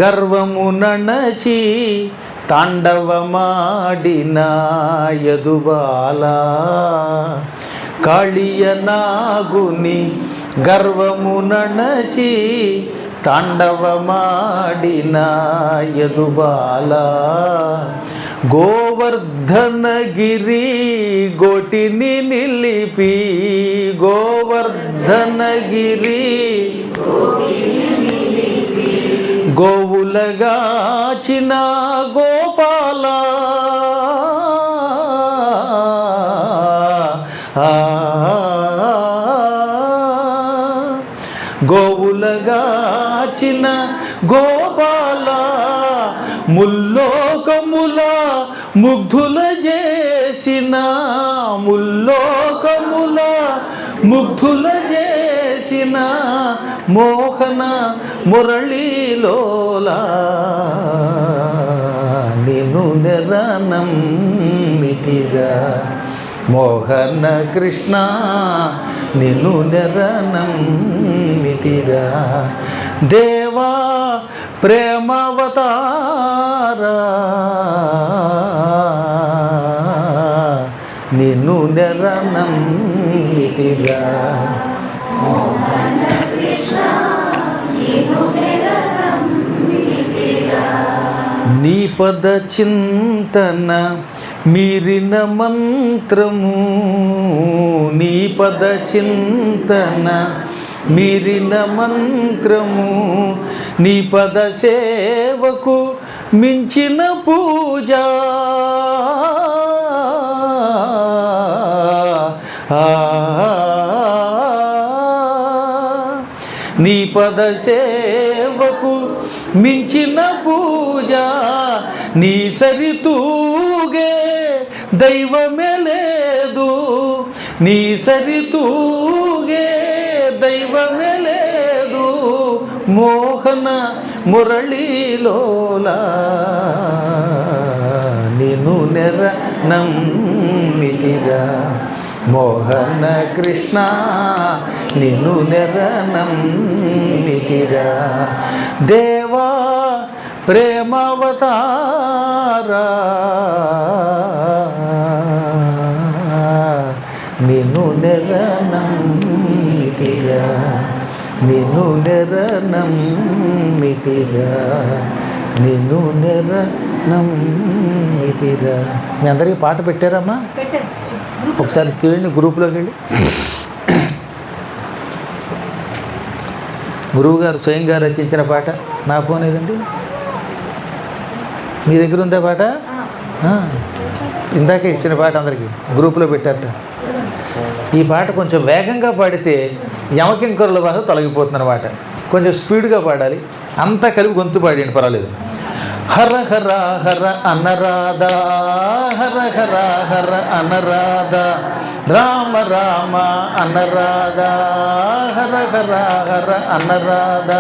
గర్వము నణచి తాండవమాడిన యదుబాల, కాళియనాగుని గర్వము నణచి తాండవమాడిన యదుబాల, గోవర్ధనగిరి గోటిని నిలిపి, గోవర్ధనగిరి గోవులగాచిన గోపాల, గోవులగాచిన గోపాల, ముల్లోకముల ముగ్ధుల చేసిన, ముల్లోకముల ముగ్ధుల చేసిన మోహన మురళీలోలా, నిన్ను నెరనమ్మితిరా మోహన కృష్ణ, నిన్ను నెరనమ్మితిరా. దేవా ప్రేమావతారా, నిన్ను నెరనమ్మితిరా. నీ పద చింతన మీరిన మంత్రము, నీ పద చింతన మీరిన మంత్రము, నీ పద సేవకు మించిన పూజ, నీ పద సేవకు మించిన పూజ, నీ సరితూగే దైవమే లేదు, నీ సరితూగే దైవమే లేదు, మోహన మురళీలోలా, నిన్ను నెరనమ్మితిరా మోహన కృష్ణ, నిన్ను నెరనమ్మితిరా. దేవా ప్రేమావతారా, నిన్ను నెరనమ్మితిరా, నిన్ను నెరనమ్మితిరా, నిన్ను నెరనమ్మితిరా. మీ అందరికీ పాట పెట్టారమ్మా? ఒకసారి చూడండి, గ్రూప్లోకి వెళ్ళి. గురువుగారు స్వయంగా రచించిన పాట. నా ఫోన్ ఏదండి? మీ దగ్గర ఉందా పాట? ఇందాకే ఇచ్చిన పాట అందరికీ గ్రూపులో పెట్టారట. ఈ పాట కొంచెం వేగంగా పాడితే యమకింకరుల బాధ తొలగిపోతుందన్నమాట. కొంచెం స్పీడ్గా పాడాలి, అంతా కలిపి గొంతు పాడండి, పర్వాలేదు. హర హర హర అనరాధ, హర హర హర అనరాధ, రామ రామ అనరాధ, హర హర హర అనరాధ,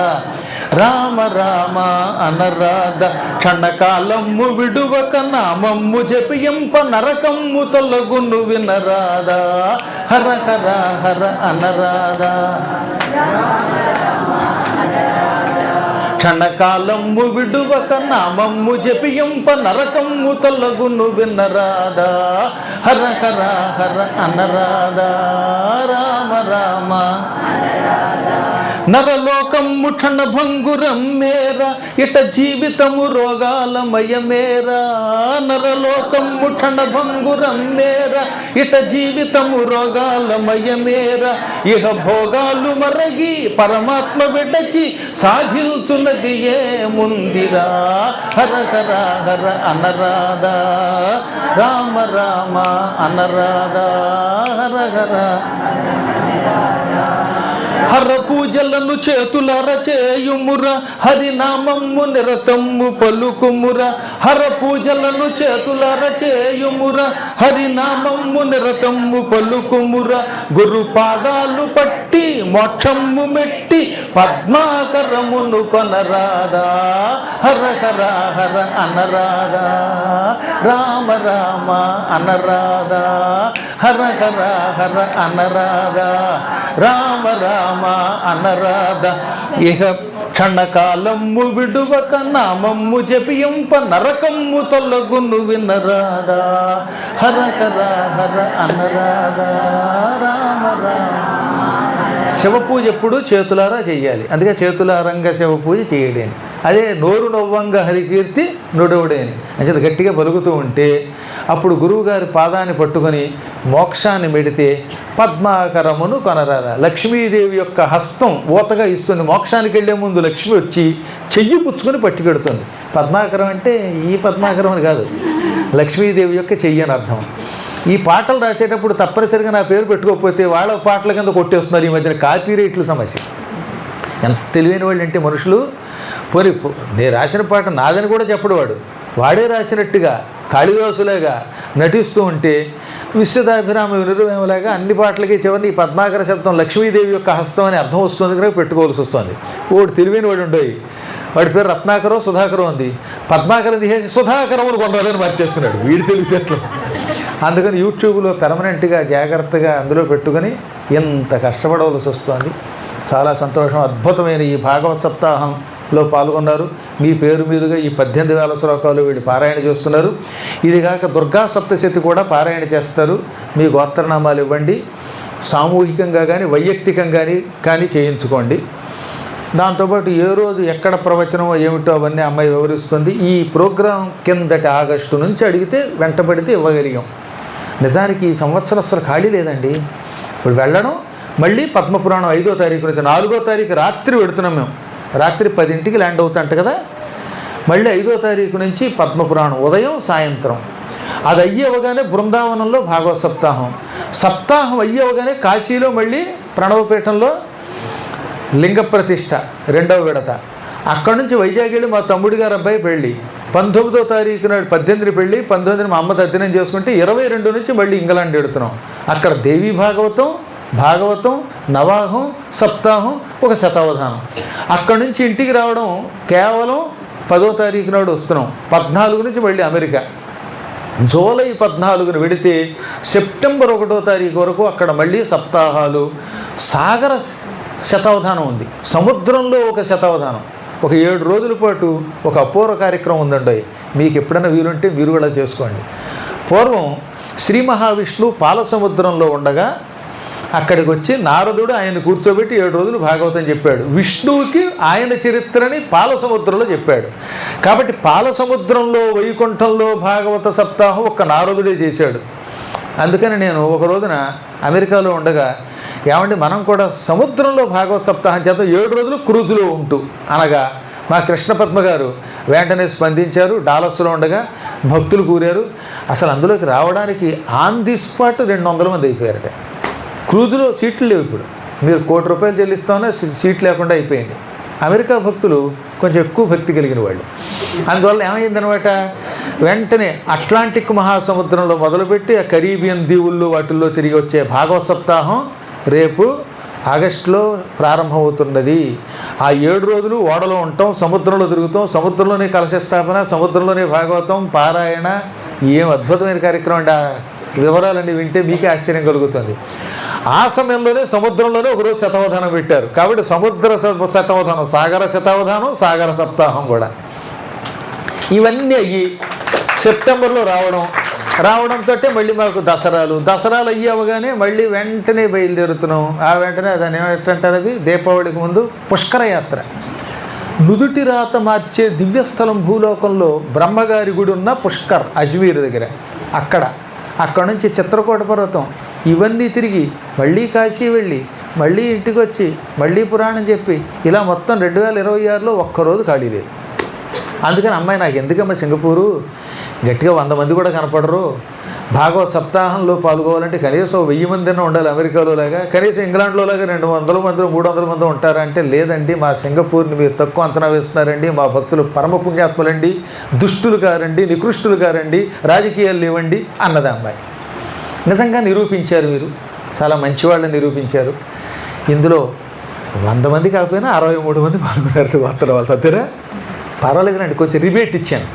రామ రామ అనరాధ. క్షణకాలమ్ము విడువక నామమ్ము జపియంప నరకమ్ము తొలగును వినరాధ, హర హర హర అనరాధ. క్షణకాలమ్ము విడువక నామమ్ము జపియంప నరకమ్ము తొలగును వినరాధ, హర హర హర అనరాధ, రామ రామ. నరలోకమ్ము క్షణభంగురం మేర, ఇట జీవితము రోగాలమయమేరా. నరలోకమ్ము క్షణభంగురం మేర, ఇట జీవితము రోగాలమయమేర. ఇహ భోగాలు మరగి పరమాత్మ విడచి సాధించున్నది ఏ ముందిరా, హర హర హర అనరాధ, రామ రామ అనరాధ, హర హర. హర పూజలను చేతులర చేయుముర, హరినామమ్ము నిరతమ్ము పలుకుముర. హర పూజలను చేతులర చేయుముర, హరినామమ్ము నిరతమ్ము పలుకుముర. గురు పాదాలు పట్టి మోక్షమ్ము మెట్టి పద్మాకరమును కొనరాధా, హర హర హర అనరాధ, రామ రామ అనరాధ, హర హర హర అనరాధ, రామ రామ అనరాధ. ఇహ క్షణకాలమ్ము విడువక నామమ్ము జపియంప నరకమ్ము తొలగును వినరాధ, హర హర హర అనరాధ, రామ రామ. శివపూజ ఎప్పుడు చేతులారా చెయ్యాలి, అందుకే చేతులారంగా శివపూజ చేయడేని. అదే నోరు నవ్వంగా హరికీర్తి నుడవుడేని అంటే గట్టిగా పలుకుతూ ఉంటే అప్పుడు గురువుగారి పాదాన్ని పట్టుకొని మోక్షాన్ని మెడితే పద్మాకరమును కొనరాద. లక్ష్మీదేవి యొక్క హస్తం ఊతగా ఇస్తుంది. మోక్షానికి వెళ్ళే ముందు లక్ష్మి వచ్చి చెయ్యి పుచ్చుకొని పట్టుకెడుతుంది. పద్మాకరం అంటే ఈ పద్మాకరం అని కాదు, లక్ష్మీదేవి యొక్క చెయ్యి అని అర్థం. ఈ పాటలు రాసేటప్పుడు తప్పనిసరిగా నా పేరు పెట్టుకోకపోతే వాళ్ళ పాటల కింద కొట్టేస్తున్నారు ఈ మధ్యన. కాపీరైట్ల సమస్య. ఎంత తెలివైన వాళ్ళు అంటే మనుషులు. పోనీ నేను రాసిన పాట నాదని కూడా చెప్పడు వాడు, వాడే రాసినట్టుగా కాళిదాసులాగా నటిస్తూ ఉంటే విశ్వదాభిరామ వినురవేమలాగా అన్ని పాటలకి చివరిని ఈ పద్మాకర శబ్దం లక్ష్మీదేవి యొక్క హస్తం అని అర్థం వస్తుంది కనుక పెట్టుకోవాల్సి వస్తుంది. వాడు తెలివైన వాడు ఉండేవి, వాడి పేరు రత్నాకరం సుధాకరం ఉంది, పద్మాకరం తీసేసి సుధాకరమును కొనరాదని మార్చేసుకున్నాడు. వీడి తెలివితేటలు. అందుకని యూట్యూబ్లో పెర్మనెంట్గా జాగ్రత్తగా అందులో పెట్టుకొని ఎంత కష్టపడవలసి వస్తుంది. చాలా సంతోషం. అద్భుతమైన ఈ భాగవత సప్తాహంలో పాల్గొన్నారు. మీ పేరు మీదుగా ఈ 18,000 శ్లోకాలు వీళ్ళు పారాయణ చేస్తున్నారు. ఇది కాక దుర్గా సప్తశతి కూడా పారాయణ చేస్తారు. మీ గోత్రనామాలు ఇవ్వండి. సామూహికంగా కానీ వైయక్తికంగా కానీ చేయించుకోండి. దాంతోపాటు ఏ రోజు ఎక్కడ ప్రవచనమో ఏమిటో అవన్నీ అమ్మాయి వివరిస్తుంది. ఈ ప్రోగ్రాం కిందటి ఆగస్టు నుంచి అడిగితే వెంటబడితే ఇవ్వగలిగాం. నిజానికి ఈ సంవత్సరం అసలు ఖాళీ లేదండి. ఇప్పుడు వెళ్ళడం మళ్ళీ పద్మపురాణం 5వ తారీఖు నుంచి 4వ తారీఖు రాత్రి పెడుతున్నాం మేము. రాత్రి 10ంటికి ల్యాండ్ అవుతాంట కదా. మళ్ళీ 5వ తారీఖు నుంచి పద్మపురాణం ఉదయం సాయంత్రం. అది అయ్యవగానే బృందావనంలో భాగవత సప్తాహం. సప్తాహం అయ్యవగానే కాశీలో మళ్ళీ ప్రణవపీఠంలో లింగ ప్రతిష్ఠ 2వ విడత. అక్కడి నుంచి వైజాగ్ వెళ్ళి మా తమ్ముడి గారు అబ్బాయి పెళ్ళి. 19వ తారీఖు నాడు 18 పెళ్ళి, 19 మా అమ్మ తద్దినం చేసుకుంటే 22 నుంచి మళ్ళీ ఇంగ్లాండ్ ఎడుతున్నాం. అక్కడ దేవీ భాగవతం నవాహం సప్తాహం ఒక శతావధానం. అక్కడి నుంచి ఇంటికి రావడం కేవలం 10వ తారీఖు నాడు వస్తున్నాం. 14 నుంచి మళ్ళీ అమెరికా. జూలై 14న వెడితే సెప్టెంబర్ 1వ తారీఖు వరకు అక్కడ మళ్ళీ సప్తాహాలు. సాగర శతావధానం ఉంది, సముద్రంలో ఒక శతావధానం. ఒక 7 రోజుల పాటు ఒక అపూర్వ కార్యక్రమం ఉందండి. మీకు ఎప్పుడైనా వీలుంటే మీరు కూడా చేసుకోండి. పూర్వం శ్రీ మహావిష్ణువు పాలసముద్రంలో ఉండగా అక్కడికి వచ్చి నారదుడు ఆయన కూర్చోబెట్టి 7 రోజులు భాగవతం చెప్పాడు. విష్ణువుకి ఆయన చరిత్రని పాలసముద్రంలో చెప్పాడు. కాబట్టి పాలసముద్రంలో వైకుంఠంలో భాగవత సప్తాహం ఒక్క నారదుడే చేశాడు. అందుకని నేను ఒక రోజున అమెరికాలో ఉండగా ఏమంటే మనం కూడా సముద్రంలో భాగవత సప్తాహం చేద్దాం 7 రోజులు క్రూజులో ఉంటూ అనగా మా కృష్ణపద్మ గారు వెంటనే స్పందించారు. డాలస్లో ఉండగా భక్తులు కూరారు. అసలు అందులోకి రావడానికి ఆన్ ది స్పాట్ 200 మంది అయిపోయారట. క్రూజులో సీట్లు లేవు. ఇప్పుడు మీరు ₹1 చెల్లిస్తామన్నా సీట్ లేకుండా అయిపోయింది. అమెరికా భక్తులు కొంచెం ఎక్కువ భక్తి కలిగిన వాళ్ళు. అందువల్ల ఏమైందనమాట, వెంటనే అట్లాంటిక్ మహాసముద్రంలో మొదలుపెట్టి ఆ కరీబియన్ దీవుల్లో వాటిల్లో తిరిగి వచ్చే భాగవత సప్తాహం రేపు ఆగస్టులో ప్రారంభమవుతున్నది. ఆ 7 రోజులు ఓడలో ఉంటాం, సముద్రంలో తిరుగుతాం, సముద్రంలోనే కలశ స్థాపన, సముద్రంలోనే భాగవతం పారాయణ. ఏం అద్భుతమైన కార్యక్రమం అండి. ఆ వివరాలన్నీ వింటే మీకే ఆశ్చర్యం కలుగుతుంది. ఆ సమయంలోనే సముద్రంలోనే ఒకరోజు శతావధానం పెట్టారు. కాబట్టి సముద్ర శతావధానం, సాగర శతావధానం, సాగర సప్తాహం కూడా ఇవన్నీ అయ్యి సెప్టెంబర్లో రావడంతో మళ్ళీ మాకు దసరాలు అయ్యి అవగానే మళ్ళీ వెంటనే బయలుదేరుతున్నాం. ఆ వెంటనే దాన్ని ఏమంటారు, అది దీపావళికి ముందు పుష్కర యాత్ర. నుదుటి రాత మార్చే దివ్యస్థలం భూలోకంలో బ్రహ్మగారి గుడి ఉన్న పుష్కర్, అజ్మీర్ దగ్గర, అక్కడ నుంచి చిత్రకూట పర్వతం, ఇవన్నీ తిరిగి మళ్ళీ కాశీ వెళ్ళి మళ్ళీ ఇంటికి వచ్చి మళ్ళీ పురాణం చెప్పి ఇలా మొత్తం 2026లో ఒక్కరోజు ఖాళీ లేదు. అందుకని అమ్మాయి నాకు ఎందుకమ్మా సింగపూరు, గట్టిగా 100 మంది కూడా కనపడరు, భాగవత సప్తాహంలో పాల్గొవాలంటే కనీసం 1000 మందినే ఉండాలి, అమెరికాలో లాగా, కనీసం ఇంగ్లాండ్లో లాగా 200 మంది 300 మంది ఉంటారంటే, లేదండి మా సింగపూర్ని మీరు తక్కువ అంచనా వేస్తున్నారండి, మా భక్తులు పరమ పుణ్యాత్ములండి, దుష్టులు కారండి, నికృష్టులు కారండి, రాజకీయాలు లేవండి అన్నది అమ్మాయి. నిజంగా నిరూపించారు, మీరు చాలా మంచివాళ్ళని నిరూపించారు. ఇందులో 100 మంది కాకపోయినా 63 మంది పాల్గొన్నారు వాళ్ళ దగ్గర. పర్వాలేదునండి, కొంచెం రిబేట్ ఇచ్చాను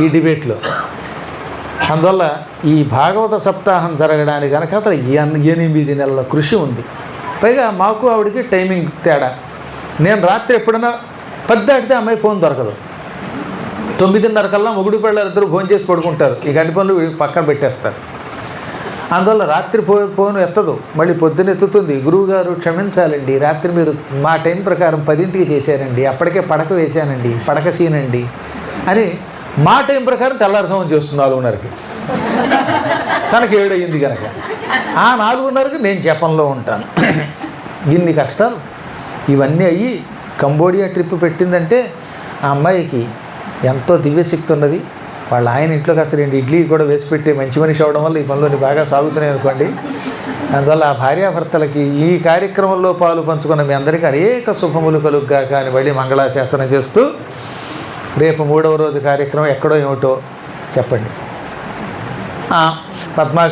ఈ డిబేట్లో. అందువల్ల ఈ భాగవత సప్తాహం జరగడానికి కనుక అతను 8 నెలల కృషి ఉంది. పైగా మాకు ఆవిడకి టైమింగ్ తేడా. నేను రాత్రి ఎప్పుడైనా 10 దాటితే అమ్మాయి ఫోన్ దొరకదు. 9:30 కల్లా మొగుడు పిల్లలిద్దరూ ఫోన్ చేసి పడుకుంటారు, ఇక అన్ని పనులు పక్కన పెట్టేస్తారు. అందువల్ల రాత్రి ఫోన్ ఎత్తదు, మళ్ళీ పొద్దున్న ఎత్తుతుంది. గురువుగారు క్షమించాలండి, రాత్రి మీరు మా టైం ప్రకారం 10ంటికి చేశారండి, అప్పటికే పడక వేశానండి, పడక సీనండి అని మా టైం ప్రకారం తెల్లారుజామున చేస్తుంది 4:30కి. తనకి 7 అయ్యింది కనుక ఆ 4:30కి నేను జపంలో ఉంటాను. ఇన్ని కష్టాలు ఇవన్నీ అయ్యి కంబోడియా ట్రిప్ పెట్టిందంటే ఆ అమ్మాయికి ఎంతో దివ్యశక్తి ఉన్నది. వాళ్ళ ఆయన ఇంట్లో కాస్త 2 ఇడ్లీ కూడా వేసి పెట్టి మంచి మనిషి అవడం వల్ల ఈ పనులు బాగా సాగుతున్నాయి అనుకోండి. అందువల్ల ఆ భార్యాభర్తలకి ఈ కార్యక్రమంలో పాలు పంచుకున్న మీ అందరికీ అనేక శుభములు కలుగ్గా కానీ మళ్ళీ మంగళాశాసనం చేస్తూ రేపు 3వ రోజు కార్యక్రమం ఎక్కడో ఏమిటో చెప్పండి. పద్మా